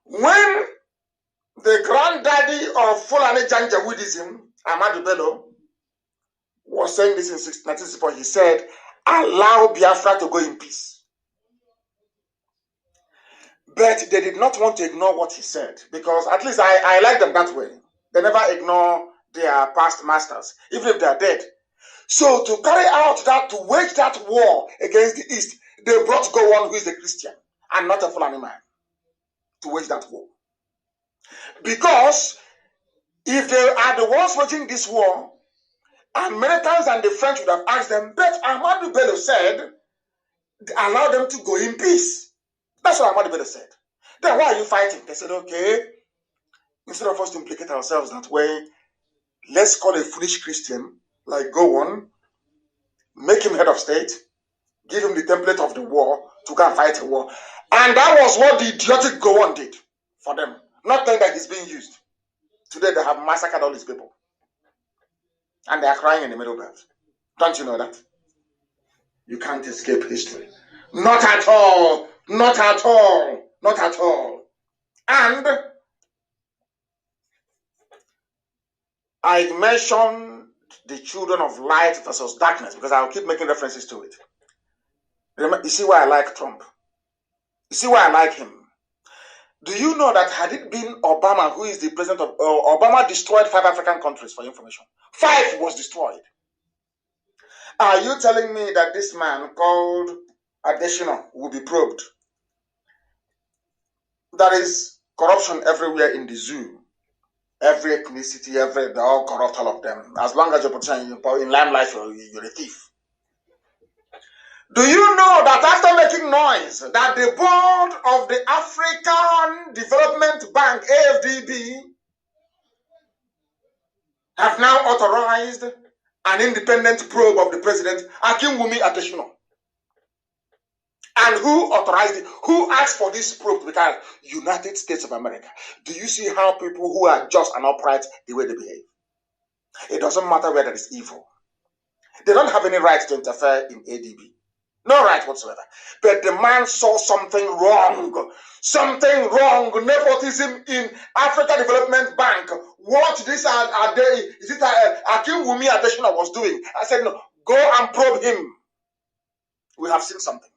When the granddaddy of Fulani Janjaweedism, Ahmadu Bello, was saying this in 1964, he said, allow Biafra to go in peace. But they did not want to ignore what he said, because at least I like them that way. They never ignore their past masters, even if they are dead. So to carry out that, to wage that war against the East, they brought Gowon, who is a Christian, and not a Fulani man, to wage that war. Because if they are the ones waging this war, Americans and the French would have asked them, but Ahmadu Bello said, allow them to go in peace. That's what Ahmadu Bello said. Then why are you fighting? They said, okay, instead of us to implicate ourselves that way, let's call a foolish Christian like Gowon, make him head of state, give him the template of the war to go and fight a war. And that was what the idiotic Gowon did for them. Not knowing that he's being used. Today they have massacred all these people. And they are crying in the Middle Belt. Don't you know that? You can't escape history. Not at all. Not at all. Not at all. And I mentioned the children of light versus darkness because I'll keep making references to it. Remember, you see why I like Trump? You see why I like him? Do you know that had it been Obama, who is the president of Obama, destroyed 5 African countries, for information? 5 was destroyed. Are you telling me that this man called Adesina will be probed? There is corruption everywhere in the zoo. Every ethnicity, they're all corrupt, all of them. As long as you're portraying in limelight, you're a thief. Do you know that after making noise, that the board of the African Development Bank, AFDB, have now authorized an independent probe of the president, Akinwumi Adesina? And who authorized it? Who asked for this probe to be carried? United States of America. Do you see how people who are just and upright, the way they behave? It doesn't matter whether it's evil. They don't have any right to interfere in ADB. No right whatsoever. But the man saw something wrong. Something wrong. Nepotism in Africa Development Bank. What this is it Akinwumi Adesina was doing? I said, no, go and probe him. We have seen something.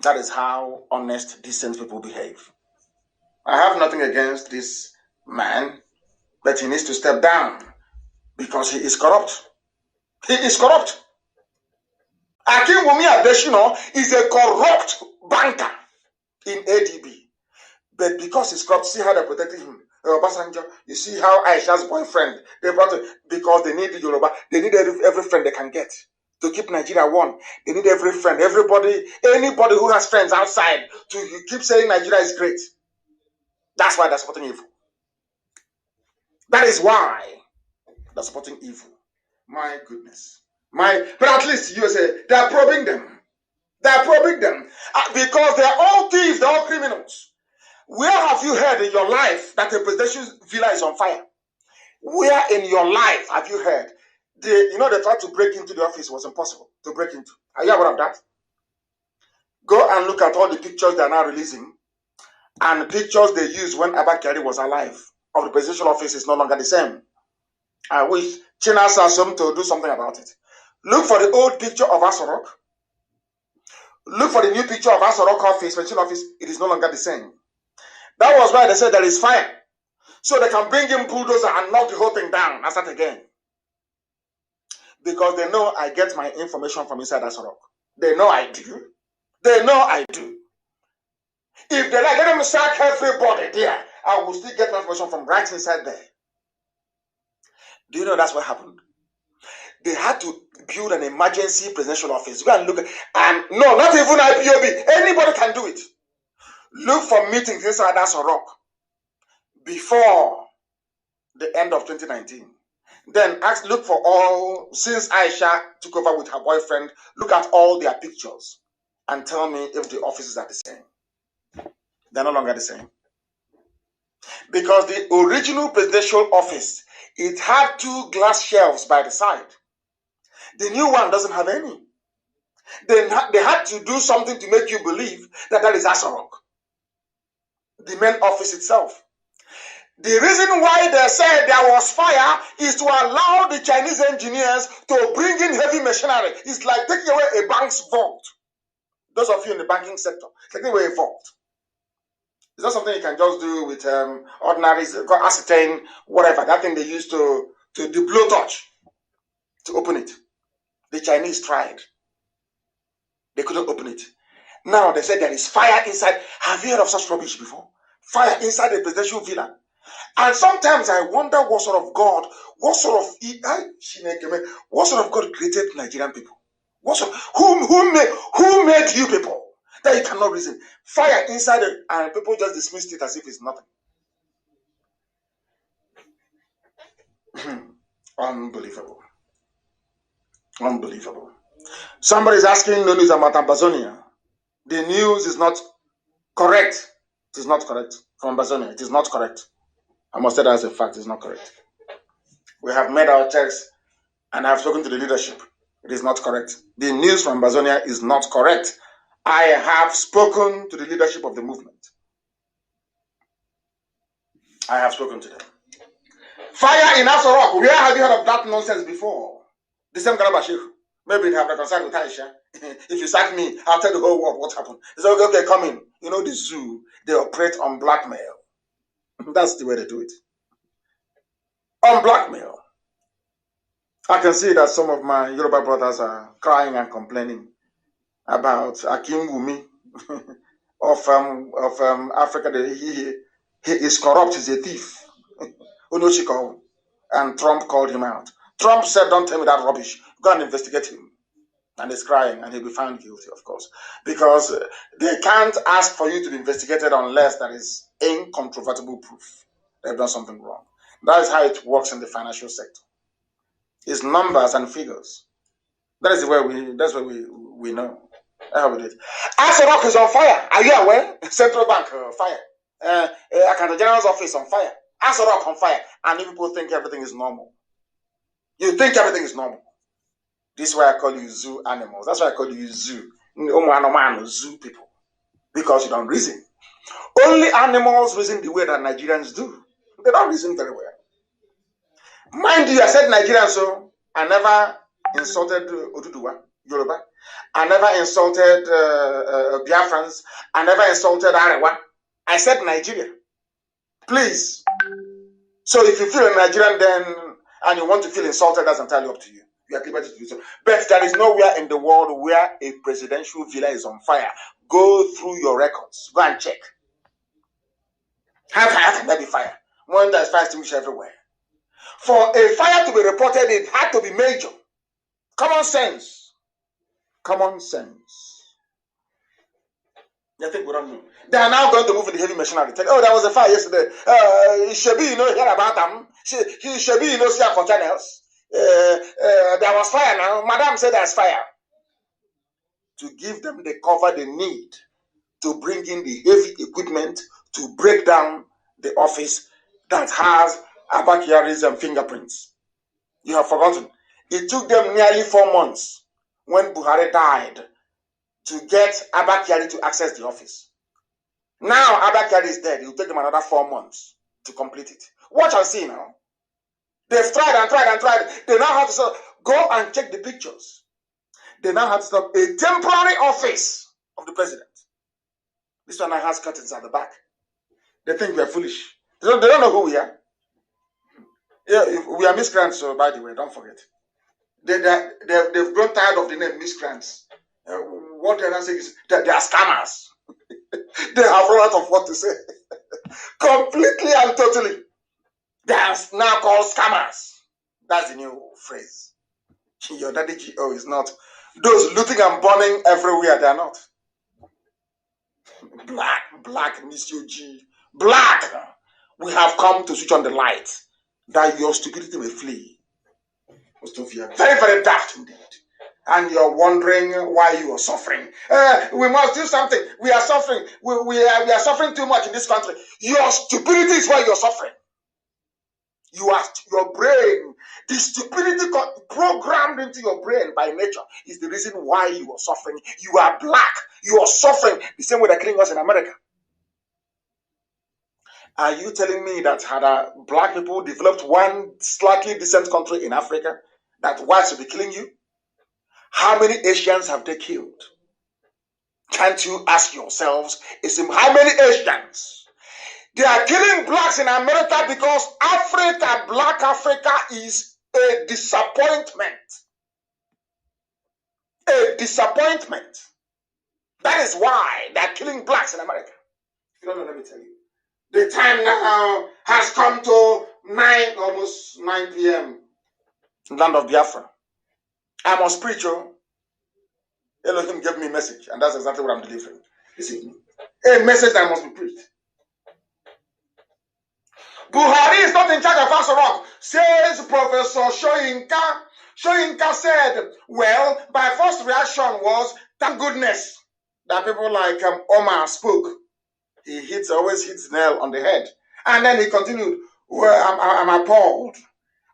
That is how honest, decent people behave. I have nothing against this man, but he needs to step down because he is corrupt. He is corrupt. Akinwumi Adesina is a corrupt banker in ADB. But because he's corrupt, see how they protected him. Obasanjo, you see how Aisha's boyfriend, they brought it because they need Yoruba. They need every friend they can get to keep Nigeria one. They need every friend, everybody, anybody who has friends outside to keep saying Nigeria is great. That's why they're supporting evil. That is why they're supporting evil. My goodness. But at least USA, they are probing them. They are probing them because they are all thieves, they are all criminals. Where have you heard in your life that a presidential villa is on fire? Where in your life have you heard? They tried to break into the office. It was impossible to break into. Are you aware of that? Go and look at all the pictures they are now releasing and the pictures they used when Abakari was alive of the presidential office is no longer the same. I wish China Sassum to do something about it. Look for the old picture of Asorok. Look for the new picture of Asorok office, presidential office. It is no longer the same. That was why they said there is fire. So they can bring in bulldozer and knock the whole thing down and start again. Because they know I get my information from inside Asorok. They know I do. They know I do. If they like, let them sack everybody there. I will still get information from right inside there. Do you know that's what happened? They had to build an emergency presidential office. Go and look at, and no, not even IPOB. Anybody can do it. Look for meetings inside Aso Rock before the end of 2019. Then look for all, since Aisha took over with her boyfriend, look at all their pictures and tell me if the offices are the same. They're no longer the same. Because the original presidential office, it had 2 glass shelves by the side. The new one doesn't have any. They had to do something to make you believe that that is Aso Rock, the main office itself. The reason why they said there was fire is to allow the Chinese engineers to bring in heavy machinery. It's like taking away a bank's vault. Those of you in the banking sector, taking away a vault. It's not something you can just do with ordinary acetane, whatever. That thing they used to do blowtorch to open it. The Chinese tried. They couldn't open it. Now they said there is fire inside. Have you heard of such rubbish before? Fire inside the presidential villa. And sometimes I wonder what sort of God created Nigerian people? Who made you people that you cannot reason? Fire inside it, and people just dismissed it as if it's nothing. Unbelievable. Unbelievable. Somebody is asking no news about Amazonia. The news is not correct. It is not correct. From Amazonia, it is not correct. I must say that as a fact, it's not correct. We have made our checks and I have spoken to the leadership. It is not correct. The news from Amazonia is not correct. I have spoken to the leadership of the movement. I have spoken to them. Fire in Aso Rock. Where have you heard of that nonsense before? The same Garabashir. Maybe they have reconciled with Aisha. If you sack me, I'll tell the whole world what happened. It's okay, come in. You know the zoo, they operate on blackmail. That's the way they do it. On blackmail. I can see that some of my Yoruba brothers are crying and complaining about Akim Wumi of Africa. He is corrupt, he's a thief. And Trump called him out. Trump said, don't tell me that rubbish. Go and investigate him. And he's crying, and he'll be found guilty, of course. Because they can't ask for you to be investigated unless there is incontrovertible proof they've done something wrong. That is how it works in the financial sector. It's numbers and figures. That's what we know. How we do it. Aso Rock is on fire. Are you aware? Central Bank fire. Accountant General's office on fire. Aso Rock on fire. And if people think everything is normal. You think everything is normal. This is why I call you zoo animals. That's why I call you zoo. Zoo people. Because you don't reason. Only animals reason the way that Nigerians do. They don't reason very well. Mind you, I said Nigerians, so I never insulted Oduduwa, Yoruba. I never insulted Biafrans. I never insulted Arewa. I said Nigeria. Please. So if you feel a Nigerian then and you want to feel insulted, that's entirely up to you. You are liberty to do so. But there is nowhere in the world where a presidential villa is on fire. Go through your records. Go and check. How can there be fire? When there's fire extinguisher everywhere. For a fire to be reported, it had to be major. Common sense. Common sense. I think we don't know. They are now going to move in the heavy machinery. Oh, there was a fire yesterday. Shebi, you know, hear about them. Shebi, you know, see for channels. There was fire now. Madam said there's fire. To give them the cover they need to bring in the heavy equipment to break down the office that has Abakiari's and fingerprints. You have forgotten. It took them nearly 4 months when Buhari died to get Abakiari to access the office. Now Abakiari is dead. It will take them another 4 months to complete it. Watch and see now. They've tried and tried and tried. They now have to go and check the pictures. They now have to stop a temporary office of the president. This one now has curtains at the back. They think we are foolish. They don't know who we are. Yeah, we are miscreants, so by the way, don't forget. They've grown tired of the name miscreants. What they're saying is that they are scammers. They have run out of what to say. Completely and totally. They are now called scammers. That's the new phrase. Your daddy GO is not. Those looting and burning everywhere, they are not. Black, Miss UG. Black. We have come to switch on the light that your stupidity may flee. Most of you are very, very daft indeed. And you're wondering why you are suffering. We must do something. We are suffering. We are suffering too much in this country. Your stupidity is why you're suffering. Your brain, the stupidity programmed into your brain by nature is the reason why you are suffering. You are black. You are suffering the same way they're killing us in America. Are you telling me that had black people developed one slightly decent country in Africa, that whites will be killing you? How many Asians have they killed? Can't you ask yourselves, how many Asians? They are killing blacks in America because Africa, black Africa, is a disappointment. A disappointment. That is why they are killing blacks in America. If you don't know, let me tell you. The time now has come to almost 9 p.m. Land of Biafra. I must preach, Elohim gave me a message, and that's exactly what I'm delivering this evening. A message that must be preached. Buhari is not in charge of Asarok, says Professor Shoyinka. Shoyinka said, well, my first reaction was, thank goodness that people like Omar spoke. He always hits the nail on the head. And then he continued, well, I'm appalled.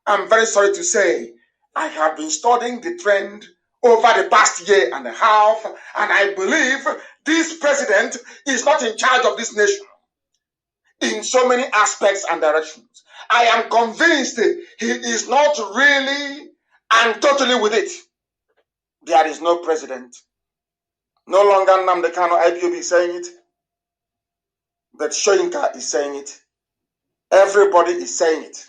I'm very sorry to say, I have been studying the trend over the past year and a half, and I believe this president is not in charge of this nation in so many aspects and directions. I am convinced he is not really and totally with it. There is no president. No longer Nnamdi Kanu, IPOB is saying it, but Shoyinka is saying it. Everybody is saying it.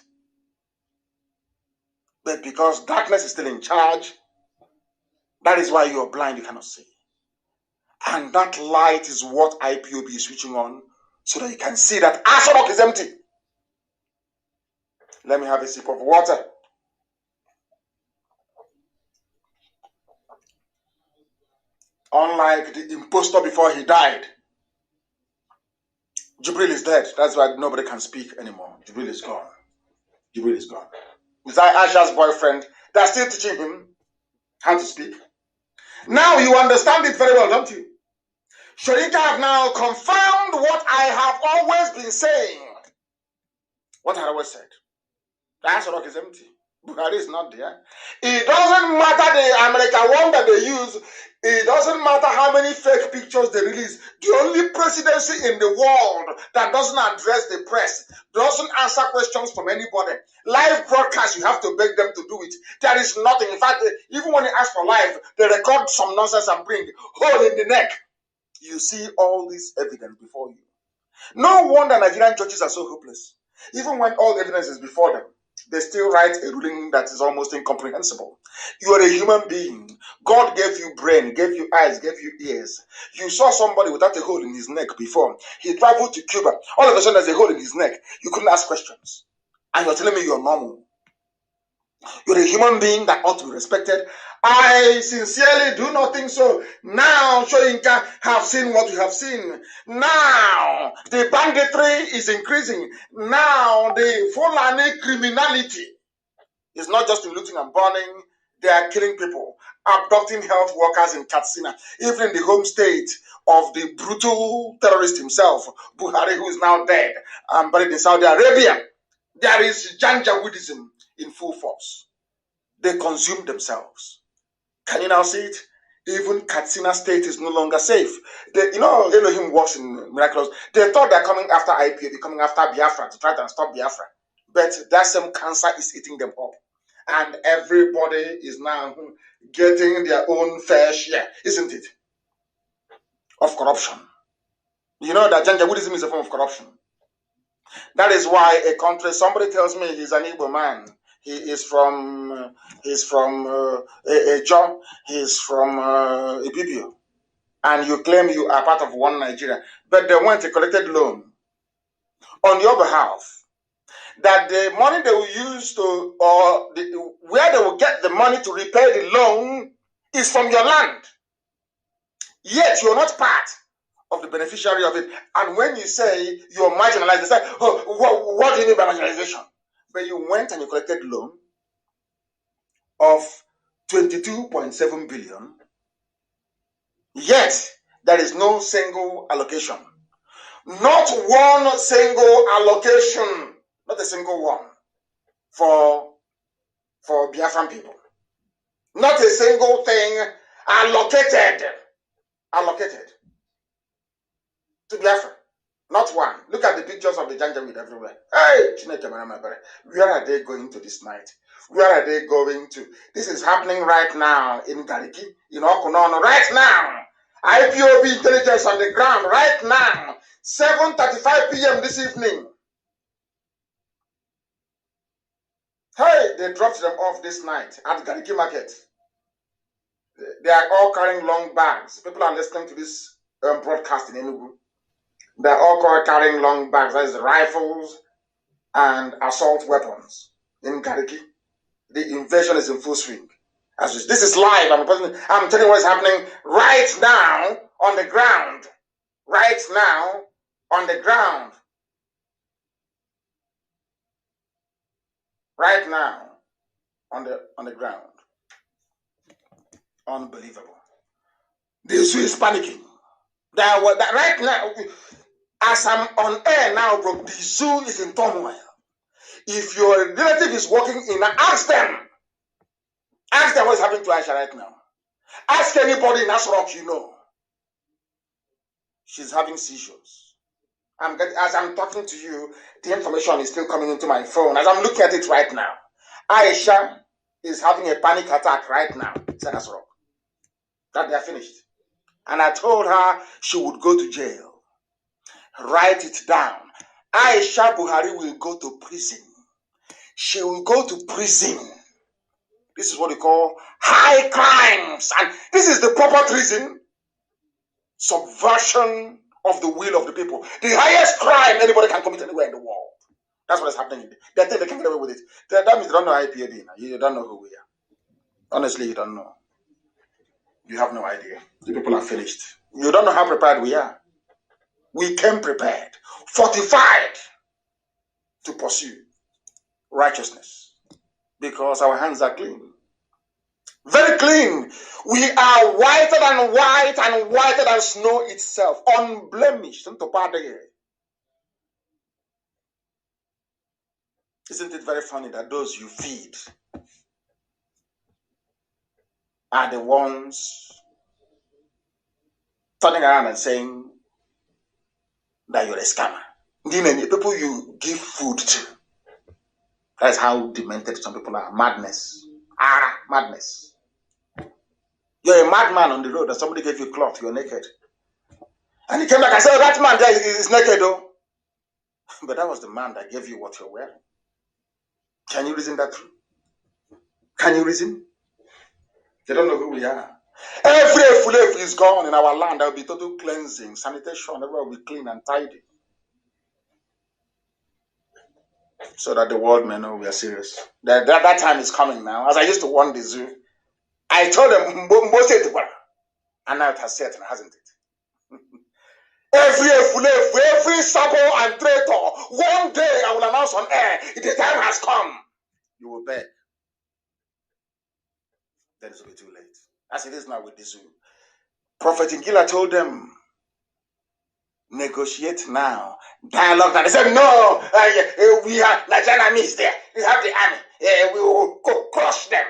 But because darkness is still in charge, that is why you are blind, you cannot see. And that light is what IPOB is switching on, so that you can see that Asarok is empty. Let me have a sip of water. Unlike the impostor before he died, Jibril is dead. That's why nobody can speak anymore. Jibril is gone. Jibril is gone. Is that Asha's boyfriend? They're still teaching him how to speak. Now you understand it very well, don't you? Shoyinka have now confirmed what I have always been saying. What I always said. The Asarok is empty. Buhari is not there. It doesn't matter the American one that they use. It doesn't matter how many fake pictures they release. The only presidency in the world that doesn't address the press, doesn't answer questions from anybody. Live broadcast, you have to beg them to do it. There is nothing. In fact, even when they ask for live, they record some nonsense and bring hole in the neck. You see all this evidence before you. No wonder Nigerian churches are so hopeless. Even when all the evidence is before them, they still write a ruling that is almost incomprehensible. You are a human being. God gave you brain, gave you eyes, gave you ears. You saw somebody without a hole in his neck before. He traveled to Cuba. All of a sudden there's a hole in his neck. You couldn't ask questions. And you're telling me you're normal. You're a human being that ought to be respected. I sincerely do not think so. Now, Shoyinka have seen what you have seen. Now, the banditry is increasing. Now, the Fulani criminality is not just in looting and burning. They are killing people, abducting health workers in Katsina, even in the home state of the brutal terrorist himself, Buhari, who is now dead and buried in Saudi Arabia. There is Janjaweedism in full force. They consume themselves. Can you now see it? Even Katsina state is no longer safe. Elohim works in miracles. They thought they're coming after IPOB, coming after Biafra to try to stop Biafra. But that same cancer is eating them up. And everybody is now getting their own fair share, isn't it? Of corruption. You know that Janjaweedism is a form of corruption. That is why a country, somebody tells me he's an Igbo man. he's from John, he's from Ibibio, and you claim you are part of one Nigeria, but they went to collected loan on your behalf, that the money they will use to, or where they will get the money to repay the loan is from your land. Yet you're not part of the beneficiary of it. And when you say you're marginalized, they say, oh, what do you mean by marginalization? But you went and you collected loan of 22.7 billion, yet there is no single allocation. Not one single allocation, not a single one for Biafran people. Not a single thing allocated to Biafra. Not one. Look at the pictures of the Janjaweed everywhere. Hey, where are they going to this night? Where are they going to? This is happening right now in Gariki, in Okunono, right now. IPOB intelligence on the ground right now. 7:35 p.m. this evening. Hey, they dropped them off this night at Gariki Market. They are all carrying long bags. People are listening to this broadcast in Enugu. They are all carrying long bags. That is rifles and assault weapons in Gariki. The invasion is in full swing. This is live. I'm telling you what's happening right now on the ground. Right now on the ground. Right now on the ground. Unbelievable. The zoo is panicking. Right now, as I'm on air now, bro, the zoo is in turmoil. If your relative is working in, ask them what's happening to Aisha right now. Ask anybody in Asrock you know. She's having seizures. As I'm talking to you, the information is still coming into my phone. As I'm looking at it right now, Aisha is having a panic attack right now. It's in Asrock. That they are finished. And I told her she would go to jail. Write it down. Aisha Buhari will go to prison. She will go to prison. This is what we call high crimes. And this is the proper treason. Subversion of the will of the people. The highest crime anybody can commit anywhere in the world. That's what is happening. They think they can get away with it. That means they don't know IPOB now. You don't know who we are. Honestly, you don't know. You have no idea. The people are finished. You don't know how prepared we are. We came prepared, fortified to pursue righteousness because our hands are clean. Very clean. We are whiter than white and whiter than snow itself, unblemished. Isn't it very funny that those you feed are the ones turning around and saying that you're a scammer? The people you give food to. That's how demented some people are. Madness. Madness. You're a madman on the road and somebody gave you cloth, you're naked. And he came back and said, oh, that man there is naked though. But that was the man that gave you what you're wearing. Can you reason that through? Can you reason? They don't know who we are. Every fulef is gone in our land. There will be total cleansing, sanitation. Everywhere will be clean and tidy. So that the world may know we are serious. That time is coming now. As I used to warn the zoo, I told them, and now it has set, hasn't it? Every sabo and traitor, one day I will announce on air, the time has come. You will beg. Then it will be too late. As it is now with the zoo. Prophet Ngila told them, negotiate now. Dialogue. And they said, no, we have Nigerian army is there. We have the army. We will crush them.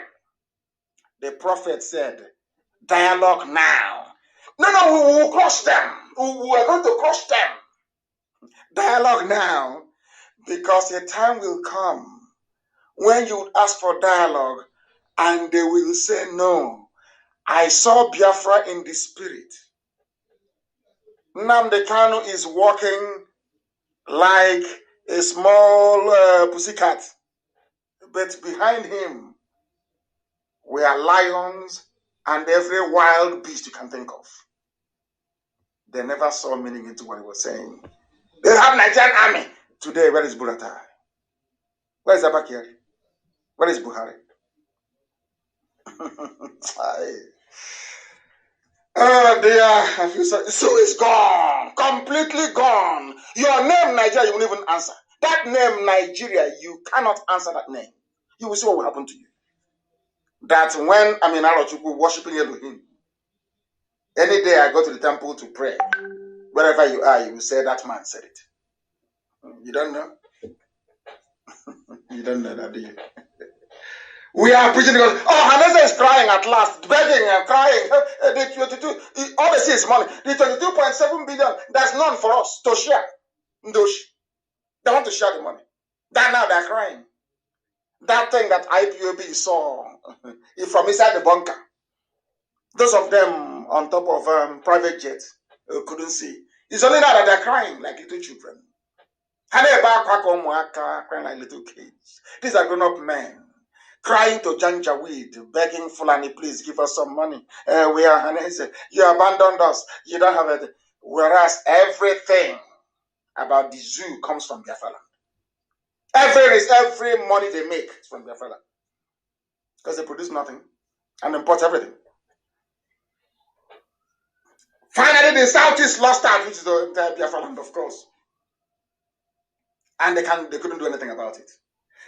The prophet said, dialogue now. No, we will crush them. We are going to crush them. Dialogue now. Because a time will come when you would ask for dialogue and they will say, no, I saw Biafra in the spirit. Nnamdi Kanu is walking like a small pussycat, But behind him were lions and every wild beast you can think of. They never saw meaning into what he was saying. They have Nigerian army. Today, where is Buratai? Where is Abakari? Where is Buhari? Oh dear, I feel so it's gone. Completely gone. Your name, Nigeria, you won't even answer. That name, Nigeria, you cannot answer that name. You will see what will happen to you. That when I'm in Arochukwu worshiping Elohim, any day I go to the temple to pray, wherever you are, you will say that man said it. You don't know? You don't know that, do you? We are preaching because, Haneze is crying at last, begging and crying. The 22, all they see is money. The 22.7 billion, there's none for us to share. Ndosh. They want to share the money. That now they're crying. That thing that IPOB saw from inside the bunker, those of them on top of private jets couldn't see. It's only now that they're crying like little children. Crying like little kids. These are grown-up men crying to Janjaweed, begging Fulani, please give us some money. We are, you abandoned us. You don't have it. Whereas everything about the zoo comes from Biafra. Every money they make is from Biafra. Because they produce nothing and import everything. Finally, the Southeast lost out, which is the entire Biafra land, of course. And they couldn't do anything about it.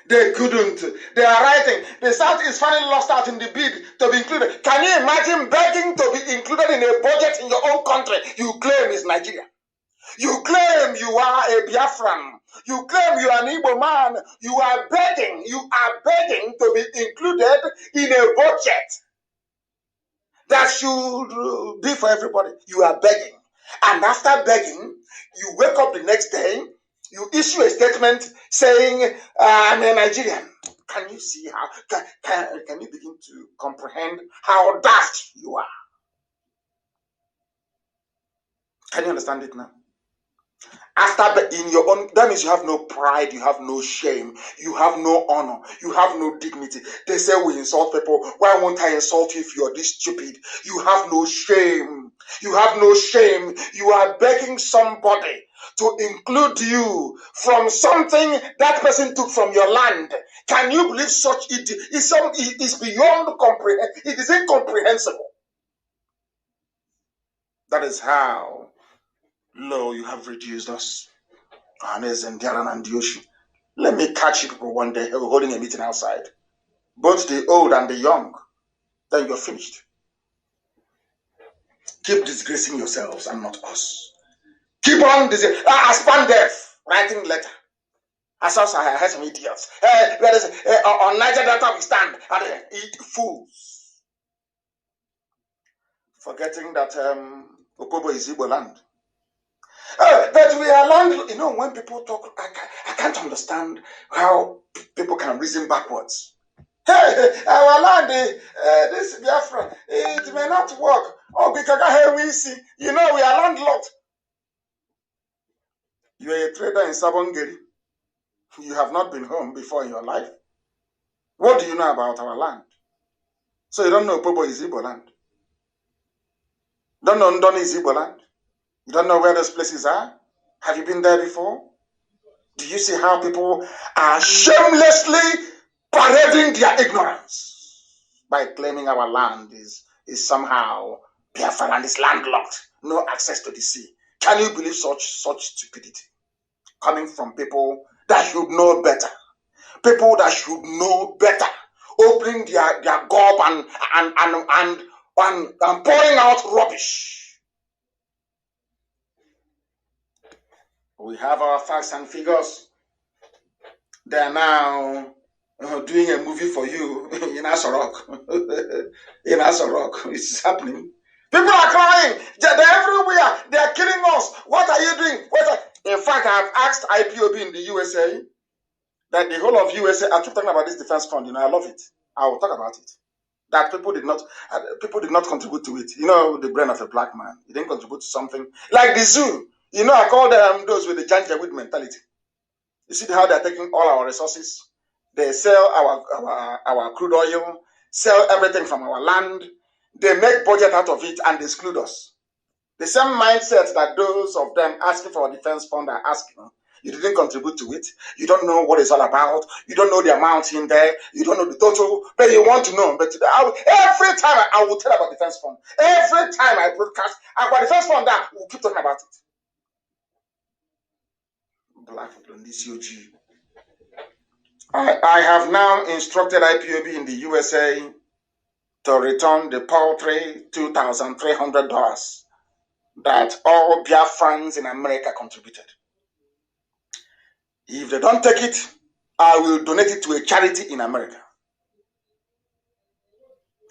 They couldn't. They are writing. The South is finally lost out in the bid to be included. Can you imagine begging to be included in a budget in your own country you claim is Nigeria? You claim you are a Biafran. You claim you are an Igbo man. You are begging to be included in a budget that should be for everybody. You are begging. And after begging, you wake up the next day, you issue a statement saying, I'm a Nigerian. Can you see how, can you begin to comprehend how daft you are? Can you understand it now? After in your own, that means you have no pride, you have no shame, you have no honor, you have no dignity. They say we insult people. Why won't I insult you if you're this stupid? You have no shame. You have no shame. You are begging somebody to include you from something that person took from your land. Can you believe such it is beyond comprehension? It is incomprehensible. That is how low you have reduced us. Hanez and Daran and Yoshi. Let me catch you people one day holding a meeting outside. Both the old and the young. Then you're finished. Keep disgracing yourselves and not us. Keep on Aspan Deaf writing letter. As also I heard some idiots. On Niger Delta we stand and eat fools. Forgetting that Opobo is Igbo land. But we are land, you know, when people talk, I can't understand how people can reason backwards. Hey, our land, this Biafra, it may not work. Oh, because here we see, you know, we are landlocked. You are a trader in Sabongeri. You have not been home before in your life. What do you know about our land? So you don't know Pobo is Igbo land. Don't know Ndoni is Igbo land. You don't know where those places are? Have you been there before? Do you see how people are shamelessly parading their ignorance by claiming our land is somehow Biafra land is landlocked, no access to the sea? Can you believe such stupidity coming from people that should know better? People that should know better, opening their gob and pouring out rubbish. We have our facts and figures. They are now doing a movie for you in Asorok. In Asorok, it's happening. People are crying. They're everywhere. They are killing us. What are you doing? In fact, I have asked IPOB in the USA that the whole of USA. I keep talking about this defense fund. You know, I love it. I will talk about it. That people did not contribute to it. You know, the brain of a black man. He didn't contribute to something like the zoo. You know, I call them those with the Janjaweed mentality. You see how they're taking all our resources. They sell our crude oil, sell everything from our land. They make budget out of it and exclude us. The same mindset that those of them asking for a defense fund are asking. You didn't contribute to it. You don't know what it's all about. You don't know the amount in there. You don't know the total, but you want to know. But every time I will tell about defense fund. Every time I broadcast about defense fund, that we'll keep talking about it. Black people in this UG. I have now instructed IPOB in the USA to return the paltry $2,300 that all Biafrans in America contributed. If they don't take it, I will donate it to a charity in America.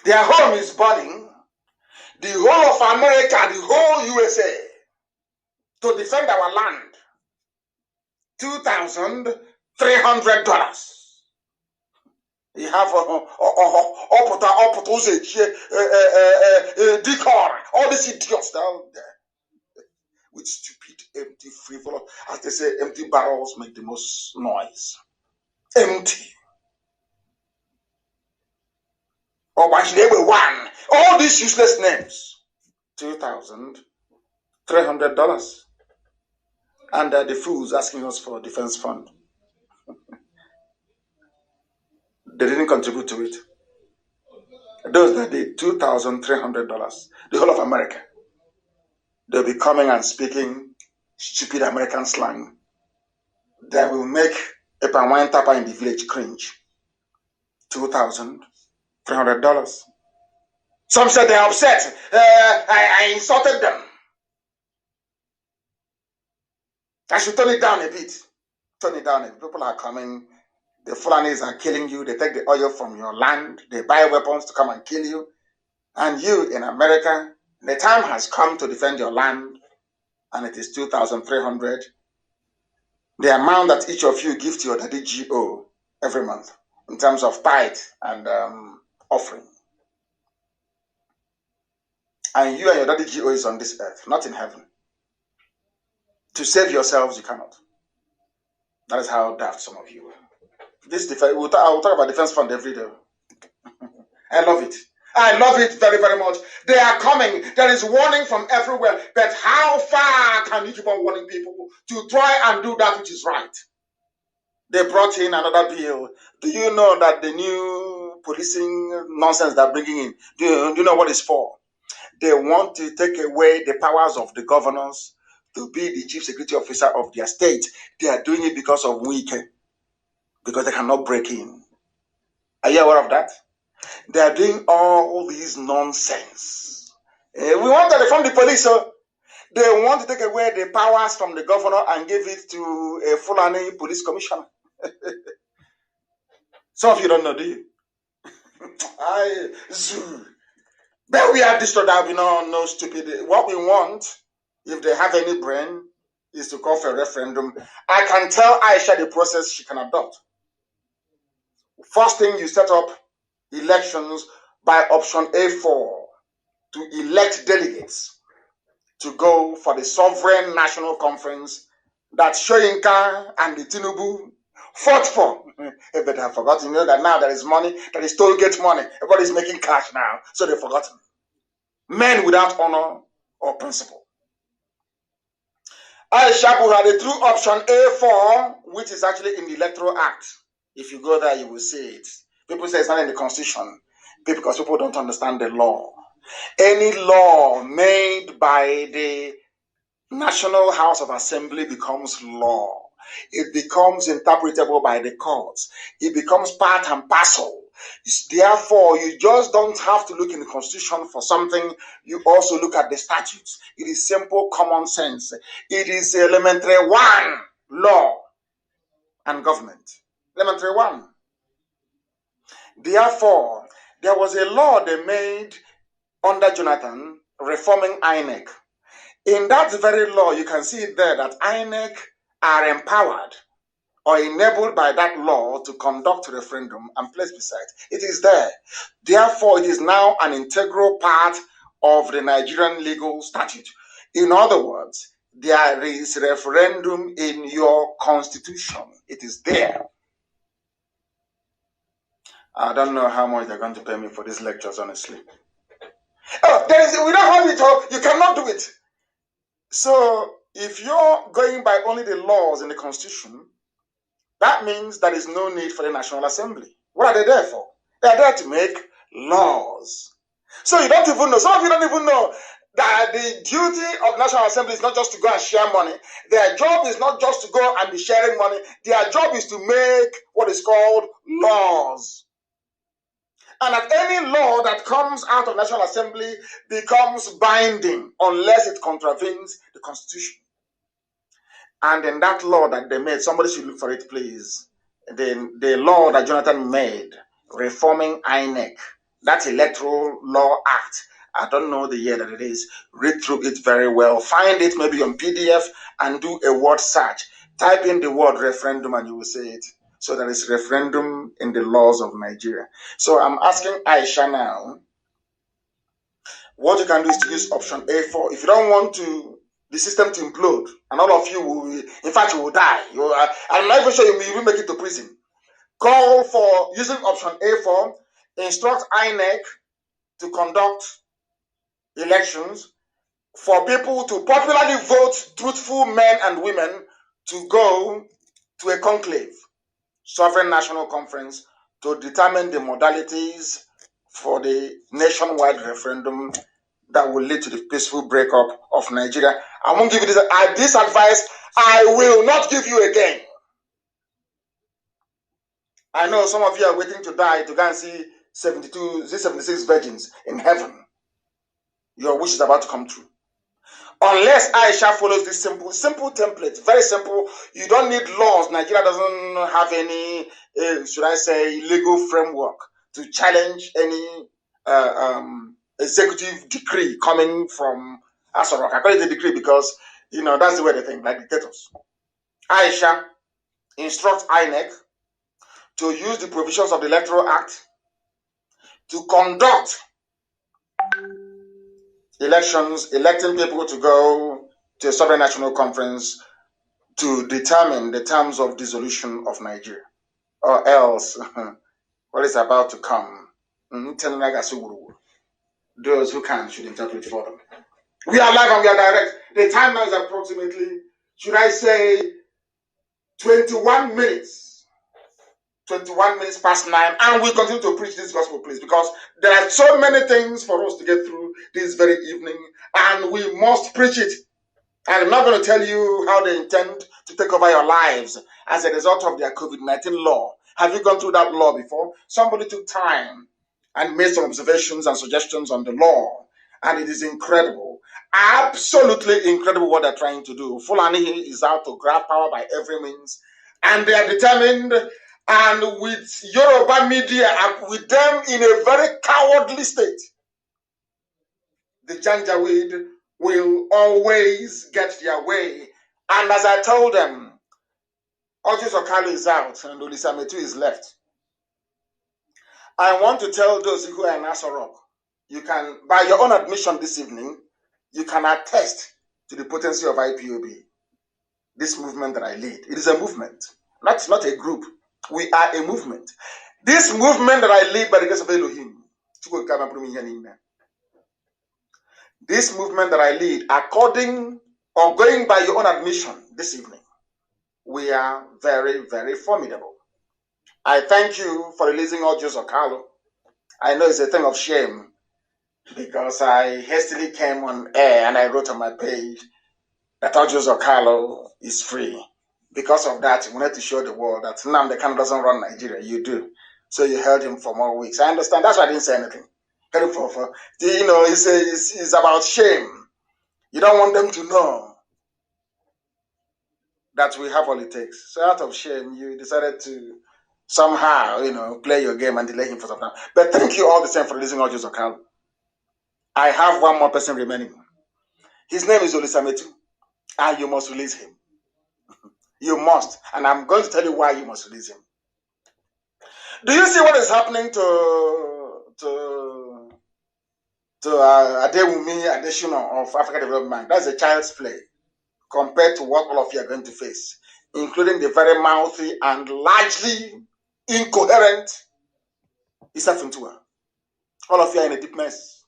Their home is burning. The whole of America, the whole USA, to defend our land. $2,300. You have all these idiots down there with stupid, empty, frivolous, as they say, empty barrels make the most noise. Empty. Or why should they be one? All these useless names. $2,300. And the fools asking us for a defense fund. They didn't contribute to it. Those that did, $2,300. The whole of America. They'll be coming and speaking stupid American slang. They will make a wine tapper in the village cringe. $2,300. Some said they're upset. I insulted them. I should turn it down a bit. Turn it down. People are coming. The Fulanis are killing you. They take the oil from your land. They buy weapons to come and kill you. And you in America, the time has come to defend your land. And it is $2,300. The amount that each of you give to your daddy GO every month in terms of tithe and offering. And you and your daddy GO is on this earth, not in heaven. To save yourselves, you cannot. That is how daft some of you are. I will talk about defense fund every day. I love it. I love it very, very much. They are coming. There is warning from everywhere. But how far can you keep on warning people to try and do that which is right? They brought in another bill. Do you know that the new policing nonsense they're bringing in, do you know what it's for? They want to take away the powers of the governors to be the chief security officer of their state. They are doing it because of Wike, because they cannot break in. Are you aware of that? They are doing all these nonsense. We want to reform the police, so they want to take away the powers from the governor and give it to a Fulani police commissioner. Some of you don't know, do you? But we are destroyed. There will be no stupid. What we want, if they have any brain, is to call for a referendum. I can tell Aisha the process she can adopt. First thing, you set up elections by option A4 to elect delegates to go for the sovereign national conference that Shoyinka and the Tinubu fought for. But I've forgotten, you know, that now there is money, there is toll gate money. Everybody's making cash now, so they've forgotten. Men without honor or principle. Aisha Buhari through option A4, which is actually in the Electoral Act. If you go there, you will see it. People say it's not in the Constitution because people don't understand the law. Any law made by the National House of Assembly becomes law. It becomes interpretable by the courts. It becomes part and parcel. Therefore, you just don't have to look in the Constitution for something. You also look at the statutes. It is simple common sense. It is elementary one, law and government. Elementary one. Therefore, there was a law they made under Jonathan reforming INEC. In that very law, you can see there that INEC are empowered or enabled by that law to conduct a referendum and place beside. It is there. Therefore, it is now an integral part of the Nigerian legal statute. In other words, there is referendum in your constitution. It is there. I don't know how much they're going to pay me for these lectures, honestly. Oh, we don't have it all. You cannot do it. So if you're going by only the laws in the Constitution, that means there is no need for the National Assembly. What are they there for? They are there to make laws. So you don't even know. Some of you don't even know that the duty of National Assembly is not just to go and share money. Their job is not just to go and be sharing money. Their job is to make what is called laws. And that any law that comes out of National Assembly becomes binding unless it contravenes the Constitution. And then that law that they made, somebody should look for it, please. The law that Jonathan made, reforming INEC, that Electoral Law Act, I don't know the year that it is. Read through it very well. Find it maybe on PDF and do a word search. Type in the word referendum and you will see it. So there is referendum in the laws of Nigeria. So I'm asking Aisha now, what you can do is to use option A4. If you don't want the system to implode, and all of you will, in fact, you will die. I'm not even sure you will make it to prison. Call for using option A4, instruct INEC to conduct elections for people to popularly vote truthful men and women to go to a conclave, Sovereign National Conference, to determine the modalities for the nationwide referendum that will lead to the peaceful breakup of Nigeria. I won't give you this advice. I will not give you again. I know some of you are waiting to die to go and see 76 virgins in heaven. Your wish is about to come true. Unless Aisha follows this simple template, very simple. You don't need laws. Nigeria doesn't have any, should I say, legal framework to challenge any executive decree coming from Asorok. I call it a decree because, that's the way they think, like dictators. Aisha instructs INEC to use the provisions of the Electoral Act to conduct elections, electing people to go to a Sovereign National Conference to determine the terms of dissolution of Nigeria, or else what is about to come. Those who can should interpret for them. We are live and we are direct. The time now is approximately, should I say, 21 minutes. 21 minutes past 9, and we'll continue to preach this gospel, please, because there are so many things for us to get through this very evening, and we must preach it. And I'm not going to tell you how they intend to take over your lives as a result of their COVID-19 law. Have you gone through that law before? Somebody took time and made some observations and suggestions on the law, and it is incredible. Absolutely incredible what they're trying to do. Fulani is out to grab power by every means, and they are determined, and with Yoruba media, with them in a very cowardly state, the Janjaweed will always get their way. And as I told them, Otis Okalu is out and Olisametu is left. I want to tell those who are in Asorok, you can, by your own admission this evening, you can attest to the potency of IPOB, this movement that I lead. It is a movement, not a group. We are a movement. This movement that I lead by the grace of Elohim, this movement that I lead, according or going by your own admission this evening, we are very, very formidable. I thank you for releasing Audios Okalo. I know it's a thing of shame because I hastily came on air and I wrote on my page that Audios Okalo is free. Because of that, we wanted to show the world that Nnamdi Kanu doesn't run Nigeria. You do. So you held him for more weeks. I understand. That's why I didn't say anything. It's about shame. You don't want them to know that we have all it takes. So out of shame, you decided to somehow, play your game and delay him for some time. But thank you all the same for releasing Audios Okalo. I have one more person remaining. His name is Olisametu, and you must release him. You must, and I'm going to tell you why you must release him. Do you see what is happening to Adewumi Adesina of Africa Development Bank? That's a child's play compared to what all of you are going to face, including the very mouthy and largely incoherent All of you are in a deep mess.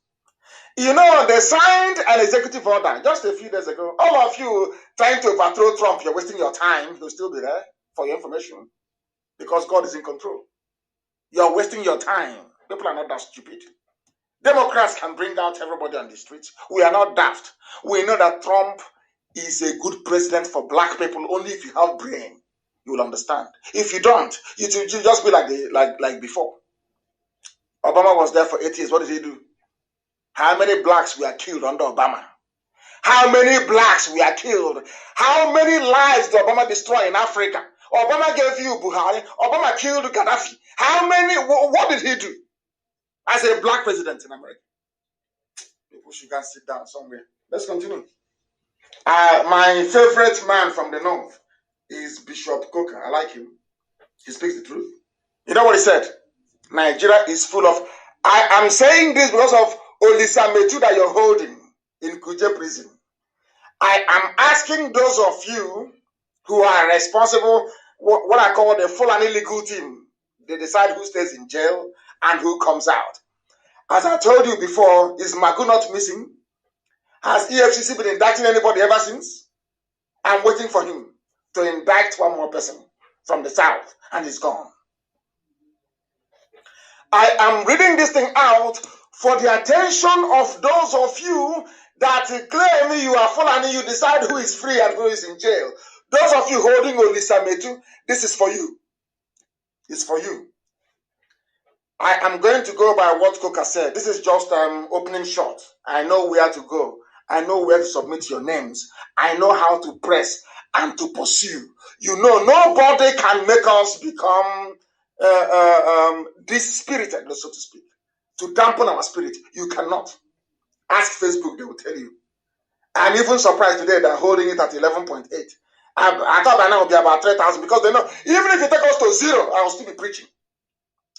You know, they signed an executive order just a few days ago. All of you trying to overthrow Trump, you're wasting your time. He'll still be there for your information because God is in control. You're wasting your time. People are not that stupid. Democrats can bring out everybody on the streets. We are not daft. We know that Trump is a good president for black people only if you have brain. You will understand. If you don't, you just be like before. Obama was there for 8 years. What did he do? How many blacks were killed under Obama? How many blacks were killed? How many lives did Obama destroy in Africa? Obama gave you Buhari. Obama killed Gaddafi. How many? What did he do as a black president in America? People should go and sit down somewhere. Let's continue. My favorite man from the north is Bishop Coker. I like him. He speaks the truth. You know what he said? Nigeria is full of... I am saying this because of Olisa Metu that you're holding in Kuje prison. I am asking those of you who are responsible, what I call the Fulani legal team. They decide who stays in jail and who comes out. As I told you before, is Magu not missing? Has EFCC been indicting anybody ever since? I'm waiting for him to indict one more person from the south, and he's gone. I am reading this thing out for the attention of those of you that claim you are Fulani, you decide who is free and who is in jail. Those of you holding Olisa Metu, this is for you. It's for you. I am going to go by what Coca said. This is just opening shot. I know where to go. I know where to submit your names. I know how to press and to pursue. You know, nobody can make us become dispirited, so to speak, to dampen our spirit. You cannot. Ask Facebook, they will tell you. I'm even surprised today they're holding it at 11.8. I thought by now it would be about 3,000 because they know, even if you take us to 0, I will still be preaching.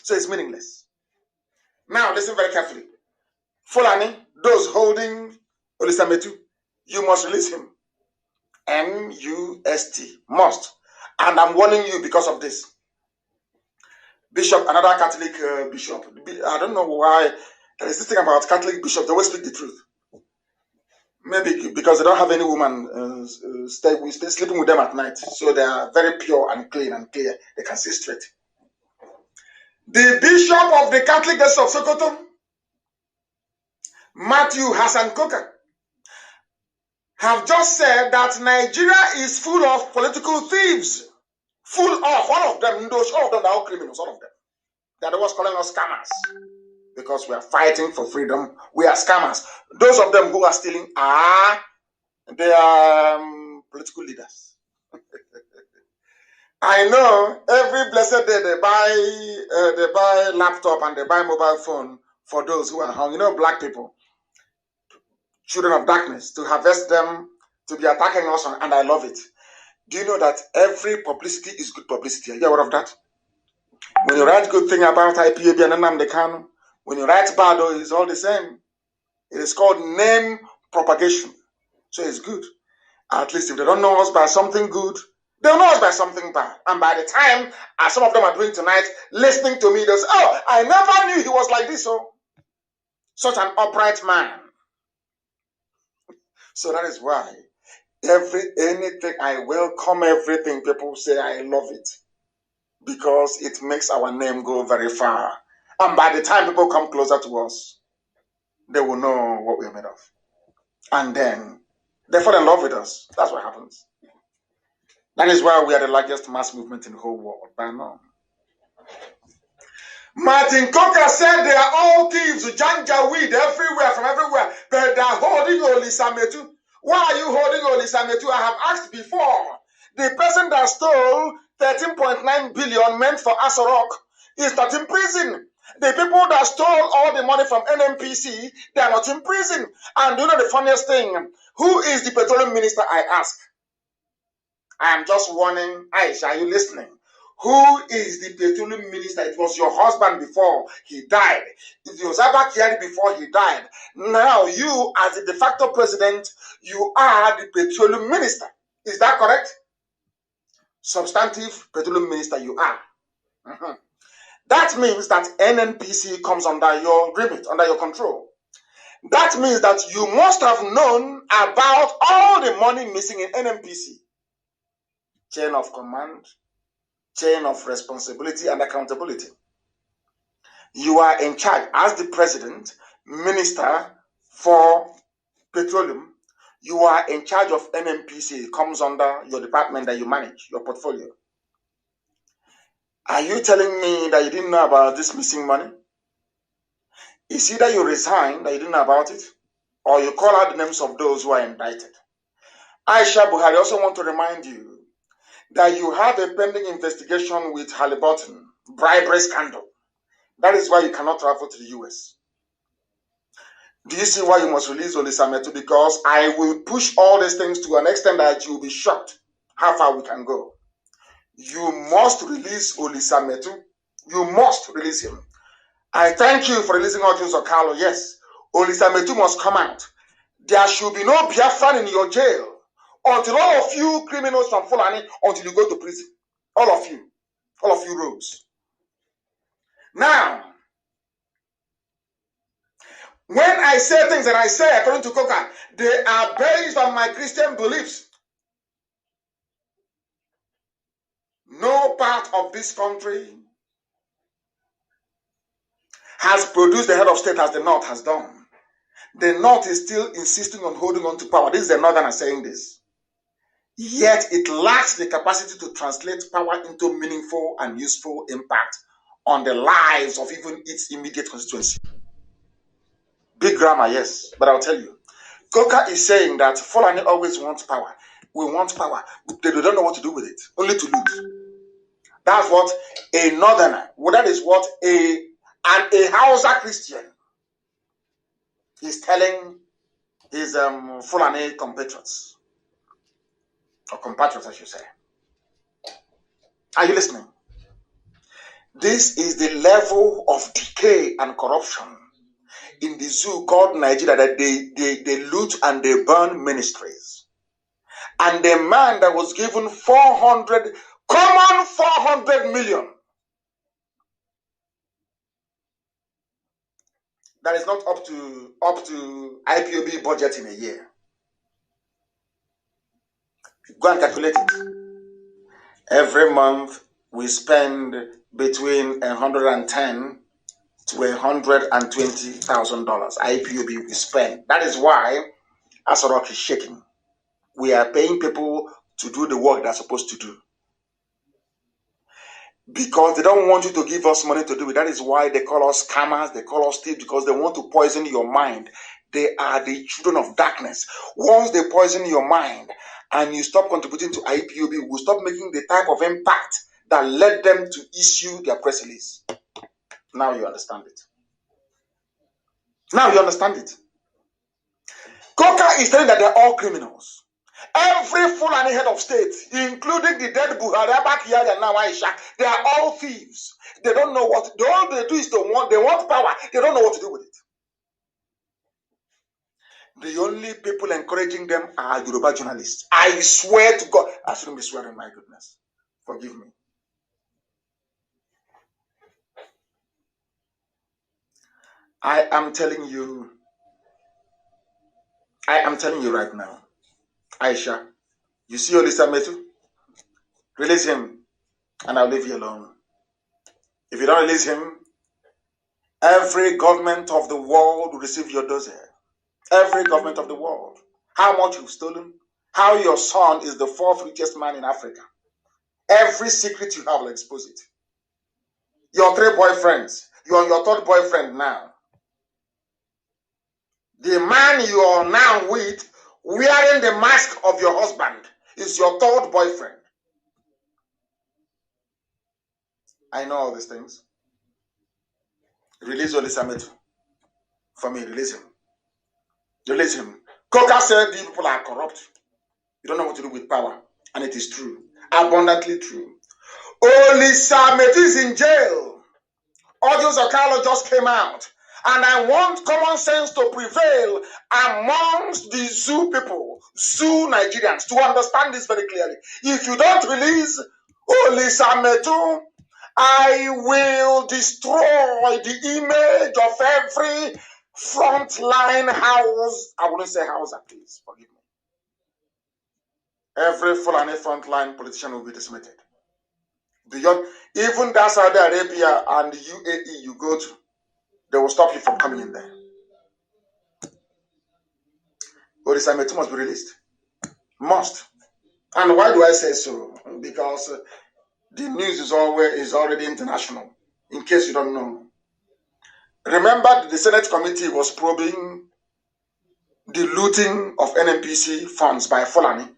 So it's meaningless. Now, listen very carefully. Fulani, those holding Olisa Metu, you must release him. M-U-S-T, must. And I'm warning you because of this. Bishop, another Catholic bishop. I don't know why there is this thing about Catholic bishops. They always speak the truth. Maybe because they don't have any woman stay sleeping with them at night. So they are very pure and clean and clear. They can see straight. The Bishop of the Catholic Diocese of Sokoto, Matthew Hassan Coker, have just said that Nigeria is full of political thieves. Full of, all of them, all of them are all criminals, all of them. They're the ones calling us scammers. Because we are fighting for freedom. We are scammers. Those of them who are stealing they are political leaders. I know every blessed day they buy laptop and they buy mobile phone for those who are hung. You know, black people, children of darkness, to harvest them, to be attacking us, and I love it. Do you know that every publicity is good publicity? Are you aware of that? When you write good thing about IPOB and Nnamdi Kanu, when you write bad, it's all the same. It is called name propagation. So it's good. At least if they don't know us by something good, they'll know us by something bad. And by the time, as some of them are doing tonight, listening to me, they'll say, oh, I never knew he was like this. Oh, such an upright man. So that is why anything, I welcome everything people say, I love it. Because it makes our name go very far. And by the time people come closer to us, they will know what we're made of. And then they fall in love with us. That's what happens. That is why we are the largest mass movement in the whole world by now. Martin Coker said they are all thieves, janja weed everywhere, from everywhere, but they are holding Olisa Metu. Why are you holding Olisa Metu? I have asked before. The person that stole 13.9 billion meant for Asorok is not in prison. The people that stole all the money from NMPC, they are not in prison. And you know the funniest thing? Who is the petroleum minister, I ask? I am just warning. Aisha, are you listening? Who is the petroleum minister? It was your husband before he died. It was Abba Kyari before he died. Now you, as the de facto president, you are the petroleum minister. Is that correct? Substantive petroleum minister you are. That means that NNPC comes under your remit, under your control. That means that you must have known about all the money missing in NNPC. Chain of command, chain of responsibility and accountability. You are in charge as the president, minister for petroleum. You are in charge of NNPC. It comes under your department that you manage, your portfolio. Are you telling me that you didn't know about this missing money? It's either you resign that you didn't know about it, or you call out the names of those who are indicted. Aisha Buhari, also want to remind you that you have a pending investigation with Halliburton, bribery scandal. That is why you cannot travel to the US. Do you see why you must release Olisametu? Because I will push all these things to an extent that you will be shocked how far we can go. You must release Olisametu. You must release him. I thank you for releasing Audios Okalo. Yes, Olisametu must come out. There should be no Biafran in your jail until all of you criminals from Fulani, until you go to prison. All of you rogues. Now, when I say things that I say according to Coca, they are based on my Christian beliefs. No part of this country has produced the head of state as the North has done. The North is still insisting on holding on to power. This is the Northern saying this. Yet it lacks the capacity to translate power into meaningful and useful impact on the lives of even its immediate constituency. Big grammar, yes, but I'll tell you. Coca is saying that Fulani always wants power. We want power. They don't know what to do with it, only to loot. That's what a northerner, well, that is what a Hausa Christian is telling his Fulani compatriots, or compatriots, I should say. Are you listening? This is the level of decay and corruption in the zoo called Nigeria, that they loot and they burn ministries. And the man that was given 400 million, that is not up to IPOB budget in a year. Go and calculate it. Every month we spend between $110,000 to $120,000. IPOB we spend. That is why Asorok is shaking. We are paying people to do the work they're supposed to do, because they don't want you to give us money to do it. That is why they call us scammers, they call us thieves, because they want to poison your mind. They are the children of darkness. Once they poison your mind and you stop contributing to IPOB, we'll stop making the type of impact that led them to issue their press release. Now you understand it. Now you understand it. Coca is saying that they're all criminals. Every Fulani head of state, including the dead Buhari, Abakiyari, and now Aisha, they are all thieves. They don't know what, all they do is they want power. They don't know what to do with it. The only people encouraging them are Yoruba journalists. I swear to God, I shouldn't be swearing, my goodness. Forgive me. I am telling you right now, Aisha, you see Olisametu? Release him, and I'll leave you alone. If you don't release him, every government of the world will receive your dossier. Every government of the world. How much you've stolen, how your son is the fourth richest man in Africa. Every secret you have will expose it. Your 3 boyfriends, you're on your 3rd boyfriend now. The man you are now with, wearing the mask of your husband, is your 3rd boyfriend. I know all these things. Release Olisametu. For me, release him. Release him. Coca said these people are corrupt. You don't know what to do with power. And it is true. Abundantly true. Olisametu is in jail. Audios Okalo just came out. And I want common sense to prevail amongst the zoo people, zoo Nigerians, to understand this very clearly. If you don't release Olisametu I will destroy the image of every frontline house. I wouldn't say house, please forgive me. Every Fulani frontline politician will be decimated. Beyond even that Saudi Arabia and the UAE you go to, they will stop you from coming in there. Orisametu must be released. Must. And why do I say so? Because the news is already international, in case you don't know. Remember, the Senate committee was probing the looting of NNPC funds by Fulani.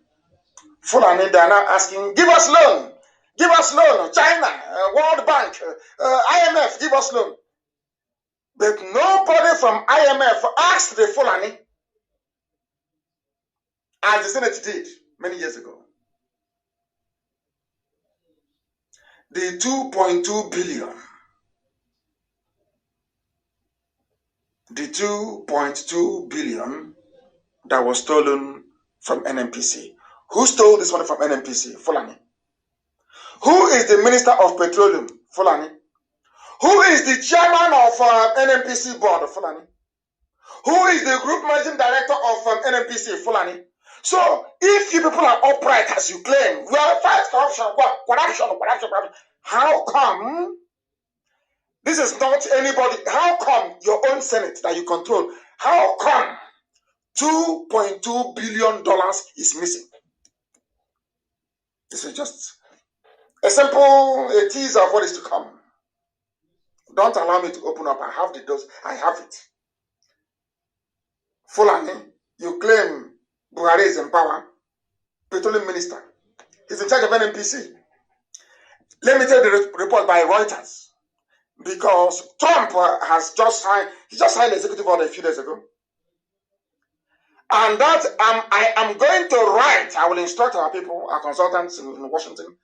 Fulani, they are now asking, give us loan. Give us loan. China, World Bank, IMF, give us loan. But nobody from IMF asked the Fulani, as the Senate did many years ago. The 2.2 billion. The 2.2 billion that was stolen from NNPC. Who stole this money from NNPC? Fulani. Who is the Minister of Petroleum? Fulani. Who is the chairman of NNPC board? Fulani. Who is the group managing director of NNPC? Fulani. So, if you people are upright as you claim, we are fight corruption, how come this is not anybody? How come your own Senate that you control? How come $2.2 billion is missing? This is just a simple teaser of what is to come. Don't allow me to open up. I have the dose. I have it. Fulani, you claim Buhari is in power. Petroleum minister. He's in charge of NNPC. Let me tell you the report by Reuters. Because Trump has just signed, he just signed an executive order a few days ago. And that I am going to write, I will instruct our people, our consultants in Washington.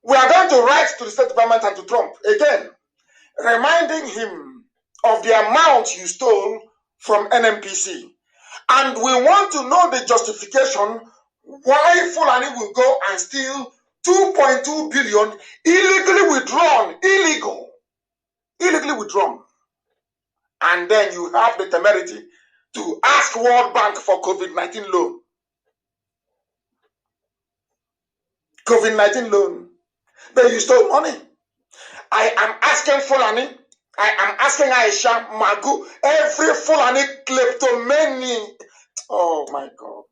We are going to write to the State Department and to Trump again, reminding him of the amount you stole from NNPC. And we want to know the justification why Fulani will go and steal 2.2 billion illegally withdrawn, illegally withdrawn. And then you have the temerity to ask World Bank for COVID-19 loan. COVID-19 loan. Then you stole money. I am asking Fulani, I am asking Aisha, Magu, every Fulani kleptomaniac. Oh my God.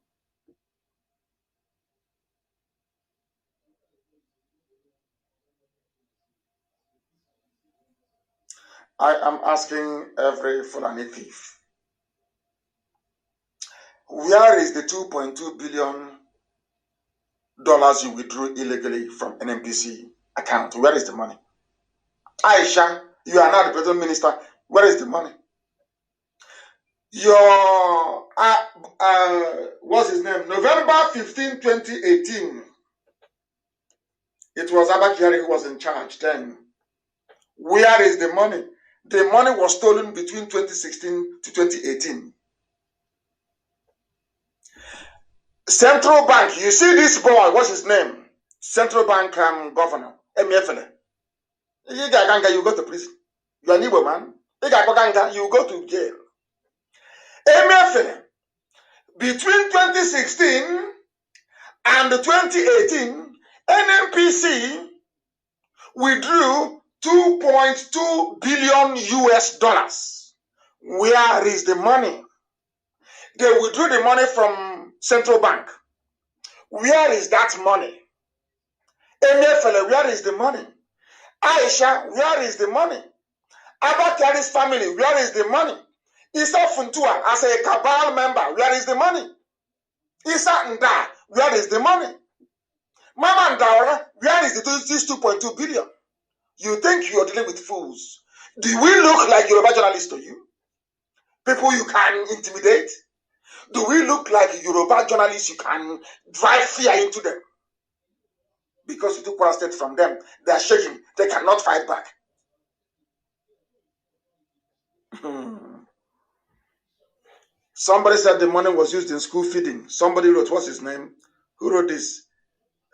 I am asking every Fulani thief, where is the $2.2 billion you withdrew illegally from NNPC account? Where is the money? Aisha, you are now the president minister. Where is the money? Your, what's his name? November 15, 2018. It was Abba Kyari who was in charge then. Where is the money? The money was stolen between 2016 to 2018. Central Bank, you see this boy, what's his name? Central Bank governor, Emiefele. You go to prison. You are an Igbo man. You go to jail. Emiefele, between 2016 and 2018, NNPC withdrew $2.2 billion US. Where is the money? They withdrew the money from Central Bank. Where is that money? Emefiele, where is the money? Aisha, where is the money? Abba Kyari's family, where is the money? Issa Funtua, as a cabal member, where is the money? Issa Nda, where is the money? Mama Ndaura, where is this 2.2 billion? You think you are dealing with fools. Do we look like Yoruba journalists to you? People you can intimidate? Do we look like Yoruba journalists you can drive fear into them? Because you took one state from them, they are shaking, they cannot fight back. Somebody said the money was used in school feeding. Somebody wrote, what's his name? Who wrote this?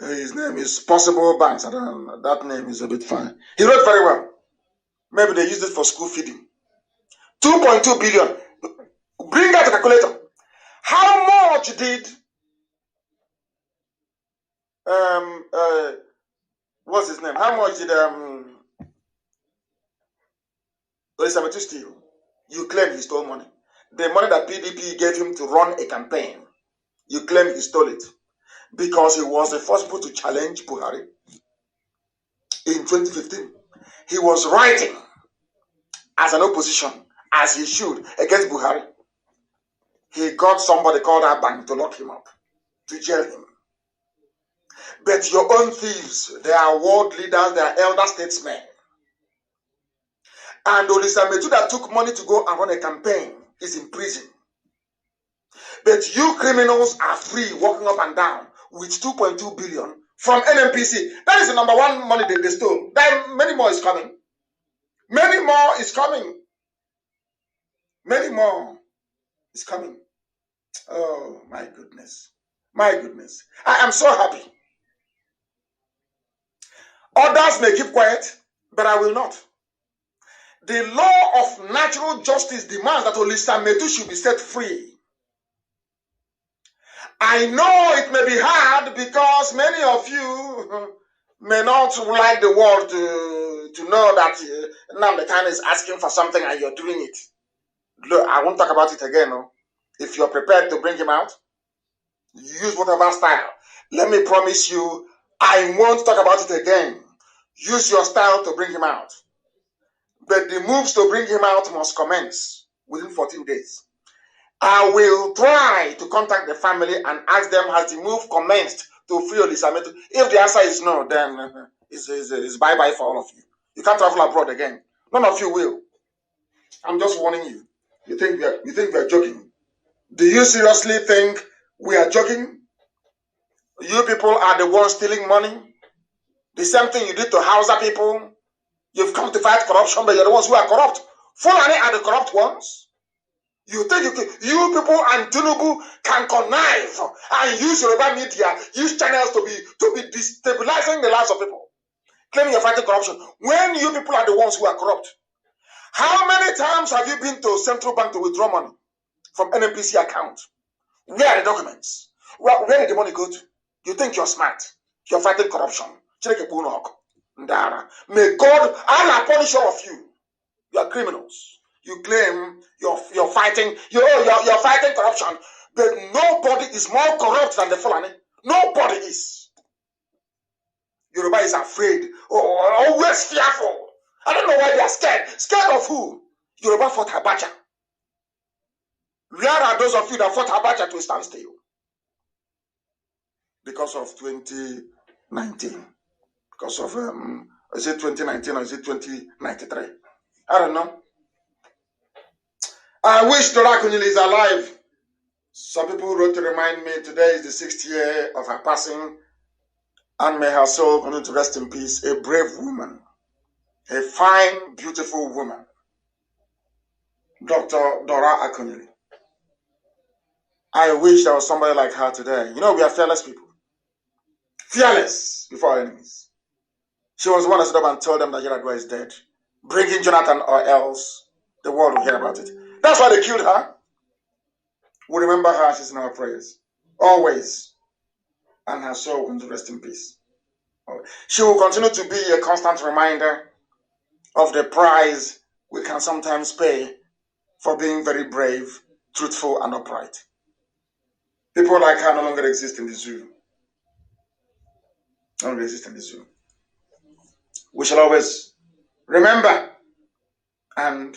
His name is Possible Banks. I don't know. That name is a bit funny. He wrote very well. Maybe they used it for school feeding. 2.2 billion. Bring out a calculator. How much did what's his name? How much did Elizabeth steal? You claim he stole money. The money that PDP gave him to run a campaign, you claim he stole it because he was the first person to challenge Buhari in 2015. He was writing as an opposition, as he should, against Buhari. He got somebody called Aban to lock him up, to jail him. But your own thieves, they are world leaders, they are elder statesmen. And Olisametu that took money to go and run a campaign is in prison. But you criminals are free, walking up and down with 2.2 billion from NMPC. That is the number one money they stole. Then many more is coming. Many more is coming. Many more is coming. Oh, my goodness. My goodness. I am so happy. Others may keep quiet, but I will not. The law of natural justice demands that Olisametu should be set free. I know it may be hard because many of you may not like the world to know that Nnamdi Kanu is asking for something and you're doing it. Look, I won't talk about it again. No? If you're prepared to bring him out, use whatever style. Let me promise you, I won't talk about it again. Use your style to bring him out. But the moves to bring him out must commence within 14 days. I will try to contact the family and ask them, has the move commenced to free Olisametu? If the answer is no, then it's bye-bye for all of you. You can't travel abroad again. None of you will. I'm just warning you. You think we are joking? Do you seriously think we are joking? You people are the ones stealing money. The same thing you did to Hausa people. You've come to fight corruption, but you're the ones who are corrupt. Fulani are the corrupt ones. You think you people and Tinubu can connive and use Yoruba media, use channels to be destabilizing the lives of people, claiming you're fighting corruption, when you people are the ones who are corrupt. How many times have you been to Central Bank to withdraw money from NMPC account? Where are the documents? Where did the money go to? You think you're smart. You're fighting corruption. May God, Allah punish all of you. You are criminals. You claim you're fighting, you're fighting corruption, but nobody is more corrupt than the Fulani. Nobody is. Yoruba is afraid, always fearful. I don't know why they are scared. Scared of who? Yoruba fought Abacha. Where are those of you that fought Abacha to stand still? Because of 2019. Because of, is it 2019 or is it 2093? I don't know. I wish Dora Akunyili is alive. Some people wrote to remind me today is the 6th year of her passing, and may her soul continue to rest in peace. A brave woman, a fine, beautiful woman, Dr. Dora Akunyili. I wish there was somebody like her today. You know, we are fearless people. Fearless before our enemies. She was the one that stood up and told them that Yaradua is dead. Bring in Jonathan or else the world will hear about it. That's why they killed her. We remember her, she's in our prayers. Always. And her soul will rest in peace. She will continue to be a constant reminder of the price we can sometimes pay for being very brave, truthful, and upright. People like her no longer exist in the zoo. No longer exist in the zoo. We shall always remember and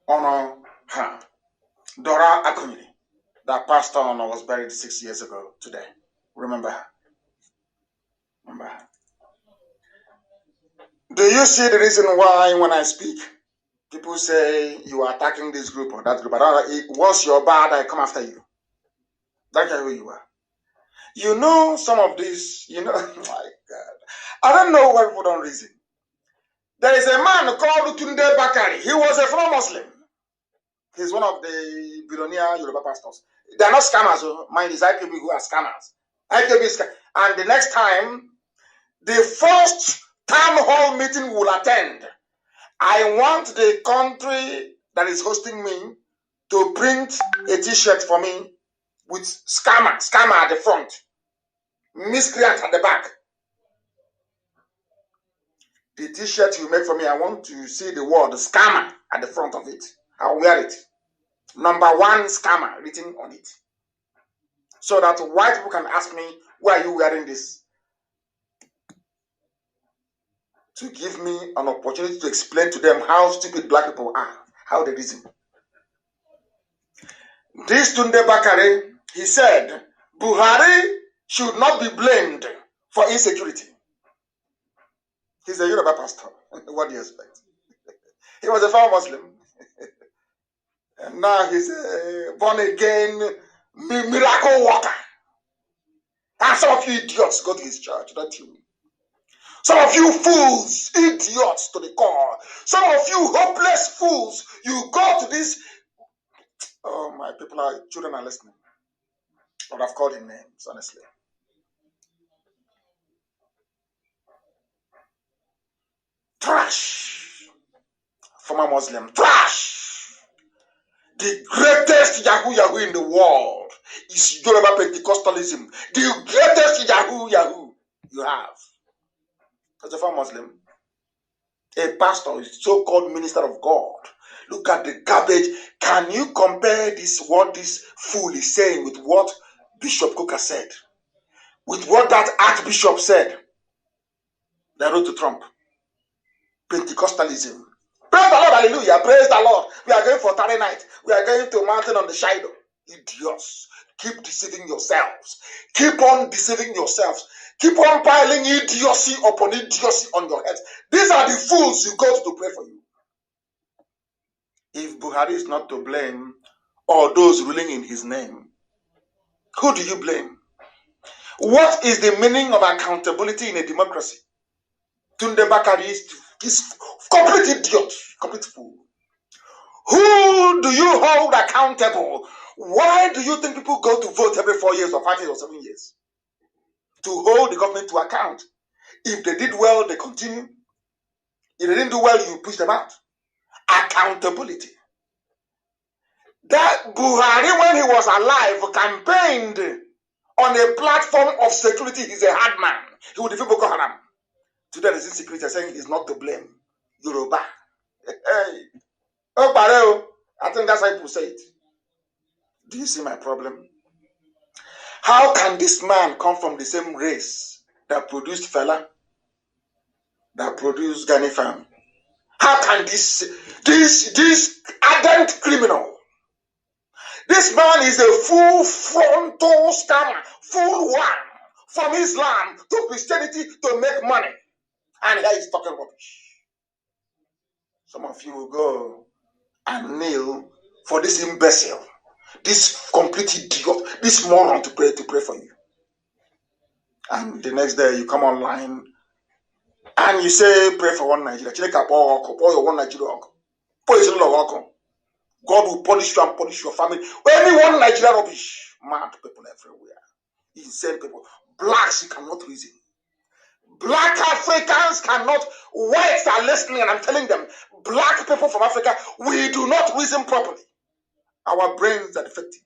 honor her. Dora Akunyili, that passed on or was buried 6 years ago today. Remember her. Remember her. Do you see the reason why when I speak, people say you are attacking this group or that group? Once you're bad, I come after you. That's who you are. You know some of this, oh my God. I don't know why people don't reason. There is a man called Tunde Bakari. He was a former Muslim. He's one of the billionaire Yoruba pastors. They are not scammers. Mind is IPOB who are scammers. IPOB is And the next time, the first town hall meeting we'll attend, I want the country that is hosting me to print a t-shirt for me with scammer at the front, miscreant at the back. The t-shirt you make for me, I want to see the word scammer at the front of it. I'll wear it. Number 1 scammer written on it. So that white people can ask me, why are you wearing this? To give me an opportunity to explain to them how stupid black people are, how they reason. This Tunde Bakare, he said, Buhari should not be blamed for insecurity. He's a Yoruba pastor. What do you expect? He was a former Muslim. And now he's a born-again miracle worker. And some of you idiots go to his church, not you. Some of you fools, idiots to the core. Some of you hopeless fools, you go to this. Oh, my children are listening. But I've called him names, honestly. Trash. Former Muslim. Trash. The greatest Yahoo in the world is Yoruba Pentecostalism. The greatest Yahoo you have. As a former Muslim, a pastor, a so-called minister of God. Look at the garbage. Can you compare this, what this fool is saying, with what Bishop Coker said? With what that Archbishop said that wrote to Trump? Pentecostalism. Praise the Lord, hallelujah. Praise the Lord. We are going for Saturday night. We are going to a mountain on the shadow. Idiots. Keep deceiving yourselves. Keep on deceiving yourselves. Keep on piling idiocy upon idiocy on your heads. These are the fools you go to pray for you. If Buhari is not to blame, or those ruling in his name, who do you blame? What is the meaning of accountability in a democracy? Tunde Bakari is complete idiot, complete fool. Who do you hold accountable? Why do you think people go to vote every 4 years or 5 years or 7 years? To hold the government to account. If they did well, they continue. If they didn't do well, you push them out. Accountability. That Buhari, when he was alive, campaigned on a platform of security. He's a hard man. He would defeat Boko Haram. Today, there is insecurity saying he's not to blame. Yoruba. Hey. Oh, Bareo. I think that's how people say it. Do you see my problem? How can this man come from the same race that produced Fela, that produced Gani Fan? How can this ardent criminal, this man is a full frontal scammer, full one, from Islam to Christianity to make money. And here he's talking rubbish. Some of you will go and kneel for this imbecile, this complete idiot, this moron to pray for you. And the next day you come online and you say, pray for one Nigeria. Pour your one Nigeria. God will punish you and punish your family. Anyone Nigeria rubbish. Mad people everywhere. Insane people. Blacks, you cannot reason. Black Africans cannot. Whites are listening and I'm telling them, black people from Africa, we do not reason properly. Our brains are defective.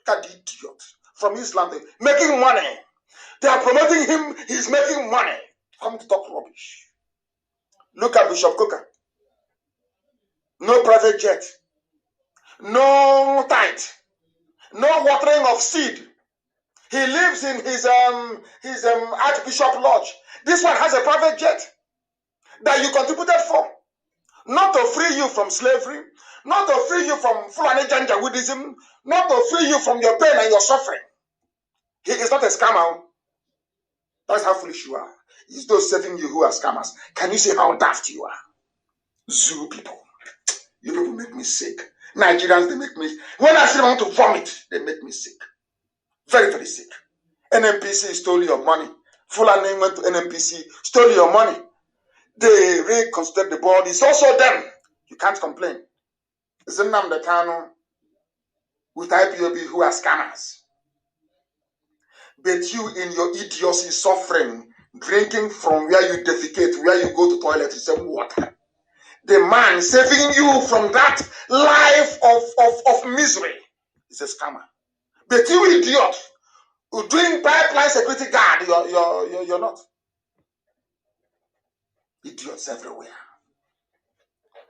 That idiot from Islam, making money. They are promoting him, he's making money. Come to talk rubbish. Look at Bishop Coker. No private jet. No tithe. No watering of seed. He lives in his Archbishop Lodge. This one has a private jet that you contributed for. Not to free you from slavery. Not to free you from Fulani Janjaweedism. Not to free you from your pain and your suffering. He is not a scammer. That's how foolish you are. It's those serving you who are scammers. Can you see how daft you are? Zoo people. You people make me sick. Nigerians, they make me... When I see them want to vomit, they make me sick. Very, very sick. NNPC stole your money. Fulani went to NNPC, stole your money. They reconstruct the board. It's also them. You can't complain. It's Nnamdi Kanu with IPOB who are scammers. But you in your idiocy suffering, drinking from where you defecate, where you go to toilet to save water. The man saving you from that life of misery is a scammer. But you idiot, who doing pipeline security guard, you're not. Idiots everywhere.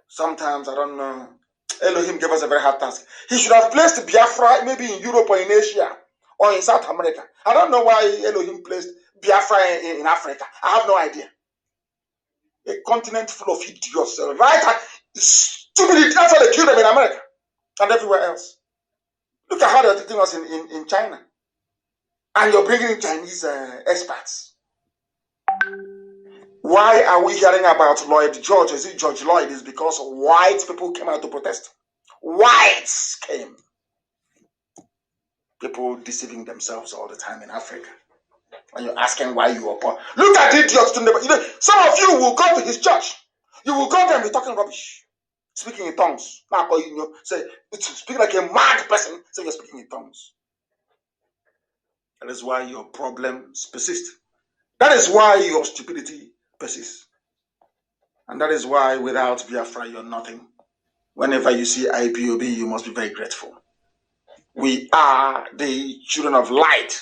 Sometimes I don't know. Elohim gave us a very hard task. He should have placed Biafra maybe in Europe or in Asia or in South America. I don't know why Elohim placed Biafra in Africa. I have no idea. A continent full of idiots, right? Stupidity. That's why they killed them in America and everywhere else. Look at how they're treating us in China. And you're bringing in Chinese experts. Why are we hearing about Lloyd George? Is it George Lloyd? It's because white people came out to protest. Whites came. People deceiving themselves all the time in Africa. And you're asking why you are poor. Look at idiots. Some of you will go to his church. You will go there and be talking rubbish. Speaking in tongues. Now, say, speaking like a mad person. Say you're speaking in tongues. That is why your problems persist. That is why your stupidity persists. And that is why without Biafra, you're nothing. Whenever you see IPOB, you must be very grateful. We are the children of light.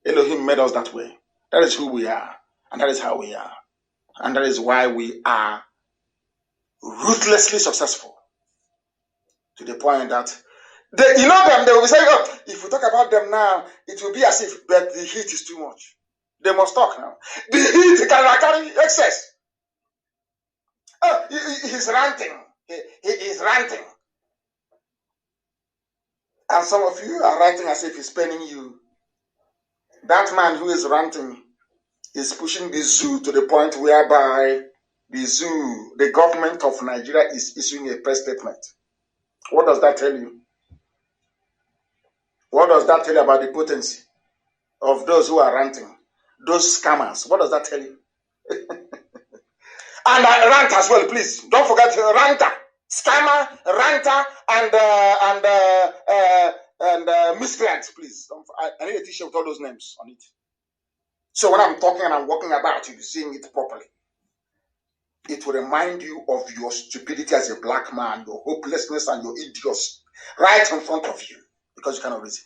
Elohim made us that way. That is who we are. And that is how we are. And that is why we are ruthlessly successful. To the point that, they will be saying, oh, if we talk about them now, it will be as if but the heat is too much. They must talk now. The heat can carry excess. Oh, he's ranting. He is ranting. And some of you are ranting as if he's paining you. That man who is ranting is pushing the zoo to the point whereby the government of Nigeria is issuing a press statement. What does that tell you? What does that tell you about the potency of those who are ranting? Those scammers. What does that tell you? And rant as well, please. Don't forget ranter, scammer, ranter, and miscreant, please. I need a t-shirt with all those names on it. So when I'm talking and I'm walking about, you'll be seeing it properly. It will remind you of your stupidity as a black man, your hopelessness and your idiocy right in front of you because you cannot reason.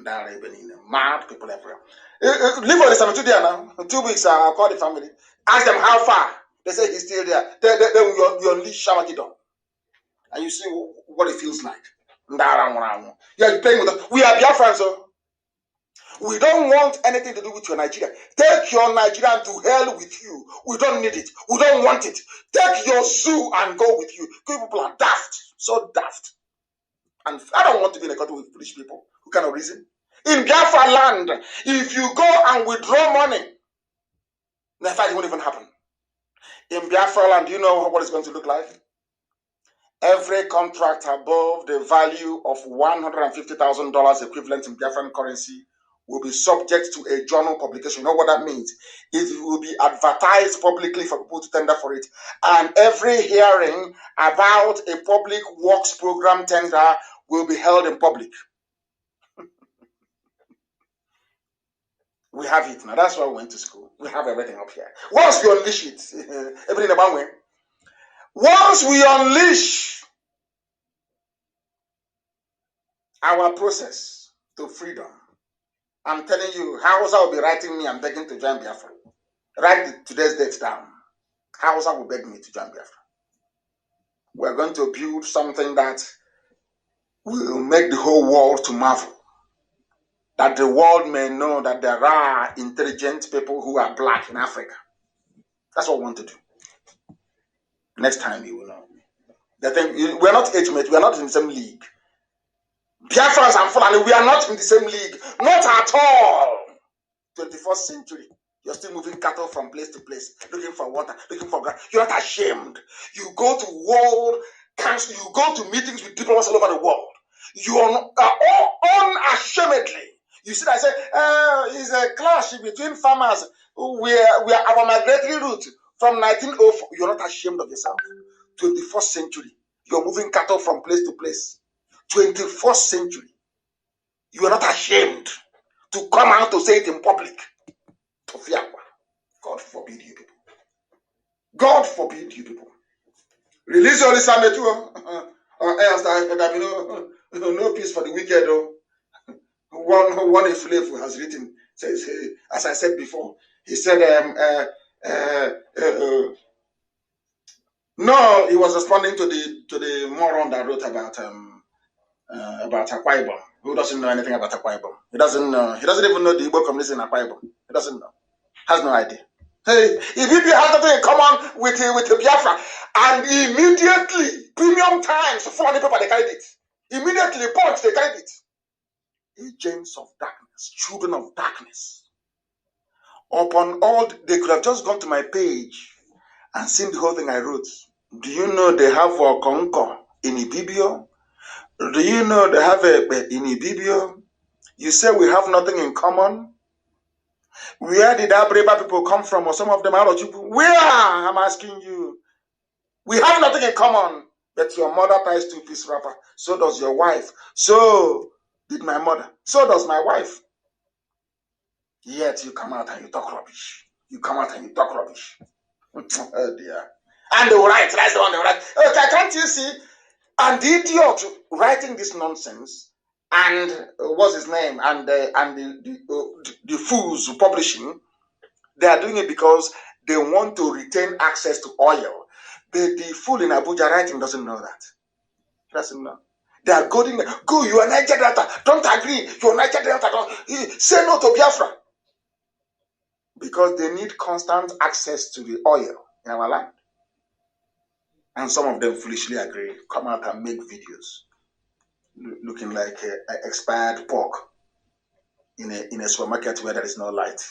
There are even mad people everywhere. Live on the cemetery there now. In 2 weeks, I'll call the family. Ask them how far. They say he's still there. Then you unleash Shamagidon. And you see what it feels like. You are playing with us. We are Biafrans, so we don't want anything to do with your Nigeria. Take your Nigerian to hell with you. We don't need it. We don't want it. Take your zoo and go with you. People are daft. So daft. And I don't want to be in a country with foolish people who cannot reason. In Biafra land, if you go and withdraw money, the fight won't even happen. In Biafra land, do you know what it's going to look like? Every contract above the value of $150,000 equivalent in Biafran currency will be subject to a journal publication. You know what that means? It will be advertised publicly for people to tender for it. And every hearing about a public works program tender will be held in public. We have it now. That's why we went to school. We have everything up here. Once we unleash it, everything about way. Once we unleash our process to freedom, I'm telling you, Hausa will be writing me and begging to join Biafra. Write today's date down. Hausa will beg me to join Biafra. We're going to build something that will make the whole world to marvel. That the world may know that there are intelligent people who are black in Africa. That's what we want to do. Next time you will know. The thing, we're not age mates, we are not in the same league. Biafrans and Fulani, we are not in the same league. Not at all. 21st century. You're still moving cattle from place to place, looking for water, looking for grass. You're not ashamed. You go to world council, you go to meetings with people all over the world. You are unashamedly. You see, I say, it's a clash between farmers. We are our migratory route from 1904. You're not ashamed of yourself. 21st century. You're moving cattle from place to place. 21st century. You are not ashamed. to come out to say it in public. God forbid you people. God forbid you people. Release your Islam too, or else there will be no peace for the wicked. One slave has written, says, as I said before, he said, no, he was responding to the moron that wrote about Akwa Ibom. Who doesn't know anything about Akwa Ibom? He doesn't know. He doesn't even know the Igbo community in Akwa Ibom. He doesn't know. Has no idea. Hey, if you have nothing in common with Biafra, and immediately Premium Times, 400 people they carried it. Immediately Punch they carried it. Agents of darkness, children of darkness. Upon all, they could have just gone to my page and seen the whole thing I wrote. Do you know they have a Konko in Ibibio? Do you know they have a in Ibibio? You say we have nothing in common? Where did Abreba people come from, or some of them out of you? Where? I'm asking you. We have nothing in common. But your mother ties two-piece wrapper. So does your wife. So did my mother. So does my wife. Yet you come out and you talk rubbish. You come out and you talk rubbish. Oh dear. And they will write. That's the one they will write. Okay, can't you see? And the idiot writing this nonsense, and what's his name, and the fools publishing, they are doing it because they want to retain access to oil. The fool in Abuja writing doesn't know that. He doesn't know. They are going, go, you are Niger Delta. Don't agree. You are Niger Delta. Say no to Biafra. Because they need constant access to the oil in our land. And some of them foolishly agree. Come out and make videos looking like expired pork in a supermarket where there is no light.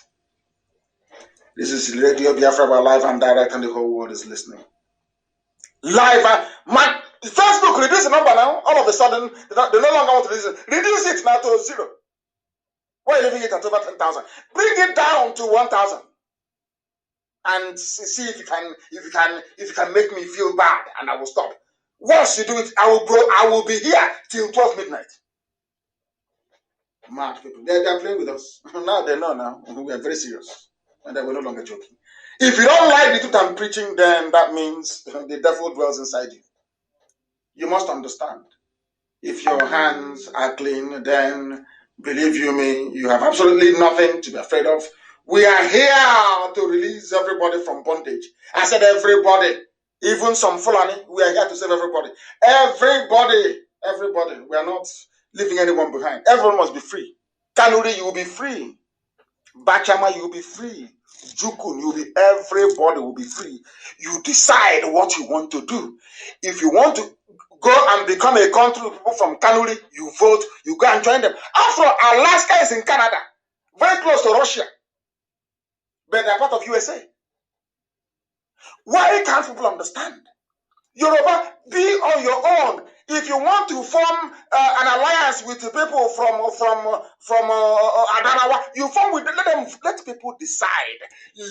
This is Radio Biafra live and direct, and the whole world is listening. Live, man. Facebook reduce the number now. All of a sudden, they no longer want to listen. Reduce it now to 0. Why are you leaving it at over 10,000? Bring it down to 1,000, and see if you can make me feel bad, and I will stop. Once you do it, I will be here till 12 midnight. Mad people. They are playing with us. Now they know now. We are very serious. And we're no longer joking. If you don't like the truth I'm preaching, then that means the devil dwells inside you. You must understand. If your hands are clean, then believe you me, you have absolutely nothing to be afraid of. We are here to release everybody from bondage. I said everybody, even some Fulani, we are here to save everybody. Everybody. We are not leaving anyone behind. Everyone must be free. Kanuri, you will be free. Bachama, you will be free. Jukun, everybody will be free. You decide what you want to do. If you want to go and become a country with people from Kanuri, you vote, you go and join them. After all, Alaska is in Canada, very close to Russia, but they're part of USA. Why can't people understand? Yoruba, be on your own. If you want to form an alliance with the people from Adamawa, you form with them. Let people decide.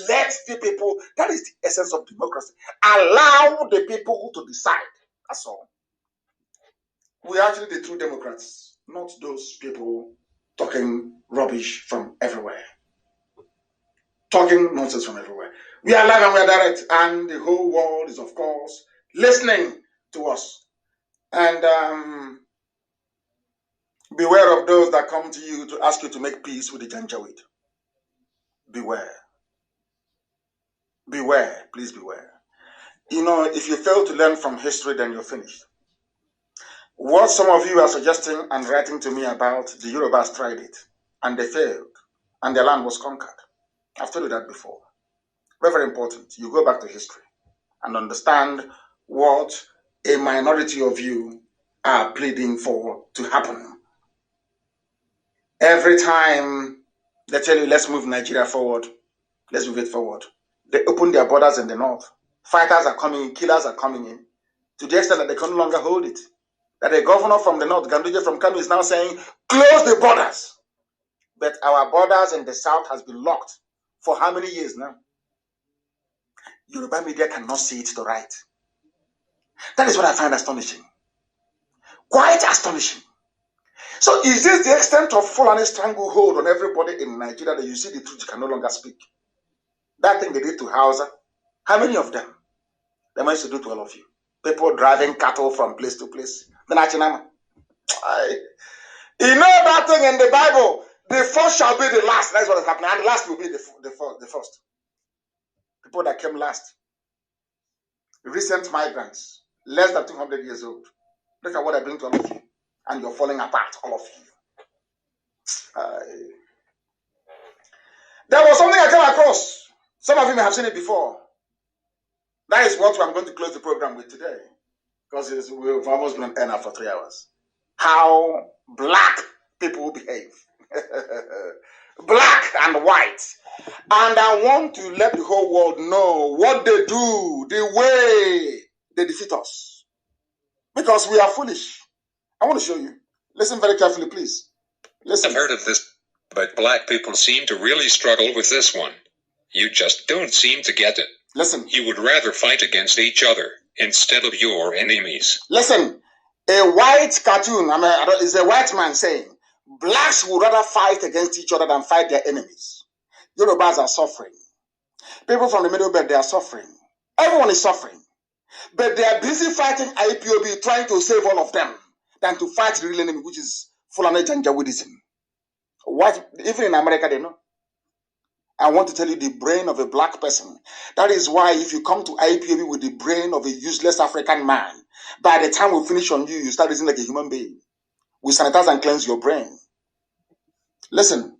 Let the people. That is the essence of democracy. Allow the people to decide. That's all. We are actually the true Democrats, not those people talking rubbish from everywhere, talking nonsense from everywhere. We are live and we are direct, and the whole world is, of course, listening to us. And beware of those that come to you to ask you to make peace with the Janjaweed. Beware. Beware. Please beware. You know, if you fail to learn from history, then you're finished. What some of you are suggesting and writing to me about, the Yorubas tried it, and they failed, and their land was conquered. I've told you that before. Very, very important. You go back to history and understand what a minority of you are pleading for to happen. Every time they tell you, let's move Nigeria forward, let's move it forward, they open their borders in the north. Fighters are coming in, killers are coming in, to the extent that they can no longer hold it. That a governor from the north, Ganduje from Kanu, is now saying, close the borders. But our borders in the south has been locked for how many years now? Yoruba media cannot see it to right. That is what I find astonishing. Quite astonishing. So is this the extent of Fulani stranglehold on everybody in Nigeria that you see the truth you can no longer speak? That thing they did to Hausa, how many of them? They managed to do to all of you. People driving cattle from place to place. You know that thing in the Bible, the first shall be the last. That's what is happening. And the last will be the first. People that came last. Recent migrants, less than 200 years old. Look at what I bring to all of you. And you're falling apart, all of you. There was something I came across. Some of you may have seen it before. That is what I'm going to close the program with today. Because we've almost been on air now for 3 hours. How black people behave. Black and white. And I want to let the whole world know what they do, the way they defeat us. Because we are foolish. I want to show you. Listen very carefully, please. Listen. I've heard of this, but black people seem to really struggle with this one. You just don't seem to get it. Listen. You would rather fight against each other instead of your enemies. Listen. A white cartoon, is a white man saying, blacks would rather fight against each other than fight their enemies. Yorubas are suffering. People from the Middle Belt, they are suffering. Everyone is suffering. But they are busy fighting IPOB, trying to save all of them, than to fight the real enemy, which is Fulani Janjaweedism. What, even in America, they know. I want to tell you the brain of a black person. That is why if you come to IPOB with the brain of a useless African man, by the time we finish on you, you start reasoning like a human being. We sanitize and cleanse your brain. Listen.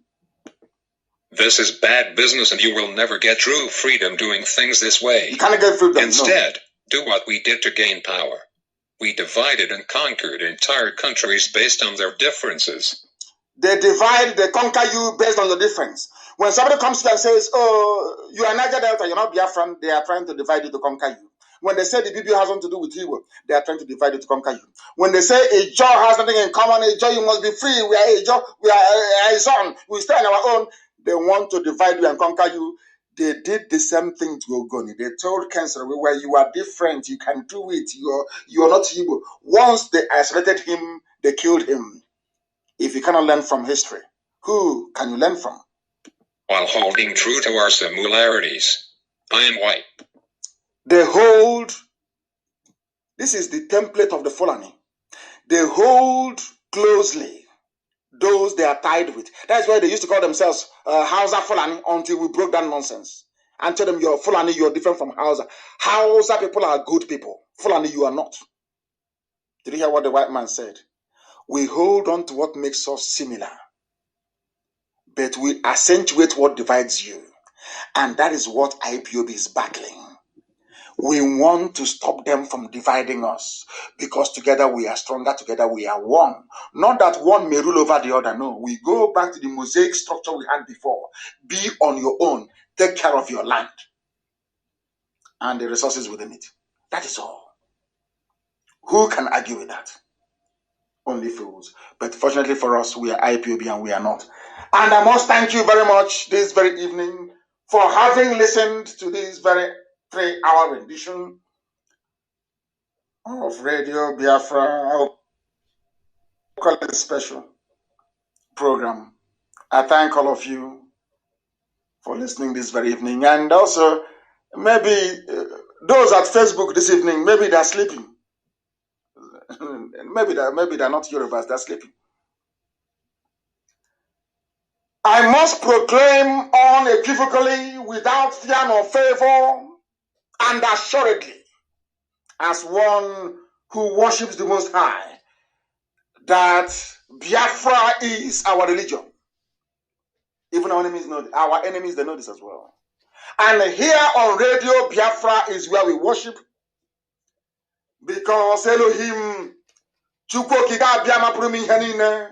This is bad business and you will never get true freedom doing things this way. You can't get freedom. Instead, do what we did to gain power. We divided and conquered entire countries based on their differences. They divide, they conquer you based on the difference. When somebody comes to you and says, oh, you are Niger Delta, you're not Biafran, they are trying to divide you to conquer you. When they say the BBO has something to do with Igbo, they are trying to divide you to conquer you. When they say a Jaw has something in common, a Jaw, you must be free, we are a Jaw, we are a son, we stay on our own, they want to divide you and conquer you. They did the same thing to Ogoni. They told Cancer, where you are different, you can do it, you are not Igbo. Once they isolated him, they killed him. If you cannot learn from history, who can you learn from? While holding true to our similarities. I am white. They hold, this is the template of the Fulani. They hold closely those they are tied with. That's why they used to call themselves Hausa Fulani until we broke that nonsense. And tell them you're Fulani, you're different from Hausa. Hausa people are good people. Fulani, you are not. Did you hear what the white man said? We hold on to what makes us similar, but we accentuate what divides you. And that is what IPOB is battling. We want to stop them from dividing us because together we are stronger, together we are one. Not that one may rule over the other. No, we go back to the mosaic structure we had before. Be on your own. Take care of your land and the resources within it. That is all. Who can argue with that? Only fools. But fortunately for us, we are IPOB and we are not. And I must thank you very much this very evening for having listened to this very 3-hour rendition of Radio Biafra. I'll call it a special program. I thank all of you for listening this very evening. And also, maybe those at Facebook this evening, maybe they're sleeping. maybe they're not Yorubas, they're sleeping. I must proclaim unequivocally, without fear nor favor, and assuredly, as one who worships the Most High, that Biafra is our religion. Even our enemies know, they know this as well. And here on Radio Biafra is where we worship, because Elohim Chukwu Okike Abiama pụrụ ime ihe niile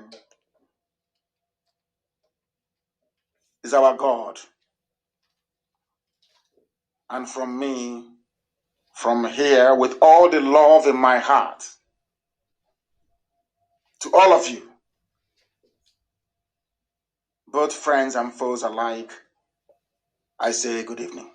is our God. And from me, from here, with all the love in my heart, to all of you, both friends and foes alike, I say good evening.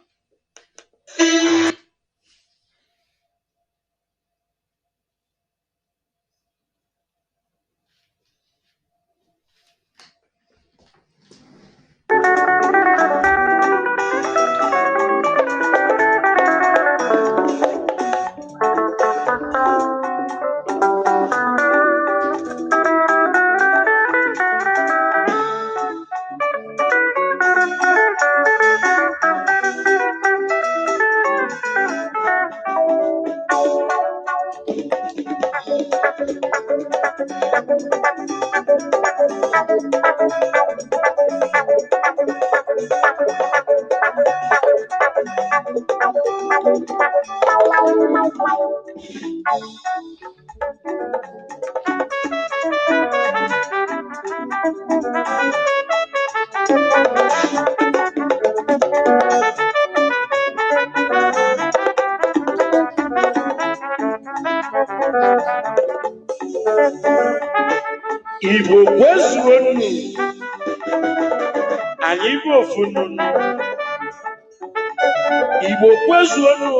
Igbo kwezuonu anyị bụ ofu nnụnụ. Igbo kwezuonu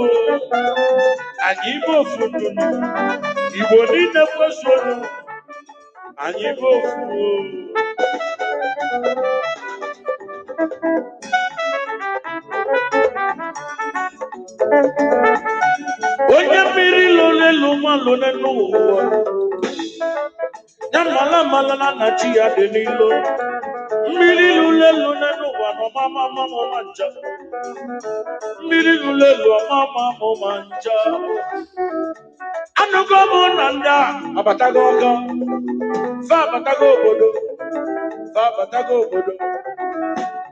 anyị bụ ofu nnụnụ. Igbo niile kwezuonu anyị bụ ofu. Onye mmiri lụrụ elu ma lụrụ n'ụwa ya mala na chi ya dị n'ilo. Mmiri lụrụ elu n'ụwa n'ọmama ncha. Mmiri lụrụ elu ọmama ncha. Anụgo m na ndị a abatago ọka. Fa abatago obodo.